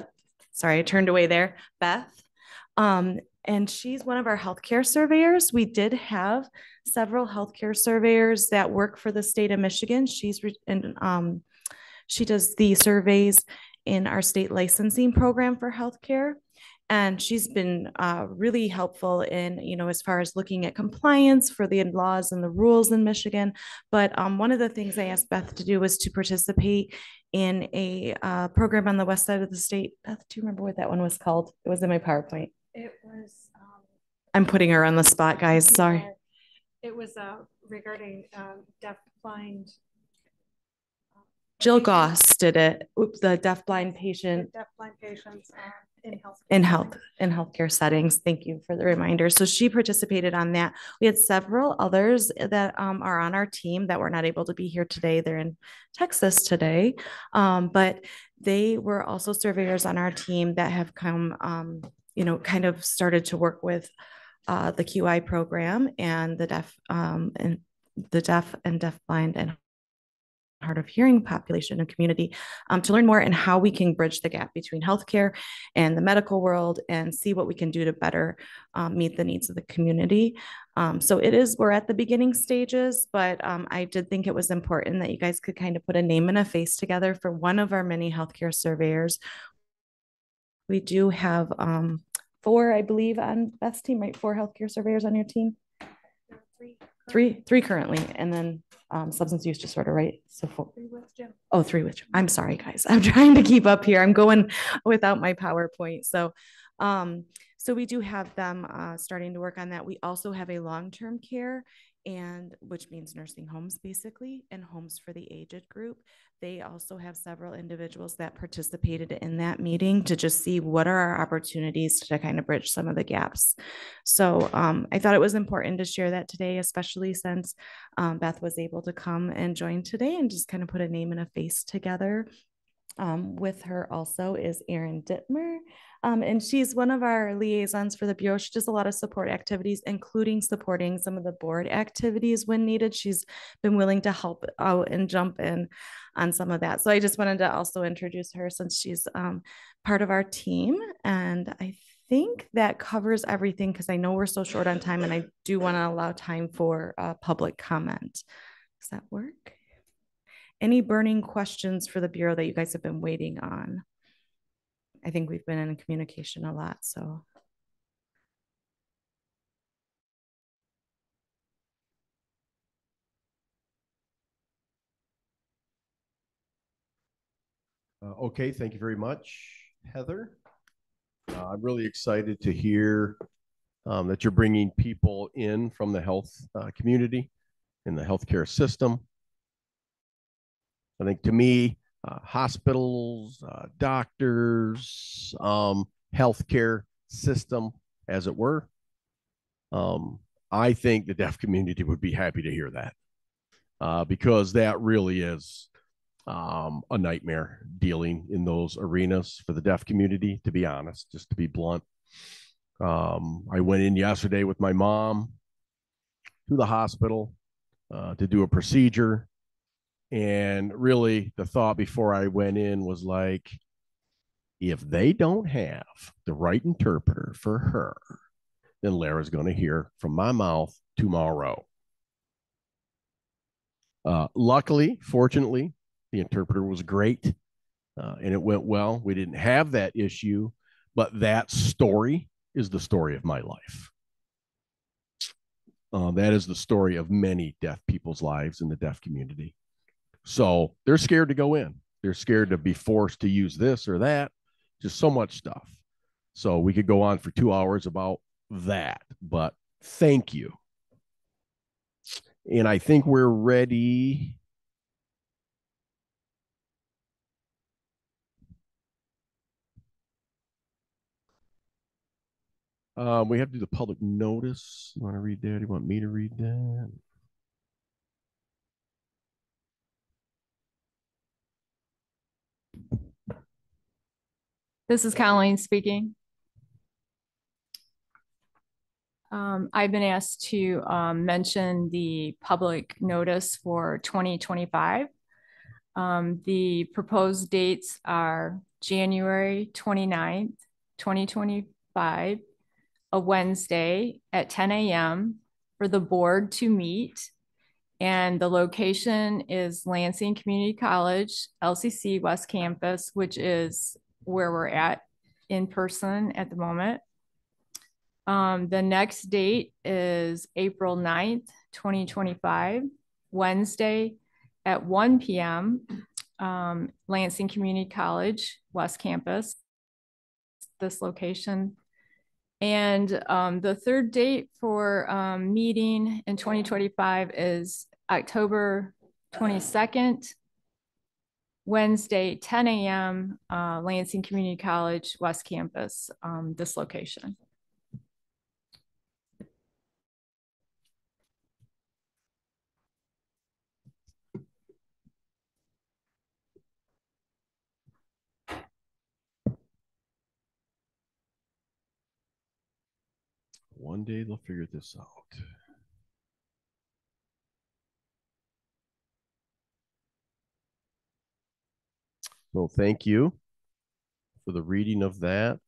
sorry, I turned away there, Beth. And she's one of our healthcare surveyors. We did have several healthcare surveyors that work for the state of Michigan. She does the surveys in our state licensing program for healthcare. And she's been really helpful in, as far as looking at compliance for the laws and the rules in Michigan. But one of the things I asked Beth to do was to participate in a program on the west side of the state. Beth, do you remember what that one was called? It was in my PowerPoint. It was. I'm putting her on the spot, guys. Sorry. It was regarding deaf blind. Jill Goss did it. Oops, the deaf blind patient. Deaf blind patients in healthcare settings. Thank you for the reminder. So she participated on that. We had several others that are on our team that were not able to be here today. They're in Texas today, but they were also surveyors on our team that have come, kind of started to work with the QI program and the deaf and deafblind and hard of hearing population and community to learn more and how we can bridge the gap between healthcare and the medical world and see what we can do to better meet the needs of the community. So we're at the beginning stages, but I did think it was important that you guys could kind of put a name and a face together for one of our many healthcare surveyors. We do have 4, I believe, on Beth's team, right? 4 healthcare surveyors on your team? Three currently, and then substance use disorder, right? So 4. 3 with Jim. Oh, 3 with Jim. I'm sorry, guys. I'm trying to keep up here. I'm going without my PowerPoint. So we do have them starting to work on that. We also have a long-term care, and which means nursing homes basically, and homes for the aged group. They also have several individuals that participated in that meeting to just see what are our opportunities to kind of bridge some of the gaps. So I thought it was important to share that today, especially since Beth was able to come and join today and just kind of put a name and a face together. With her also is Erin Dittmer. And she's one of our liaisons for the Bureau. She does a lot of support activities, including supporting some of the board activities when needed. She's been willing to help out and jump in on some of that. So I just wanted to also introduce her since she's part of our team. And I think that covers everything because I know we're so short on time and I do want to allow time for public comment. Does that work? Any burning questions for the Bureau that you guys have been waiting on? I think we've been in communication a lot, so. Okay, thank you very much, Heather. I'm really excited to hear that you're bringing people in from the health community in the healthcare system. I think to me, hospitals, doctors, healthcare system, as it were. I think the deaf community would be happy to hear that because that really is a nightmare dealing in those arenas for the deaf community, to be honest, just to be blunt. I went in yesterday with my mom to the hospital to do a procedure. And really, the thought before I went in was like, if they don't have the right interpreter for her, then Lara's going to hear from my mouth tomorrow. Luckily, fortunately, the interpreter was great and it went well. We didn't have that issue, but that story is the story of my life. That is the story of many deaf people's lives in the deaf community. So they're scared to go in. They're scared to be forced to use this or that, just so much stuff. So we could go on for 2 hours about that, but thank you. And I think we're ready. We have to do the public notice. You want to read that? You want me to read that? This is Colleen speaking. I've been asked to mention the public notice for 2025. The proposed dates are January 29th, 2025, a Wednesday at 10 a.m. for the board to meet. And the location is Lansing Community College, LCC West Campus, which is where we're at in person at the moment. The next date is April 9th, 2025, Wednesday at 1 p.m. Lansing Community College, West Campus, this location. And the third date for meeting in 2025 is October 22nd, Wednesday, 10 a.m., Lansing Community College, West Campus, this location. One day they'll figure this out. So thank you for the reading of that.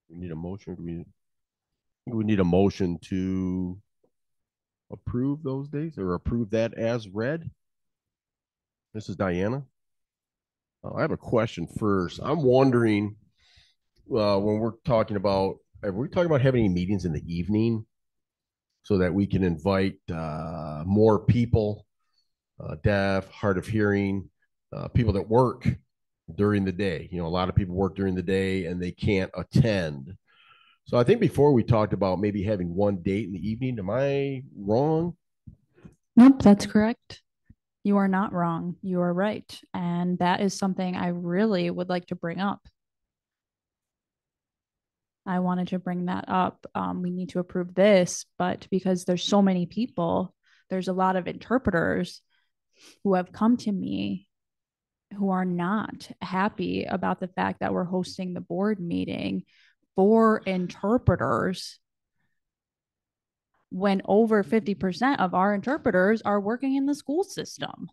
We need a motion. We need a motion to approve those days or approve that as read. This is Diana. I have a question first. I'm wondering when we're talking about, are we talking about having any meetings in the evening so that we can invite more people, deaf, hard of hearing, people that work during the day? You know, a lot of people work during the day and they can't attend. So I think before we talked about maybe having one date in the evening. Am I wrong? Nope, that's correct. You are not wrong. You are right. And that is something I really would like to bring up. I wanted to bring that up. We need to approve this, but because there's so many people, there's a lot of interpreters who have come to me who are not happy about the fact that we're hosting the board meeting for interpreters when over 50% of our interpreters are working in the school system.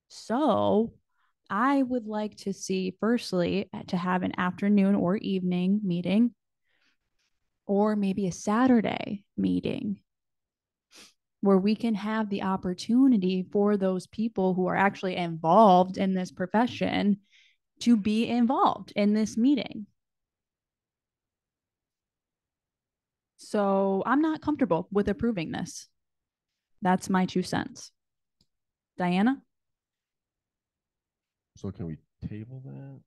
So I would like to see, firstly, to have an afternoon or evening meeting or maybe a Saturday meeting where we can have the opportunity for those people who are actually involved in this profession to be involved in this meeting. So I'm not comfortable with approving this. That's my 2 cents. Diana? So can we table that?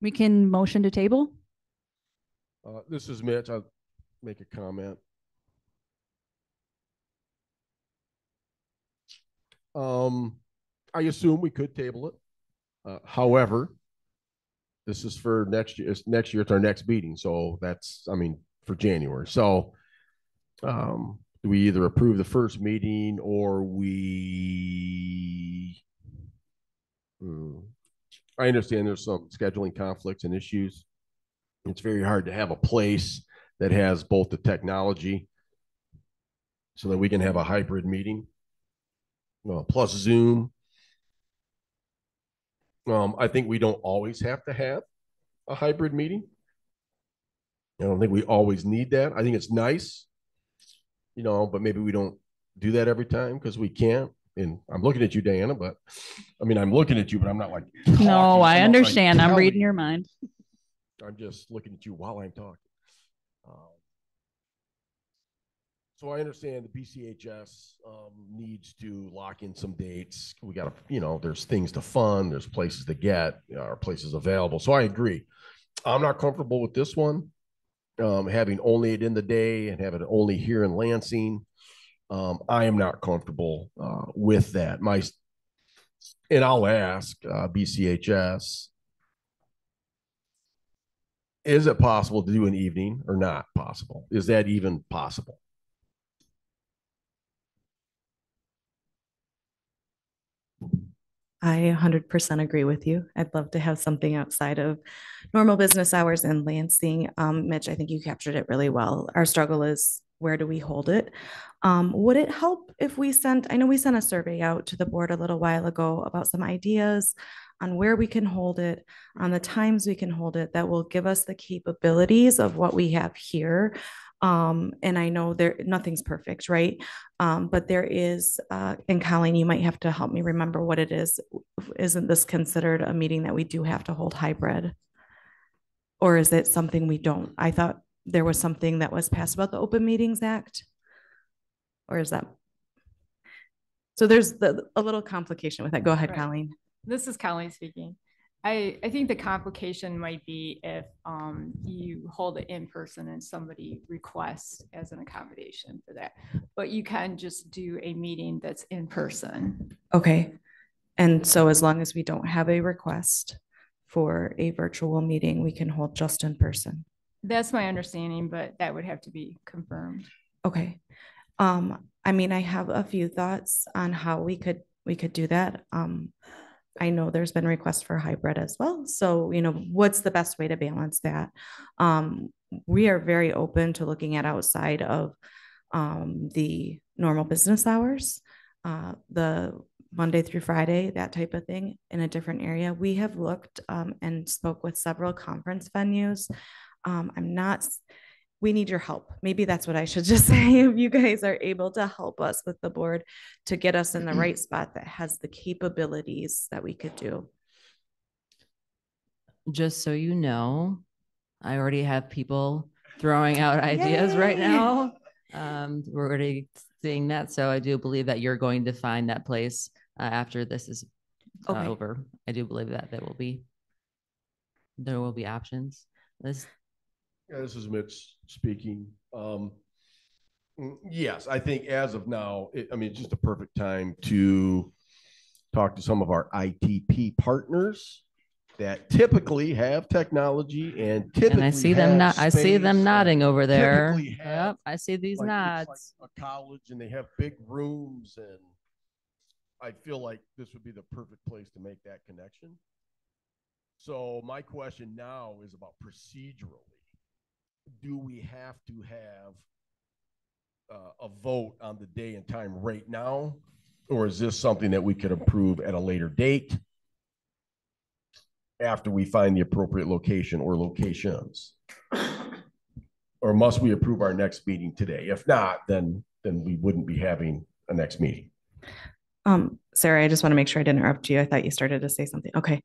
We can motion to table? This is Mitch. I'll make a comment. I assume we could table it. However, this is for next year. Next year, it's our next meeting. So that's, I mean, for January. So we either approve the first meeting or we, I understand there's some scheduling conflicts and issues. It's very hard to have a place that has both the technology so that we can have a hybrid meeting, plus Zoom. I think we don't always have to have a hybrid meeting. I don't think we always need that. I think it's nice, but maybe we don't do that every time because we can't. And I'm looking at you, Diana, but I mean, I'm looking at you, but I'm not like. No, I understand. I'm reading your mind. I'm just looking at you while I'm talking. So I understand the BCHS needs to lock in some dates. We got to, there's things to fund, there's places to get, or places available. So I agree. I'm not comfortable with this one, having only it in the day and having it only here in Lansing. I am not comfortable with that. And I'll ask BCHS, is it possible to do an evening or not possible? Is that even possible? I 100% agree with you. I'd love to have something outside of normal business hours in Lansing. Mitch, I think you captured it really well. Our struggle is, where do we hold it? Would it help if we I know we sent a survey out to the board a little while ago about some ideas on where we can hold it, on the times we can hold it, that will give us the capabilities of what we have here. And I know nothing's perfect, right? But there is, and Colleen, you might have to help me remember what it is. Isn't this considered a meeting that we do have to hold hybrid? Or is it something we don't? I thought there was something that was passed about the Open Meetings Act. Or is that? So there's a little complication with that. Go ahead, right. Colleen. This is Colleen speaking. I think the complication might be if you hold it in person and somebody requests as an accommodation for that, but you can just do a meeting that's in person. Okay. And so as long as we don't have a request for a virtual meeting, we can hold just in person. That's my understanding, but that would have to be confirmed. Okay. I mean, I have a few thoughts on how we could do that. I know there's been requests for hybrid as well. So, what's the best way to balance that? We are very open to looking at outside of the normal business hours, the Monday through Friday, that type of thing in a different area. We have looked and spoke with several conference venues. We need your help. Maybe that's what I should just say. If you guys are able to help us with the board to get us in the right spot that has the capabilities that we could do. Just so you know, I already have people throwing out ideas right now. We're already seeing that. So I do believe that you're going to find that place after this is over. I do believe that there will be options. This is Mitch speaking. Yes, I think as of now, it's just a perfect time to talk to some of our ITP partners that typically have technology and typically I see them nodding over there. Yep, I see these nods. Like a college, and they have big rooms, and I feel like this would be the perfect place to make that connection. So my question now is about procedurally. Do we have to have a vote on the day and time right now? Or is this something that we could approve at a later date after we find the appropriate location or locations? or must we approve our next meeting today? If not, then we wouldn't be having a next meeting. Sarah, I just want to make sure I didn't interrupt you. I thought you started to say something. Okay.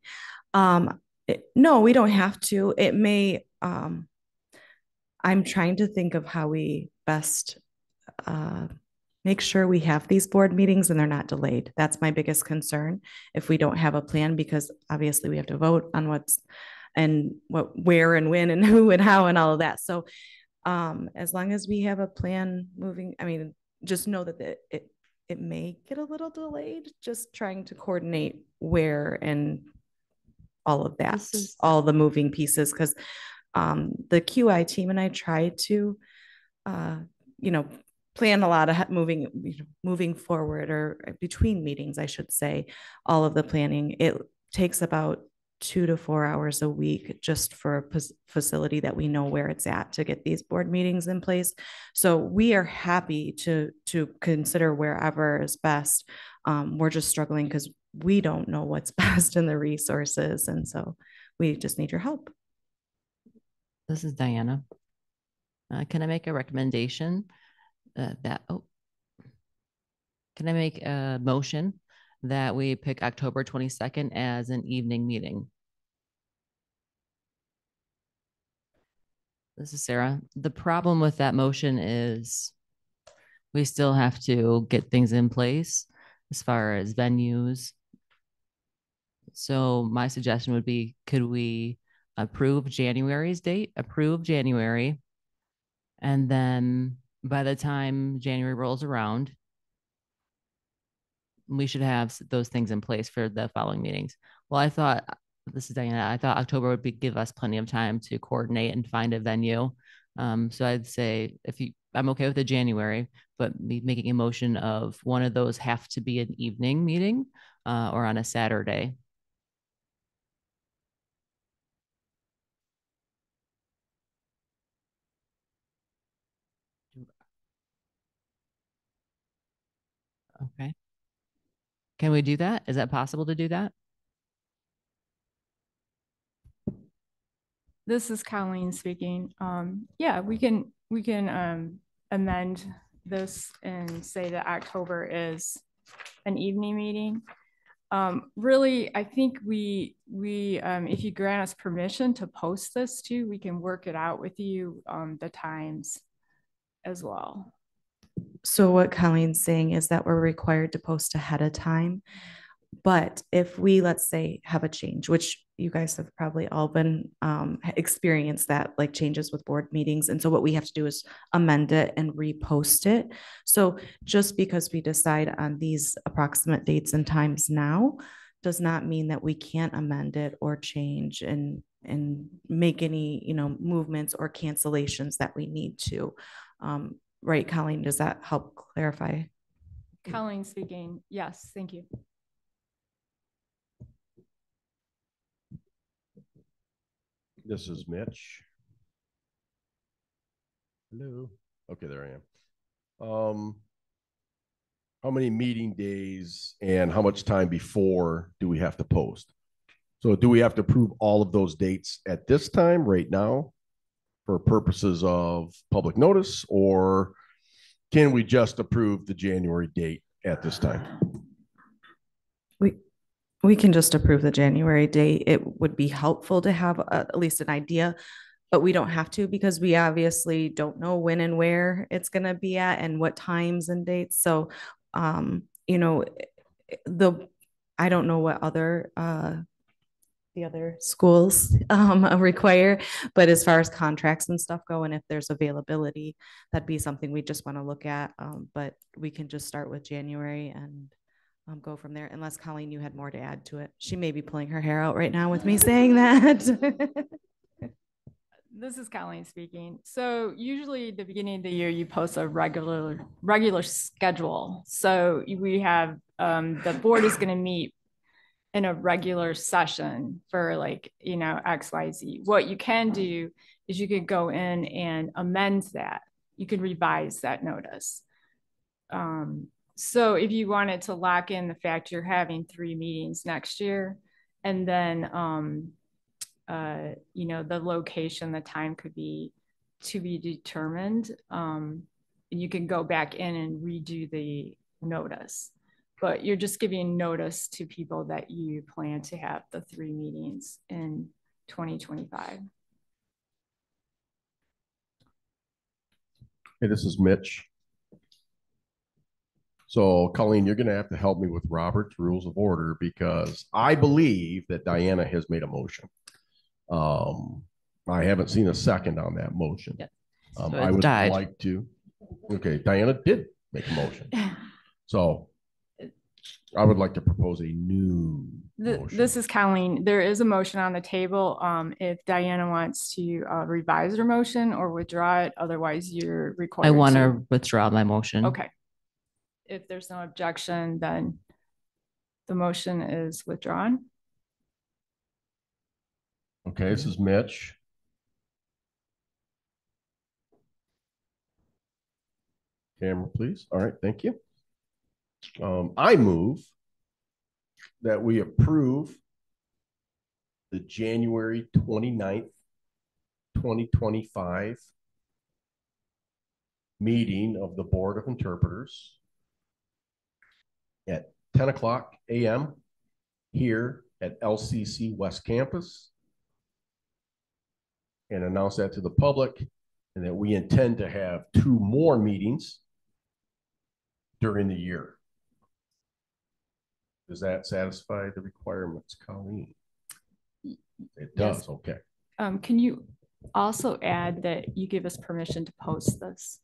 No, we don't have to. It may, I'm trying to think of how we best make sure we have these board meetings and they're not delayed. That's my biggest concern. If we don't have a plan, because obviously we have to vote on what's and what, where and when and who and how and all of that. So as long as we have a plan moving, I mean, just know that it may get a little delayed, just trying to coordinate where and all of that, all the moving pieces, because the QI team and I tried to, plan a lot of moving forward or between meetings, I should say, all of the planning. It takes about 2 to 4 hours a week just for a facility that we know where it's at to get these board meetings in place. So we are happy to consider wherever is best. We're just struggling because we don't know what's best in the resources. And so we just need your help. This is Diana. Can I make a recommendation can I make a motion that we pick October 22nd as an evening meeting? This is Sarah. The problem with that motion is we still have to get things in place as far as venues. So my suggestion would be, could we approve January's date, approve January, and then by the time January rolls around, we should have those things in place for the following meetings. Well, I thought, this is Diana, I thought October would give us plenty of time to coordinate and find a venue. So I'd say I'm okay with the January, but me making a motion of one of those have to be an evening meeting or on a Saturday. Okay. Can we do that? Is that possible to do that? This is Colleen speaking. Yeah, we can amend this and say that October is an evening meeting. Really, I think we if you grant us permission to post this too, we can work it out with you the times as well. So what Colleen's saying is that we're required to post ahead of time. But if we, let's say, have a change, which you guys have probably all been experienced that, like changes with board meetings. And so what we have to do is amend it and repost it. So just because we decide on these approximate dates and times now does not mean that we can't amend it or change and make any, movements or cancellations that we need to. Right, Colleen, does that help clarify? Colleen speaking. Yes, thank you. This is Mitch. Hello. Okay, there I am. How many meeting days and how much time before do we have to post? So do we have to approve all of those dates at this time right now for purposes of public notice, or can we just approve the January date at this time? We can just approve the January date. It would be helpful to have at least an idea, but we don't have to because we obviously don't know when and where it's going to be at and what times and dates. So, I don't know what the other schools require, but as far as contracts and stuff go, and if there's availability, that'd be something we just want to look at. But we can just start with January and go from there, unless Colleen, you had more to add to it. She may be pulling her hair out right now with me saying that. This is Colleen speaking. So usually at the beginning of the year, you post a regular schedule. So we have, the board is going to meet in a regular session for XYZ. What you can do is you could go in and amend that. You could revise that notice. So if you wanted to lock in the fact you're having 3 meetings next year, and then, the location, the time could be to be determined. You can go back in and redo the notice, but you're just giving notice to people that you plan to have the 3 meetings in 2025. Hey, this is Mitch. So, Colleen, you're going to have to help me with Robert's Rules of Order because I believe that Diana has made a motion. I haven't seen a second on that motion. Yep. I would like to. Okay, Diana did make a motion. So, I would like to propose a new motion. This is Colleen. There is a motion on the table. If Diana wants to revise her motion or withdraw it, otherwise you're required. I want to withdraw my motion. Okay. If there's no objection, then the motion is withdrawn. Okay, this is Mitch. Camera, please. All right, thank you. I move that we approve the January 29th, 2025 meeting of the Board of Interpreters at 10 o'clock a.m. here at LCC West Campus, and announce that to the public, and that we intend to have 2 more meetings during the year. Does that satisfy the requirements, Colleen? It does, yes. Okay. Can you also add that you give us permission to post this?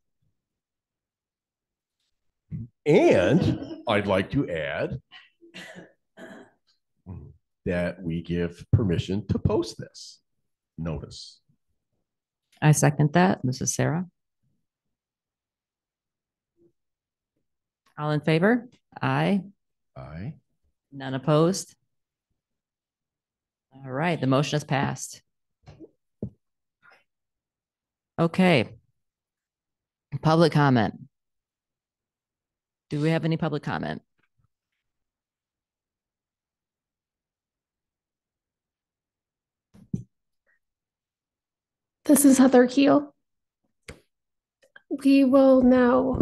And I'd like to add that we give permission to post this notice. I second that. This is Sarah. All in favor? Aye. Aye. None opposed? All right, the motion is passed. Okay. Public comment. Do we have any public comment? This is Heather Keel. We will now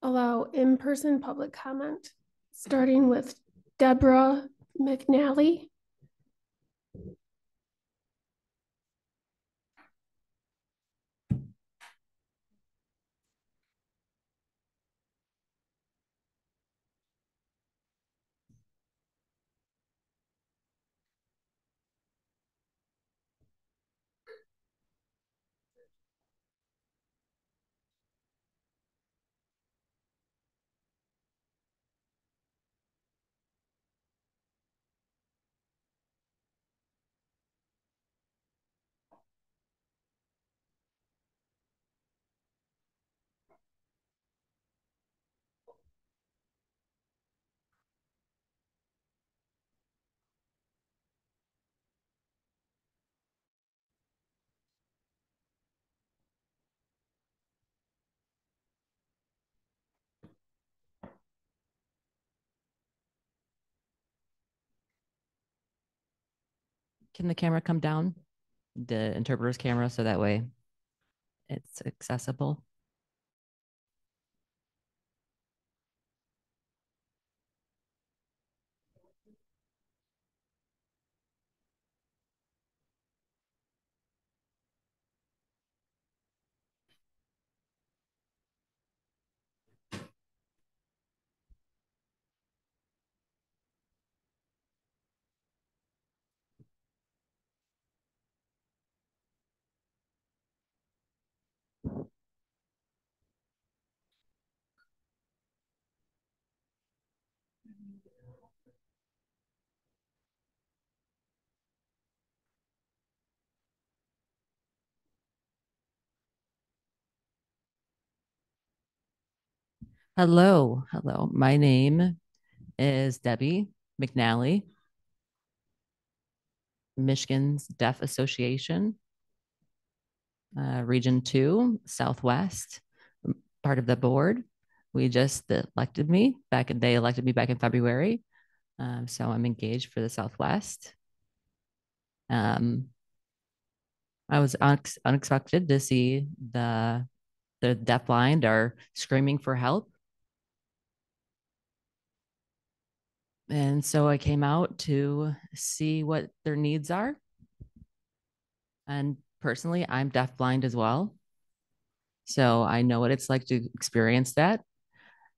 allow in-person public comment, starting with Deborah McNally. Can the camera come down? The interpreter's camera, so that way it's accessible. Hello, hello. My name is Debbie McNally, Michigan's Deaf Association, Region 2, Southwest, part of the board. We just elected me back, they elected me back in February. So I'm engaged for the Southwest. I'm I was unexpected to see the deafblind are screaming for help. And so I came out to see what their needs are. And personally, I'm deafblind as well. So I know what it's like to experience that.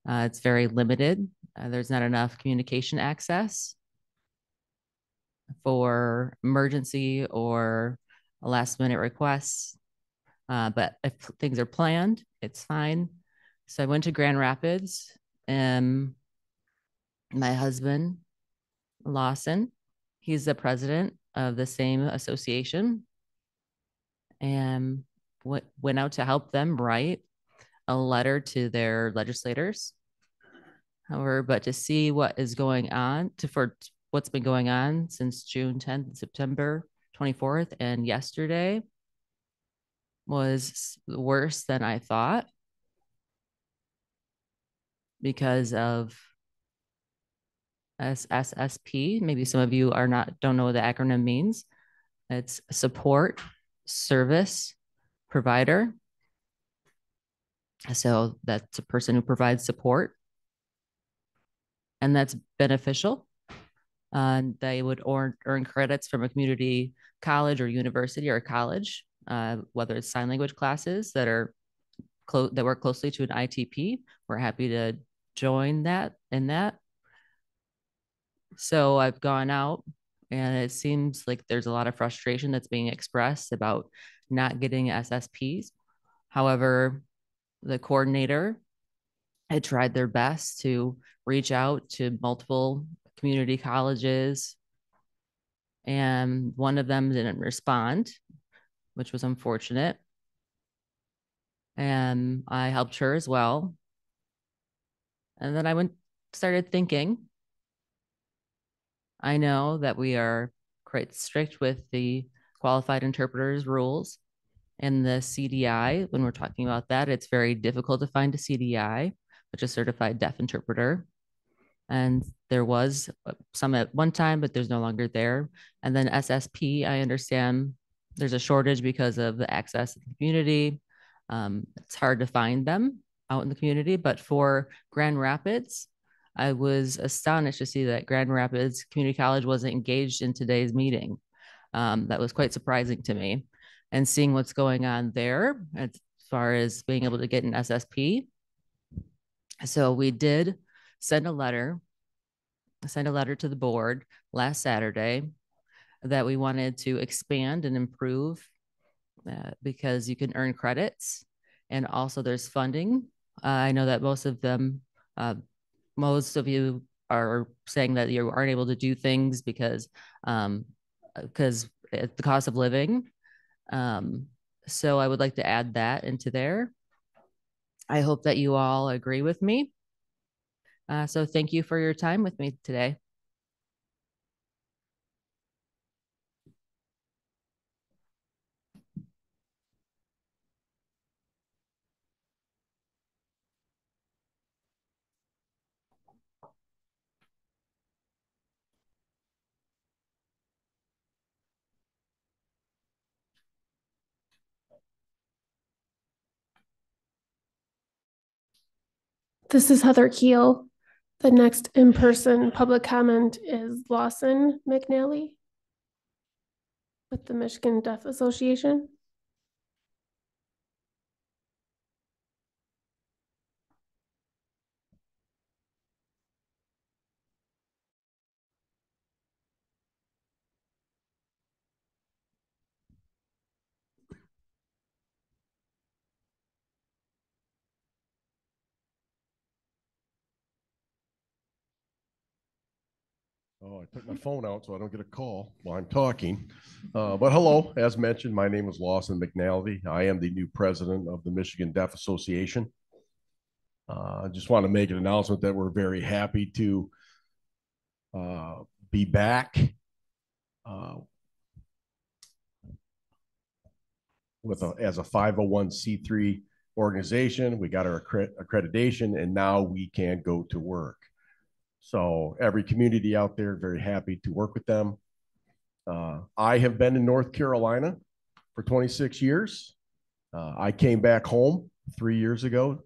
It's very limited. There's not enough communication access for emergency or last minute requests. But if things are planned, it's fine. So I went to Grand Rapids, and my husband, Lawson, he's the president of the same association, and went out to help them write a letter to their legislators. However, but to see what is going on, for what's been going on since June 10th, September 24th, and yesterday was worse than I thought because of SSSP. Maybe some of you don't know what the acronym means. It's support, service, provider. So that's a person who provides support, and that's beneficial. They would earn credits from a community college or university or college, whether it's sign language classes that work closely to an ITP. We're happy to join that in that. So I've gone out, and it seems like there's a lot of frustration that's being expressed about not getting SSPs. However, the coordinator had tried their best to reach out to multiple community colleges, and one of them didn't respond, which was unfortunate. And I helped her as well. And then I started thinking, I know that we are quite strict with the qualified interpreters rules and the CDI. When we're talking about that, it's very difficult to find a CDI, which is certified deaf interpreter. And there was some at one time, but there's no longer there. And then SSP, I understand there's a shortage because of the access in the community. It's hard to find them out in the community, but for Grand Rapids, I was astonished to see that Grand Rapids Community College wasn't engaged in today's meeting. That was quite surprising to me. And seeing what's going on there as far as being able to get an SSP. So we did send a letter to the board last Saturday that we wanted to expand and improve because you can earn credits, and also there's funding. I know that most of you are saying that you aren't able to do things because the cost of living. So I would like to add that into there. I hope that you all agree with me. So thank you for your time with me today. This is Heather Keel. The next in-person public comment is Lawson McNally with the Michigan Deaf Association. Oh, I took my phone out so I don't get a call while I'm talking. But hello, as mentioned, my name is Lawson McNally. I am the new president of the Michigan Deaf Association. I just want to make an announcement that we're very happy to be back as a 501c3 organization. We got our accreditation, and now we can go to work. So every community out there, very happy to work with them. I have been in North Carolina for 26 years. I came back home 3 years ago,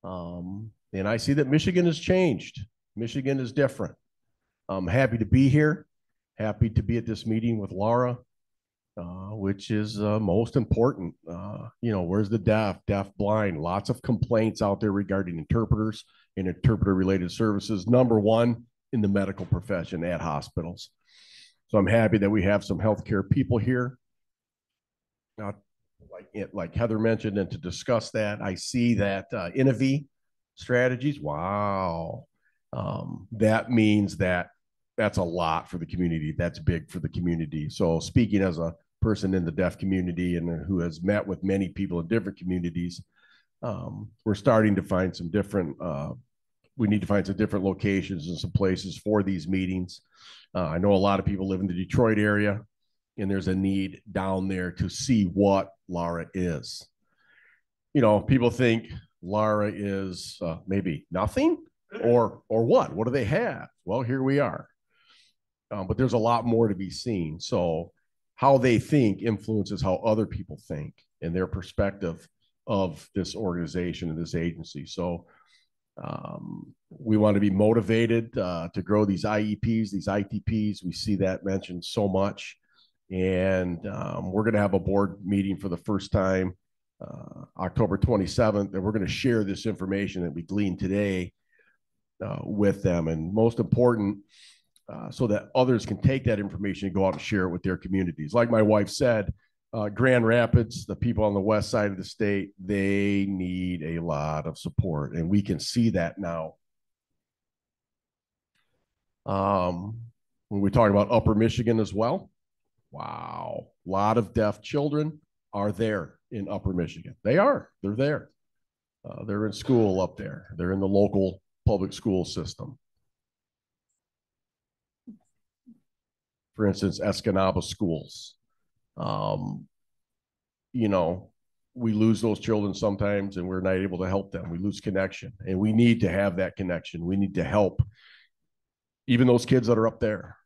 and I see that Michigan has changed. Michigan is different. I'm happy to be here, happy to be at this meeting with Laura, which is most important. Where's the deaf, blind? Lots of complaints out there regarding interpreters and interpreter-related services. Number one in the medical profession at hospitals. So I'm happy that we have some healthcare people here. Like Heather mentioned, and to discuss that, I see that Innovate strategies. Wow. That means that's a lot for the community. That's big for the community. So speaking as a person in the deaf community and who has met with many people in different communities, we're starting to find some different, we need to find some different locations and some places for these meetings. I know a lot of people live in the Detroit area, and there's a need down there to see what Lara is. People think Lara is maybe nothing or what? What do they have? Well, here we are. But there's a lot more to be seen. So how they think influences how other people think and their perspective of this organization and this agency. So we want to be motivated to grow these IEPs, these ITPs. We see that mentioned so much. And we're going to have a board meeting for the first time October 27th, and we're going to share this information that we gleaned today with them. And most important, so that others can take that information and go out and share it with their communities. Like my wife said, Grand Rapids, the people on the west side of the state, they need a lot of support, and we can see that now. When we talk about Upper Michigan as well, wow, a lot of deaf children are there in Upper Michigan. They're there. They're in school up there. They're in the local public school system. For instance, Escanaba schools. We lose those children sometimes and we're not able to help them. We lose connection, and we need to have that connection. We need to help even those kids that are up there.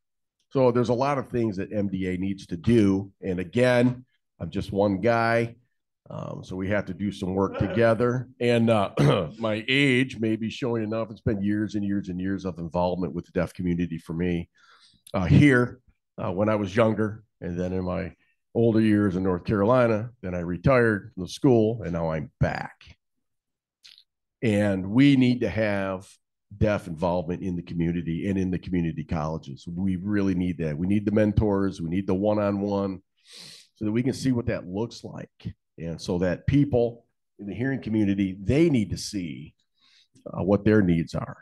So there's a lot of things that MDA needs to do. And again, I'm just one guy. So we have to do some work together. And my age may be showing enough. It's been years and years and years of involvement with the deaf community for me here when I was younger, and then in my older years in North Carolina. Then I retired from the school, and now I'm back. And we need to have deaf involvement in the community and in the community colleges. We really need that. We need the mentors. We need the one-on-one so that we can see what that looks like. And so that people in the hearing community, they need to see what their needs are.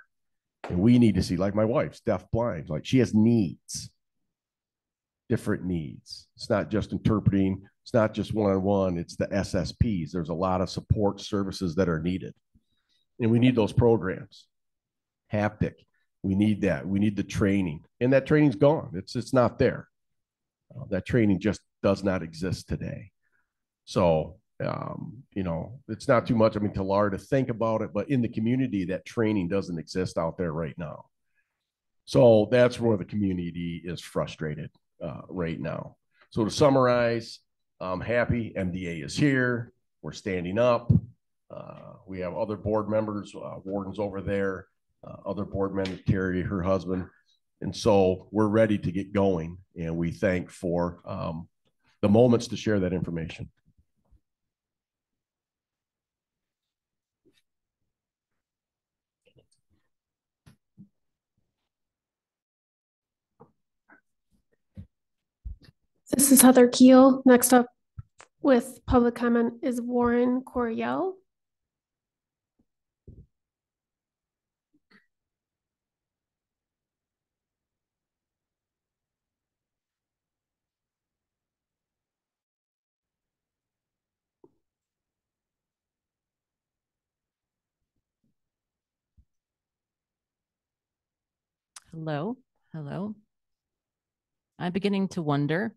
And we need to see, like my wife's deaf blind, like she has needs, different needs. It's not just interpreting. It's not just one-on-one. It's the SSPs. There's a lot of support services that are needed. And we need those programs. Haptic, we need that. We need the training, and that training's gone. It's not there. That training just does not exist today. So it's not too much. To Laura to think about it, but in the community, that training doesn't exist out there right now. So that's where the community is frustrated right now. So to summarize, I'm happy MDA is here. We're standing up. We have other board members, wardens over there. Other board members, Terry, her husband. And so we're ready to get going, and we thank for the moments to share that information. This is Heather Keel. Next up with public comment is Warren Coriel. Hello. I'm beginning to wonder.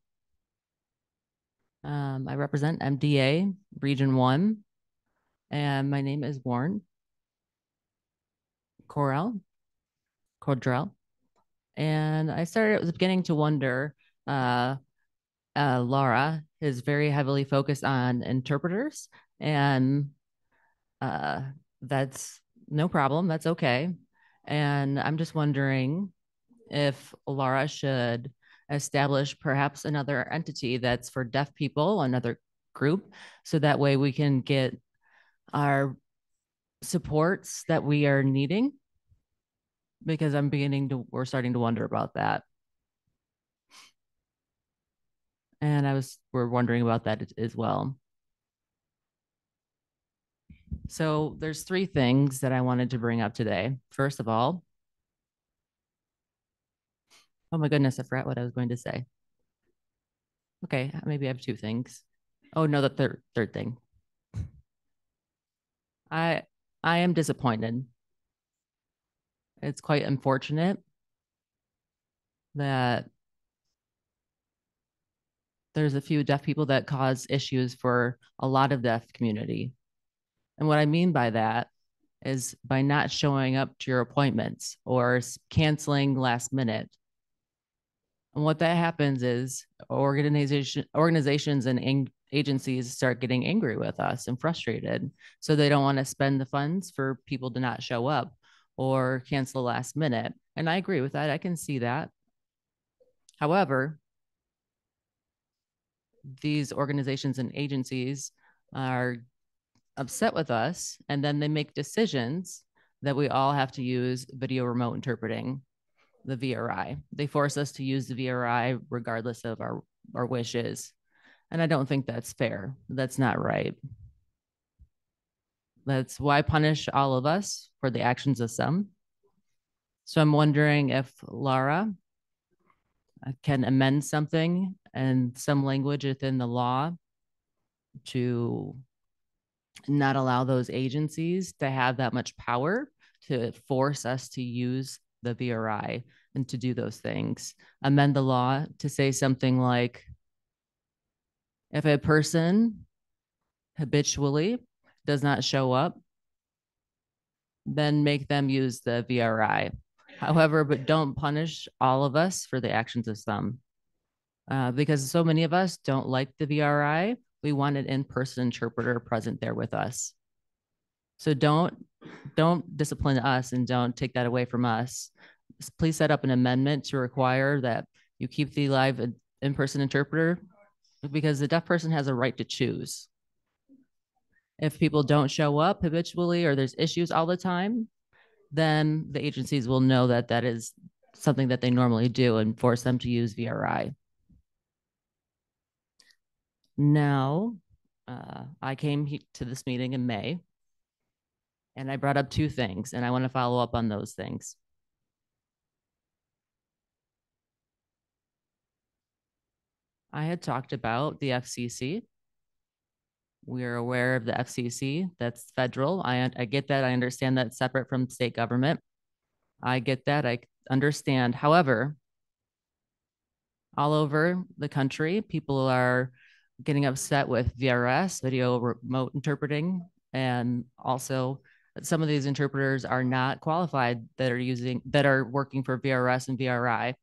I represent MDA Region 1, and my name is Warren Cordrell. And I was beginning to wonder Laura is very heavily focused on interpreters, and that's no problem. That's okay. And I'm just wondering if Laura should establish perhaps another entity that's for deaf people, another group, so that way we can get our supports that we are needing, because we're starting to wonder about that. And we're wondering about that as well. So there's 3 things that I wanted to bring up today. First of all, oh my goodness, I forgot what I was going to say. Okay, maybe I have 2 things. Oh no, the third thing. I am disappointed. It's quite unfortunate that there's a few deaf people that cause issues for a lot of deaf community. And what I mean by that is by not showing up to your appointments or canceling last minute. And what that happens is organizations and agencies start getting angry with us and frustrated. So they don't want to spend the funds for people to not show up or cancel last minute. And I agree with that. I can see that. However, these organizations and agencies are upset with us, and then they make decisions that we all have to use video remote interpreting, the VRI. They force us to use the VRI regardless of our wishes. And I don't think that's fair. That's not right. That's why punish all of us for the actions of some. So I'm wondering if Laura can amend something and some language within the law to not allow those agencies to have that much power to force us to use the VRI and to do those things. Amend the law to say something like, if a person habitually does not show up, then make them use the VRI. However, but don't punish all of us for the actions of some. Because so many of us don't like the VRI. We want an in-person interpreter present there with us. So don't discipline us and don't take that away from us. Please set up an amendment to require that you keep the live in-person interpreter, because the deaf person has a right to choose. If people don't show up habitually or there's issues all the time, then the agencies will know that that is something that they normally do and force them to use VRI. Now, I came to this meeting in May, and I brought up 2 things, and I want to follow up on those things. I had talked about the FCC. We're aware of the FCC. That's federal. I get that. I understand that's separate from state government. I get that. I understand. However, all over the country, people are getting upset with VRS, video remote interpreting, and also some of these interpreters are not qualified that are working for VRS and VRI.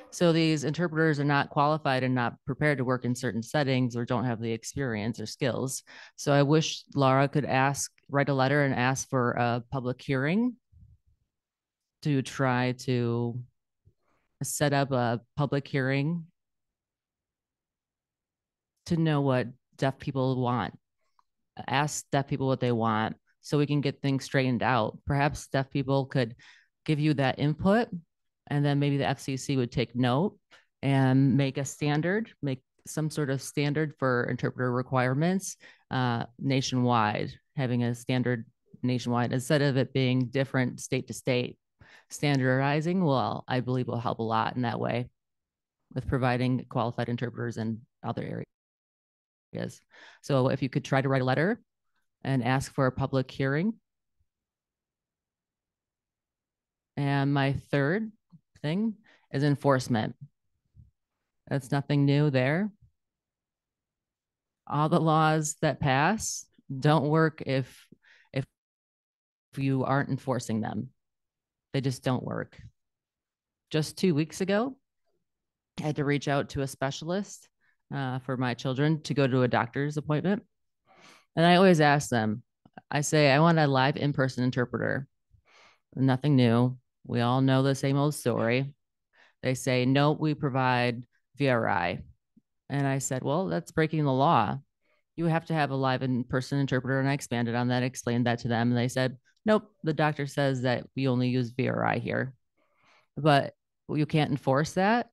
So these interpreters are not qualified and not prepared to work in certain settings or don't have the experience or skills. So I wish Laura could write a letter and ask for a public hearing to try to set up a public hearing to know what deaf people want. Ask deaf people what they want so we can get things straightened out. Perhaps deaf people could give you that input, and then maybe the FCC would take note and make some sort of standard for interpreter requirements nationwide, having a standard nationwide instead of it being different state to state. Standardizing I believe will help a lot in that way with providing qualified interpreters in other areas. So if you could try to write a letter and ask for a public hearing. And my third thing is enforcement. That's nothing new there. All the laws that pass don't work if you aren't enforcing them. They just don't work. Just 2 weeks ago, I had to reach out to a specialist for my children to go to a doctor's appointment. And I always ask them, I say, I want a live in-person interpreter. Nothing new. We all know the same old story. They say, no, we provide VRI. And I said, well, that's breaking the law. You have to have a live in-person interpreter. And I expanded on that, explained that to them. And they said, nope, the doctor says that we only use VRI here. But you can't enforce that.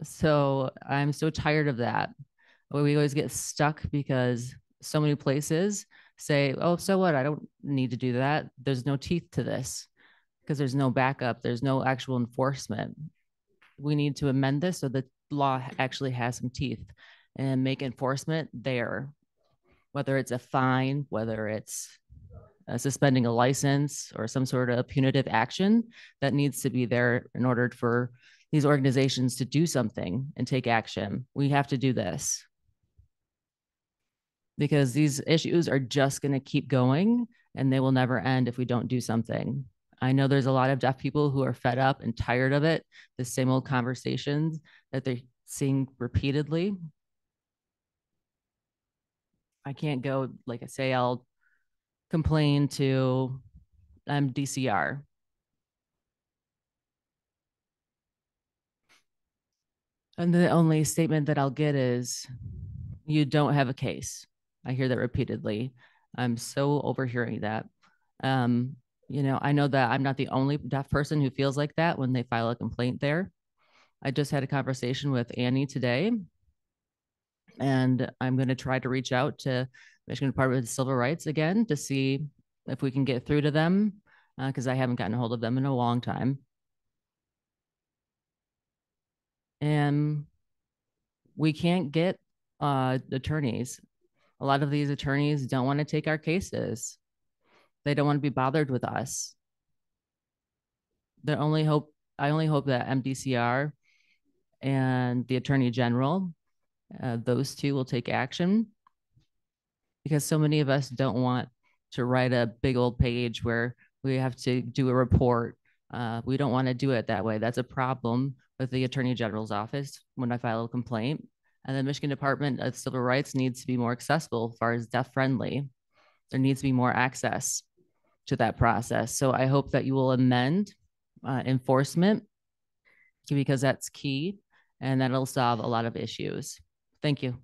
So I'm so tired of that. We always get stuck because so many places say, oh, so what? I don't need to do that. There's no teeth to this because there's no backup. There's no actual enforcement. We need to amend this so the law actually has some teeth and make enforcement there, whether it's a fine, whether it's suspending a license or some sort of punitive action that needs to be there in order for these organizations to do something and take action. We have to do this because these issues are just going to keep going and they will never end if we don't do something. I know there's a lot of deaf people who are fed up and tired of it, the same old conversations that they're seeing repeatedly. I can't go, like I say, I'll complain to MDCR. And the only statement that I'll get is, you don't have a case. I hear that repeatedly. I'm so overhearing that. You know, I know that I'm not the only deaf person who feels like that when they file a complaint there. I just had a conversation with Annie today, and I'm going to try to reach out to Michigan Department of Civil Rights again to see if we can get through to them, because I haven't gotten a hold of them in a long time. And we can't get attorneys. A lot of these attorneys don't want to take our cases. They don't want to be bothered with us. I only hope that MDCR and the Attorney General, those two will take action, because so many of us don't want to write a big old page where we have to do a report. We don't want to do it that way. That's a problem with the Attorney General's office when I file a complaint. And the Michigan Department of Civil Rights needs to be more accessible as far as deaf friendly. There needs to be more access to that process. So I hope that you will amend enforcement, because that's key, and that'll solve a lot of issues. Thank you.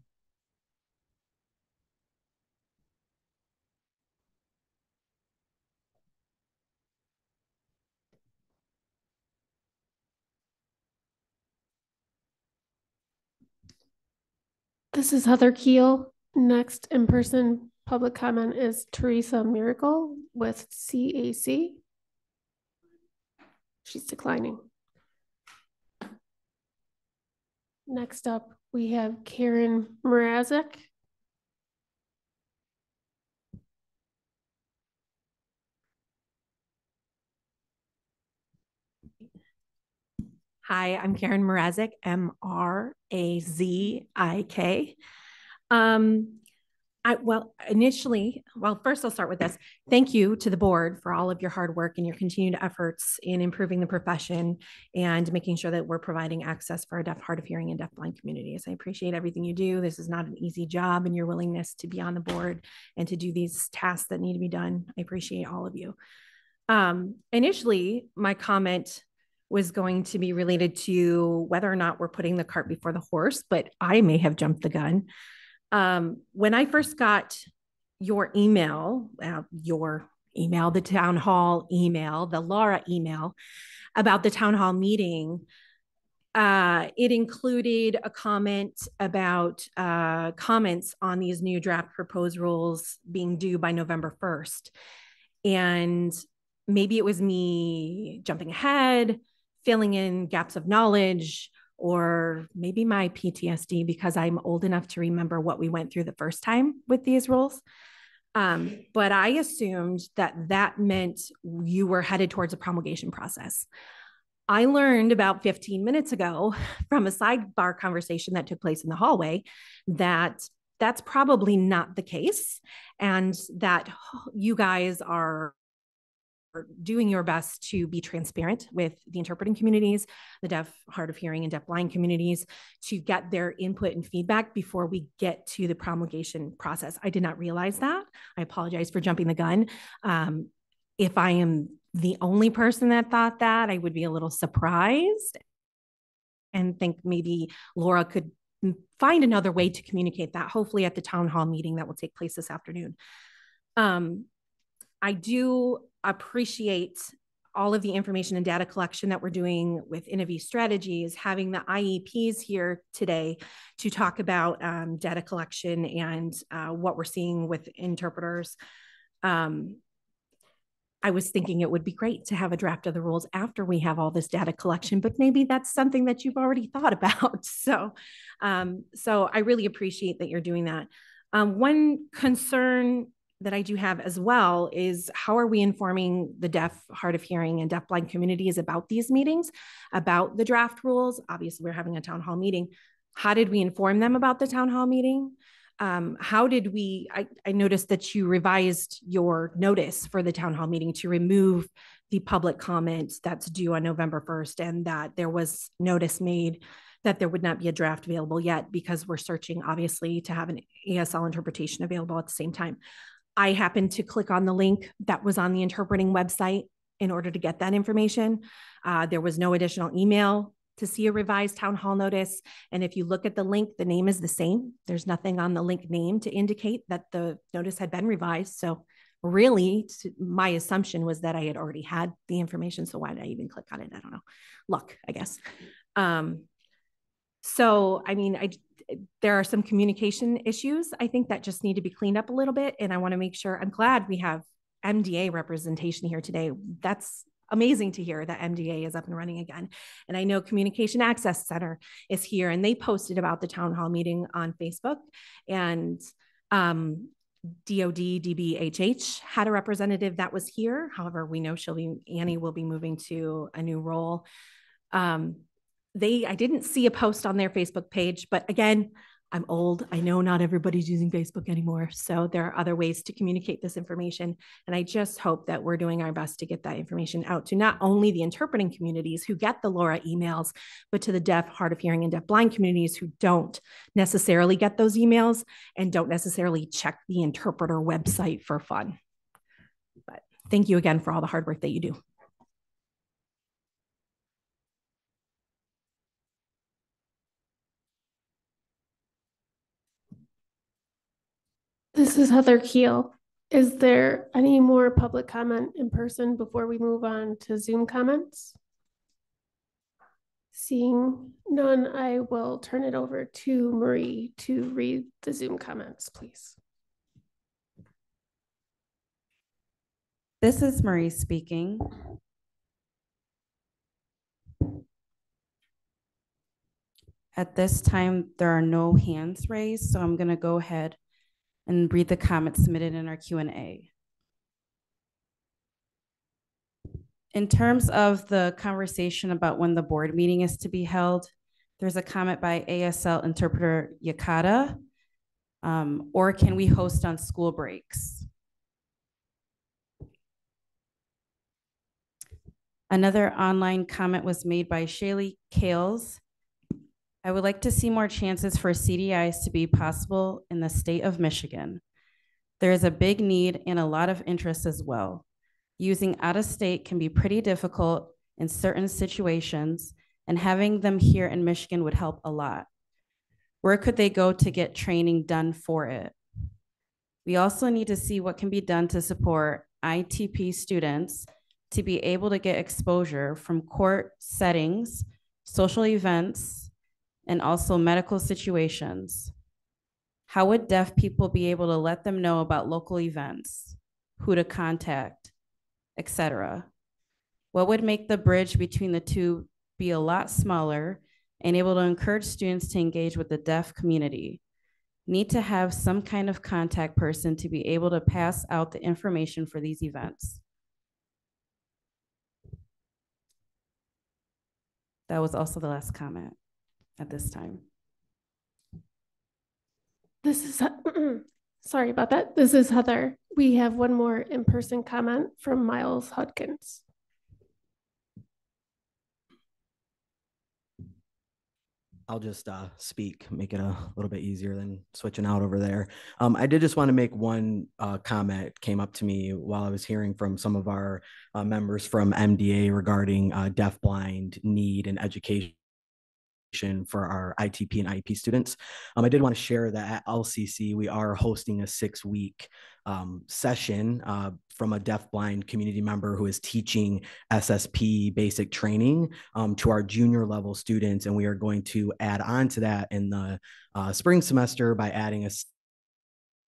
This is Heather Keel. Next in-person public comment is Teresa Miracle with CAC. She's declining. Next up, we have Karen Mrazek. Hi, I'm Karen Mrazek, M-R-A-Z-I-K. First I'll start with this. Thank you to the board for all of your hard work and your continued efforts in improving the profession and making sure that we're providing access for our deaf, hard of hearing, and deafblind communities. I appreciate everything you do. This is not an easy job, and your willingness to be on the board and to do these tasks that need to be done. I appreciate all of you. Initially, my comment was going to be related to whether or not we're putting the cart before the horse, but I may have jumped the gun. When I first got your email, the town hall email, the Laura email about the town hall meeting, it included a comment about comments on these new draft proposed rules being due by November 1st. And maybe it was me jumping ahead, filling in gaps of knowledge, or maybe my PTSD, because I'm old enough to remember what we went through the first time with these rules. But I assumed that meant you were headed towards a promulgation process. I learned about 15 minutes ago from a sidebar conversation that took place in the hallway that that's probably not the case, and that you guys are doing your best to be transparent with the interpreting communities, the deaf, hard of hearing, and deaf blind communities to get their input and feedback before we get to the promulgation process. I did not realize that. I apologize for jumping the gun. If I am the only person that thought that, I would be a little surprised and think maybe Laura could find another way to communicate that, hopefully at the town hall meeting that will take place this afternoon. I do appreciate all of the information and data collection that we're doing with Innovi Strategies, having the IEPs here today to talk about data collection and what we're seeing with interpreters. I was thinking it would be great to have a draft of the rules after we have all this data collection, but maybe that's something that you've already thought about. So I really appreciate that you're doing that. One concern that I do have as well is how are we informing the deaf, hard of hearing, and deafblind communities about these meetings, about the draft rules? Obviously, we're having a town hall meeting. How did we inform them about the town hall meeting? How did we, I noticed that you revised your notice for the town hall meeting to remove the public comment that's due on November 1st, and that there was notice made that there would not be a draft available yet because we're searching obviously to have an ASL interpretation available at the same time. I happened to click on the link that was on the interpreting website in order to get that information. There was no additional email to see a revised town hall notice. And if you look at the link, the name is the same. There's nothing on the link name to indicate that the notice had been revised. So really, my assumption was that I had already had the information. So why did I even click on it? I don't know. Luck, I guess. So, I mean, there are some communication issues, I think, that just need to be cleaned up a little bit. And I want to make sure, I'm glad we have MDA representation here today. That's amazing to hear that MDA is up and running again. And I know Communication Access Center is here, and they posted about the town hall meeting on Facebook. And DOD DBHH had a representative that was here. However, we know Annie will be moving to a new role. I didn't see a post on their Facebook page, but again, I'm old. I know not everybody's using Facebook anymore. So there are other ways to communicate this information. And I just hope that we're doing our best to get that information out to not only the interpreting communities who get the Laura emails, but to the deaf, hard of hearing, and deafblind communities who don't necessarily get those emails and don't necessarily check the interpreter website for fun. But thank you again for all the hard work that you do. This is Heather Keel. Is there any more public comment in person before we move on to Zoom comments? Seeing none, I will turn it over to Marie to read the Zoom comments, please. This is Marie speaking. At this time, there are no hands raised, so I'm going to go ahead and read the comments submitted in our Q&A. In terms of the conversation about when the board meeting is to be held, there's a comment by ASL interpreter Yakata, or can we host on school breaks? Another online comment was made by Shaylee Kales. I would like to see more chances for CDIs to be possible in the state of Michigan. There is a big need and a lot of interest as well. Using out of state can be pretty difficult in certain situations, and having them here in Michigan would help a lot. Where could they go to get training done for it? We also need to see what can be done to support ITP students to be able to get exposure from court settings, social events, and also medical situations. How would deaf people be able to let them know about local events, who to contact, etc.? What would make the bridge between the two be a lot smaller and able to encourage students to engage with the deaf community? Need to have some kind of contact person to be able to pass out the information for these events. That was also the last comment at this time. This is Sorry about that. This is Heather. We have one more in-person comment from Miles Hudkins. I'll just speak, make it a little bit easier than switching out over there. I did just want to make one comment. Came up to me while I was hearing from some of our members from MDA regarding deafblind need and education for our ITP and IEP students. I did want to share that at LCC, we are hosting a 6-week session from a deafblind community member who is teaching SSP basic training to our junior level students. And we are going to add on to that in the spring semester by adding a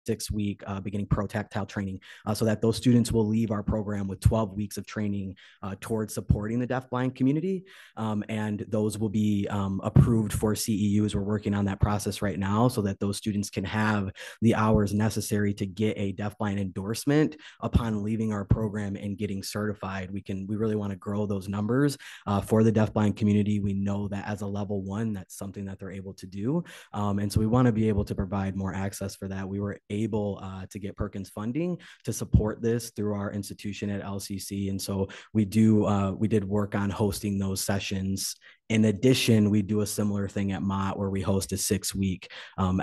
6-week beginning pro tactile training so that those students will leave our program with 12 weeks of training towards supporting the deafblind community. And those will be approved for CEUs. We're working on that process right now so that those students can have the hours necessary to get a deafblind endorsement upon leaving our program and getting certified. We really want to grow those numbers for the deafblind community. We know that as a level 1, that's something that they're able to do. And so we want to be able to provide more access for that. We were able to get Perkins funding to support this through our institution at LCC. And so we did work on hosting those sessions. In addition, we do a similar thing at Mott where we host a 6-week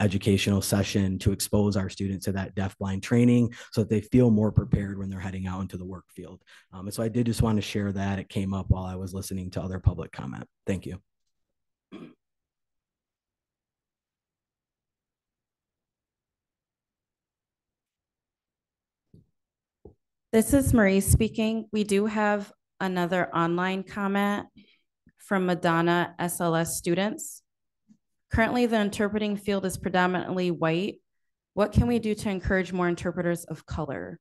educational session to expose our students to that deafblind training so that they feel more prepared when they're heading out into the work field. And so I did just want to share that. It came up while I was listening to other public comment. Thank you. This is Marie speaking. We do have another online comment from Madonna SLS students. Currently, the interpreting field is predominantly white. What can we do to encourage more interpreters of color?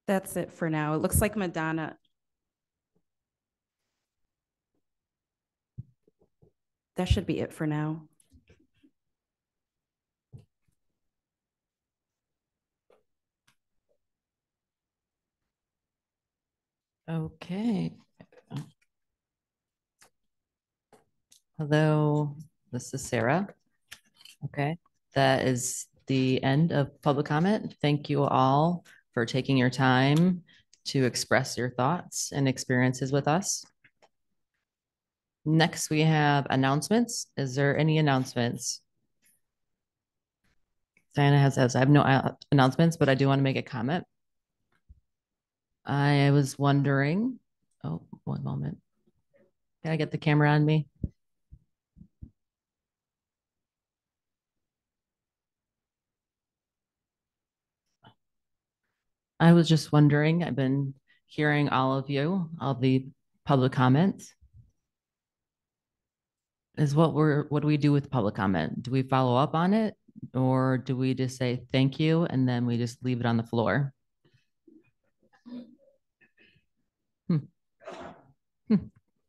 That's it for now. It looks like Madonna. That should be it for now. Okay. Hello, this is Sarah. Okay, that is the end of public comment. Thank you all for taking your time to express your thoughts and experiences with us. Next, we have announcements. Is there any announcements? Diana says, I have no announcements, but I do want to make a comment. I was wondering, oh, one moment. Can I get the camera on me? I was just wondering, I've been hearing all of you, all the public comments. What do we do with public comment? Do we follow up on it? Or do we just say thank you and then we just leave it on the floor?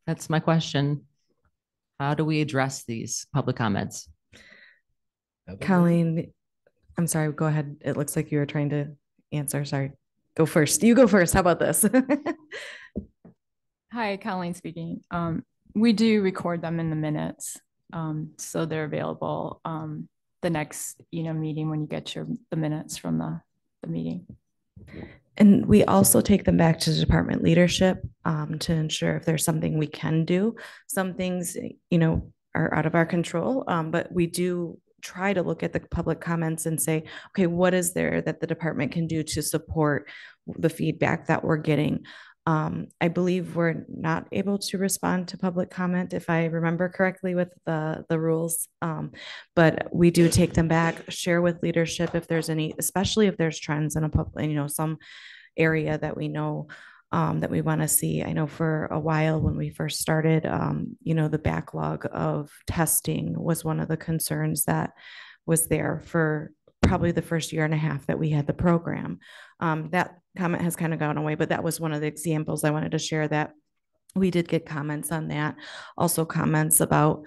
That's my question. How do we address these public comments? Colleen, I'm sorry, go ahead. It looks like you were trying to answer. Sorry. Go first. You go first. How about this? Hi, Colleen speaking. We do record them in the minutes. So they're available the next meeting when you get the minutes from the meeting. And we also take them back to department leadership to ensure if there's something we can do. Some things, are out of our control, but we do try to look at the public comments and say, okay, what is there that the department can do to support the feedback that we're getting? I believe we're not able to respond to public comment, if I remember correctly with the rules, but we do take them back, share with leadership if there's any, especially if there's trends in a public, some area that we know that we want to see. I know for a while when we first started, the backlog of testing was one of the concerns that was there for probably the first year and a half that we had the program. That comment has kind of gone away, but that was one of the examples I wanted to share that we did get comments on that. Also comments about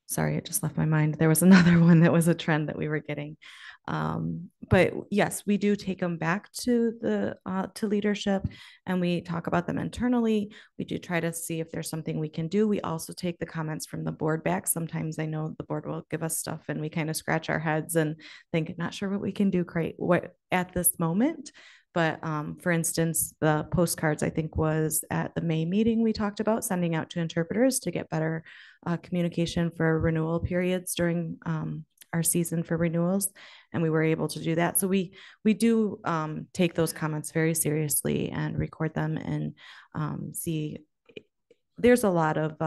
Sorry, it just left my mind. There was another one that was a trend that we were getting. But yes, we do take them back to the to leadership, and we talk about them internally. We do try to see if there's something we can do. We also take the comments from the board back. Sometimes I know the board will give us stuff and we kind of scratch our heads and think, not sure what we can do great what at this moment. But for instance, the postcards, I think, was at the May meeting we talked about sending out to interpreters to get better communication for renewal periods during our season for renewals, and we were able to do that. So we do take those comments very seriously and record them and see. There's a lot of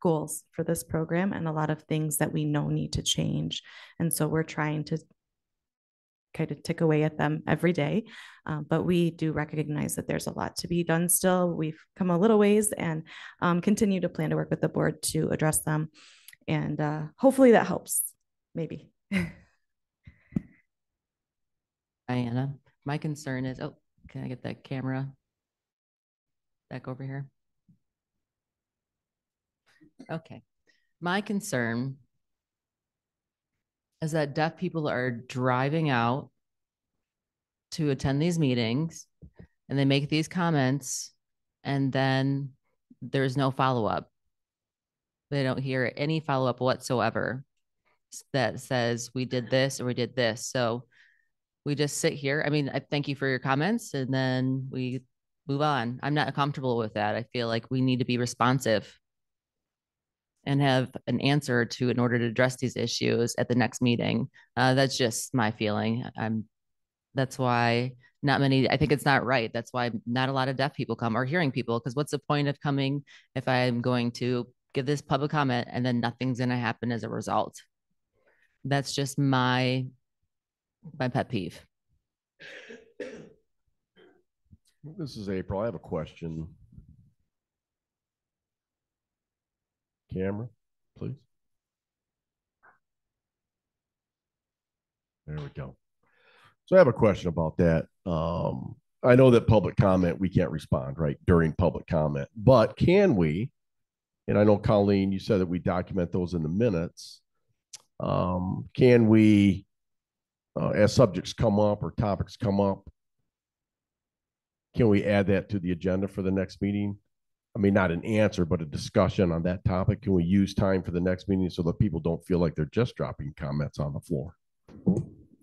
goals for this program and a lot of things that we know need to change, and so we're trying to kind of tick away at them every day. But we do recognize that there's a lot to be done still. We've come a little ways and continue to plan to work with the board to address them. And hopefully that helps, maybe. Diana, my concern is, oh, can I get that camera back over here? Okay. My concern is that deaf people are driving out to attend these meetings and they make these comments and then there's no follow-up. They don't hear any follow-up whatsoever that says we did this or we did this. So we just sit here. I mean, I thank you for your comments and then we move on. I'm not comfortable with that. I feel like we need to be responsive and have an answer to in order to address these issues at the next meeting. That's just my feeling. That's why not many, I think it's not right. That's why not a lot of deaf people come or hearing people, because what's the point of coming if I'm going to give this public comment and then nothing's going to happen as a result? That's just my pet peeve. This is April. I have a question. Camera, please. There we go. So I have a question about that. I know that public comment, we can't respond, right, during public comment, but can we, and I know Colleen, you said that we document those in the minutes. Can we, as subjects come up or topics come up, can we add that to the agenda for the next meeting? I mean, not an answer, but a discussion on that topic. Can we use time for the next meeting so that people don't feel like they're just dropping comments on the floor?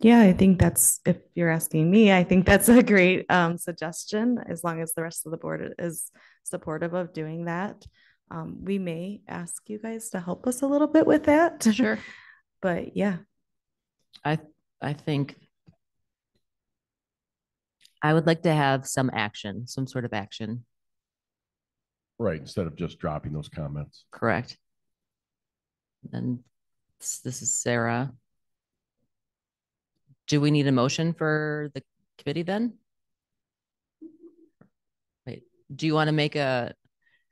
Yeah, I think that's, if you're asking me, I think that's a great suggestion, as long as the rest of the board is supportive of doing that. We may ask you guys to help us a little bit with that. Sure. But yeah. I think I would like to have some action, some sort of action. Right, instead of just dropping those comments. Correct. And this is Sarah. Do we need a motion for the committee then? Wait, do you want to make a,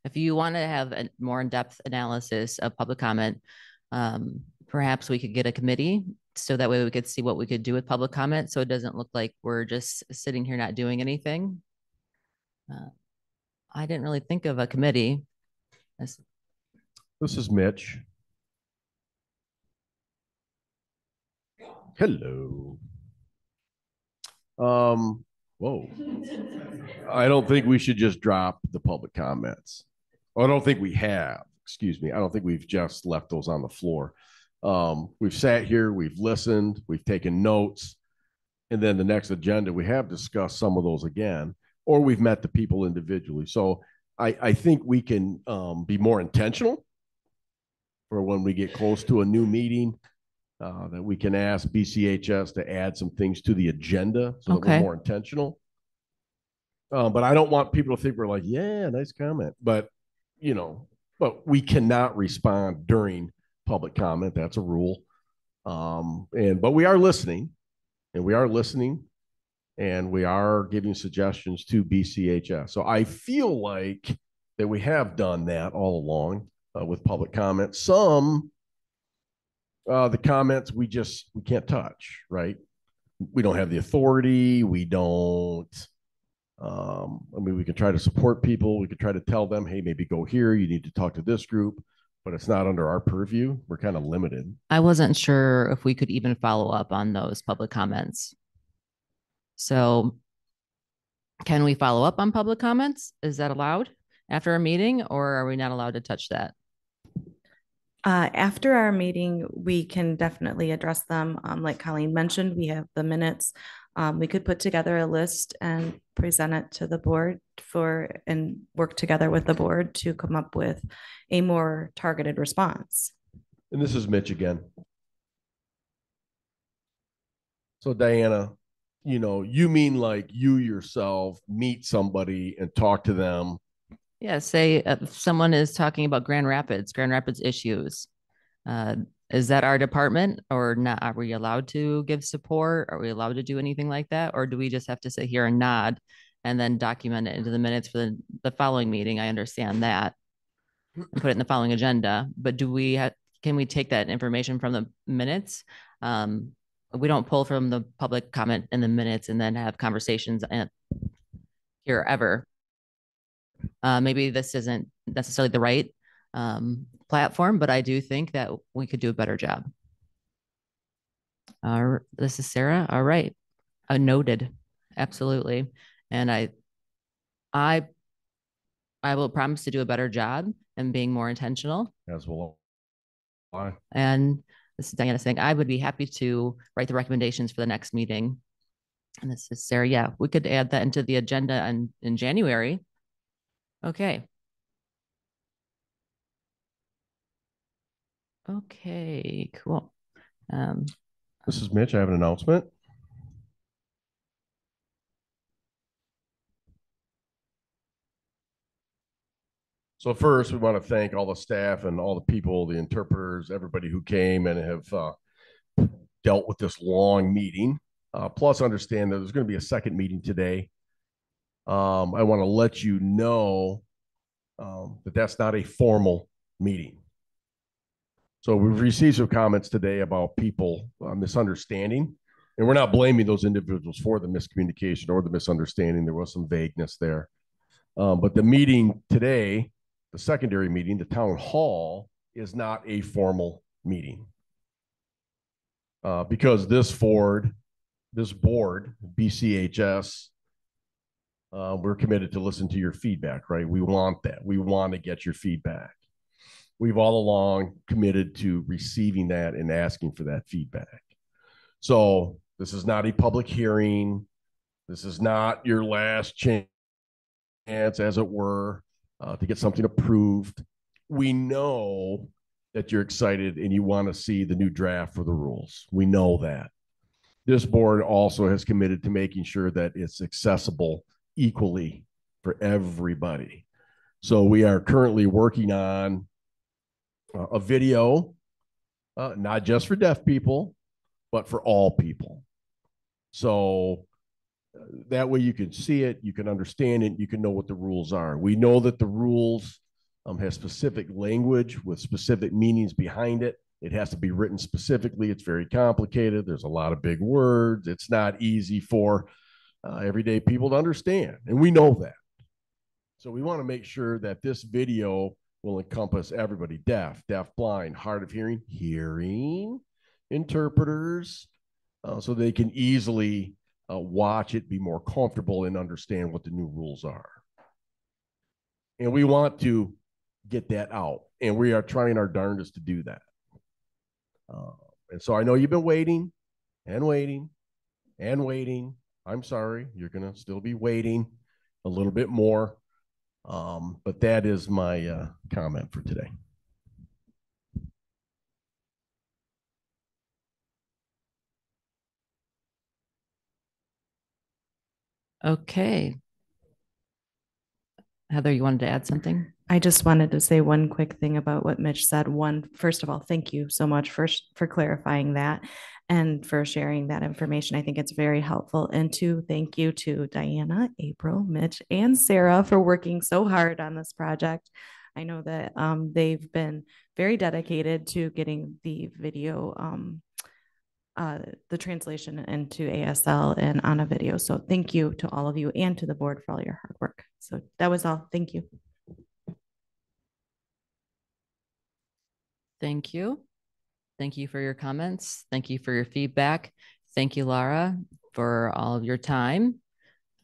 if you want to have a more in-depth analysis of public comment, perhaps we could get a committee so that way we could see what we could do with public comment so it doesn't look like we're just sitting here not doing anything. I didn't really think of a committee. This is Mitch. Hello. Whoa. I don't think we should just drop the public comments. I don't think we have, excuse me. I don't think we've just left those on the floor. We've sat here, we've listened, we've taken notes, and then the next agenda, we have discussed some of those again, or we've met the people individually. So I think we can be more intentional for when we get close to a new meeting, that we can ask BCHS to add some things to the agenda so that we're more intentional. But I don't want people to think we're like, yeah, nice comment. But, you know, but we cannot respond during public comment. That's a rule. But we are listening, and we are listening, and we are giving suggestions to BCHS. So I feel like that we have done that all along with public comment. Some the comments we can't touch, right? We don't have the authority. We don't. I mean, we can try to support people. We could try to tell them, hey, maybe go here. You need to talk to this group. but it's not under our purview. We're kind of limited. I wasn't sure if we could even follow up on those public comments. So can we follow up on public comments? Is that allowed after a meeting, or are we not allowed to touch that? After our meeting, we can definitely address them. Like Colleen mentioned, we have the minutes. We could put together a list and present it to the board and work together with the board to come up with a more targeted response. And this is Mitch again. So Diana, you mean like you yourself meet somebody and talk to them? Yeah, say if someone is talking about Grand Rapids issues. Is that our department or not? Are we allowed to give support? Are we allowed to do anything like that? Or do we just have to sit here and nod and then document it into the minutes for the following meeting? I understand that. And put it in the following agenda. But can we take that information from the minutes? We don't pull from the public comment in the minutes and then have conversations here ever. Maybe this isn't necessarily the right platform, but I do think that we could do a better job. This is Sarah. All right. Noted. Absolutely. And I will promise to do a better job and being more intentional. As well. Why? And this is Diana saying, I would be happy to write the recommendations for the next meeting. And this is Sarah. Yeah, we could add that into the agenda in January. Okay. Okay, cool. This is Mitch. I have an announcement. So first, we want to thank all the staff and all the people, the interpreters, everybody who came and have dealt with this long meeting. Plus, understand that there's going to be a second meeting today. I want to let you know that that's not a formal meeting. So we've received some comments today about people misunderstanding, and we're not blaming those individuals for the miscommunication or the misunderstanding. There was some vagueness there. But the meeting today, the secondary meeting, the town hall, is not a formal meeting. Because this board, BCHS, we're committed to listen to your feedback, right? We want that. We want to get your feedback. We've all along committed to receiving that and asking for that feedback. So this is not a public hearing. This is not your last chance, as it were, to get something approved. We know that you're excited and you want to see the new draft for the rules. We know that. This board also has committed to making sure that it's accessible equally for everybody. So we are currently working on a video, not just for deaf people, but for all people. So that way you can see it, you can understand it, you can know what the rules are. We know that the rules have specific language with specific meanings behind it. It has to be written specifically. It's very complicated. There's a lot of big words. It's not easy for everyday people to understand. And we know that. So we want to make sure that this video will encompass everybody: deaf, blind, hard of hearing, hearing, interpreters, so they can easily watch it, be more comfortable, and understand what the new rules are. And we want to get that out, and we are trying our darndest to do that. And so I know you've been waiting and waiting and waiting. I'm sorry, you're going to still be waiting a little bit more. But that is my comment for today. Okay. Heather, you wanted to add something? I just wanted to say one quick thing about what Mitch said. First of all, thank you so much for clarifying that and for sharing that information. I think it's very helpful. And two, thank you to Diana, April, Mitch, and Sarah for working so hard on this project. I know that they've been very dedicated to getting the video, the translation into ASL and on a video. So thank you to all of you and to the board for all your hard work. So that was all. Thank you. Thank you. Thank you for your comments. Thank you for your feedback. Thank you, Lara, for all of your time.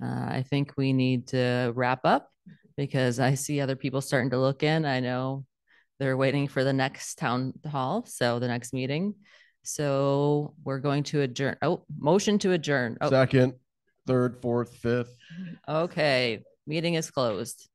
I think we need to wrap up because I see other people starting to look in. I know they're waiting for the next town hall, so the next meeting. So we're going to adjourn. Oh, motion to adjourn. Oh. Second, third, fourth, fifth. Okay, meeting is closed.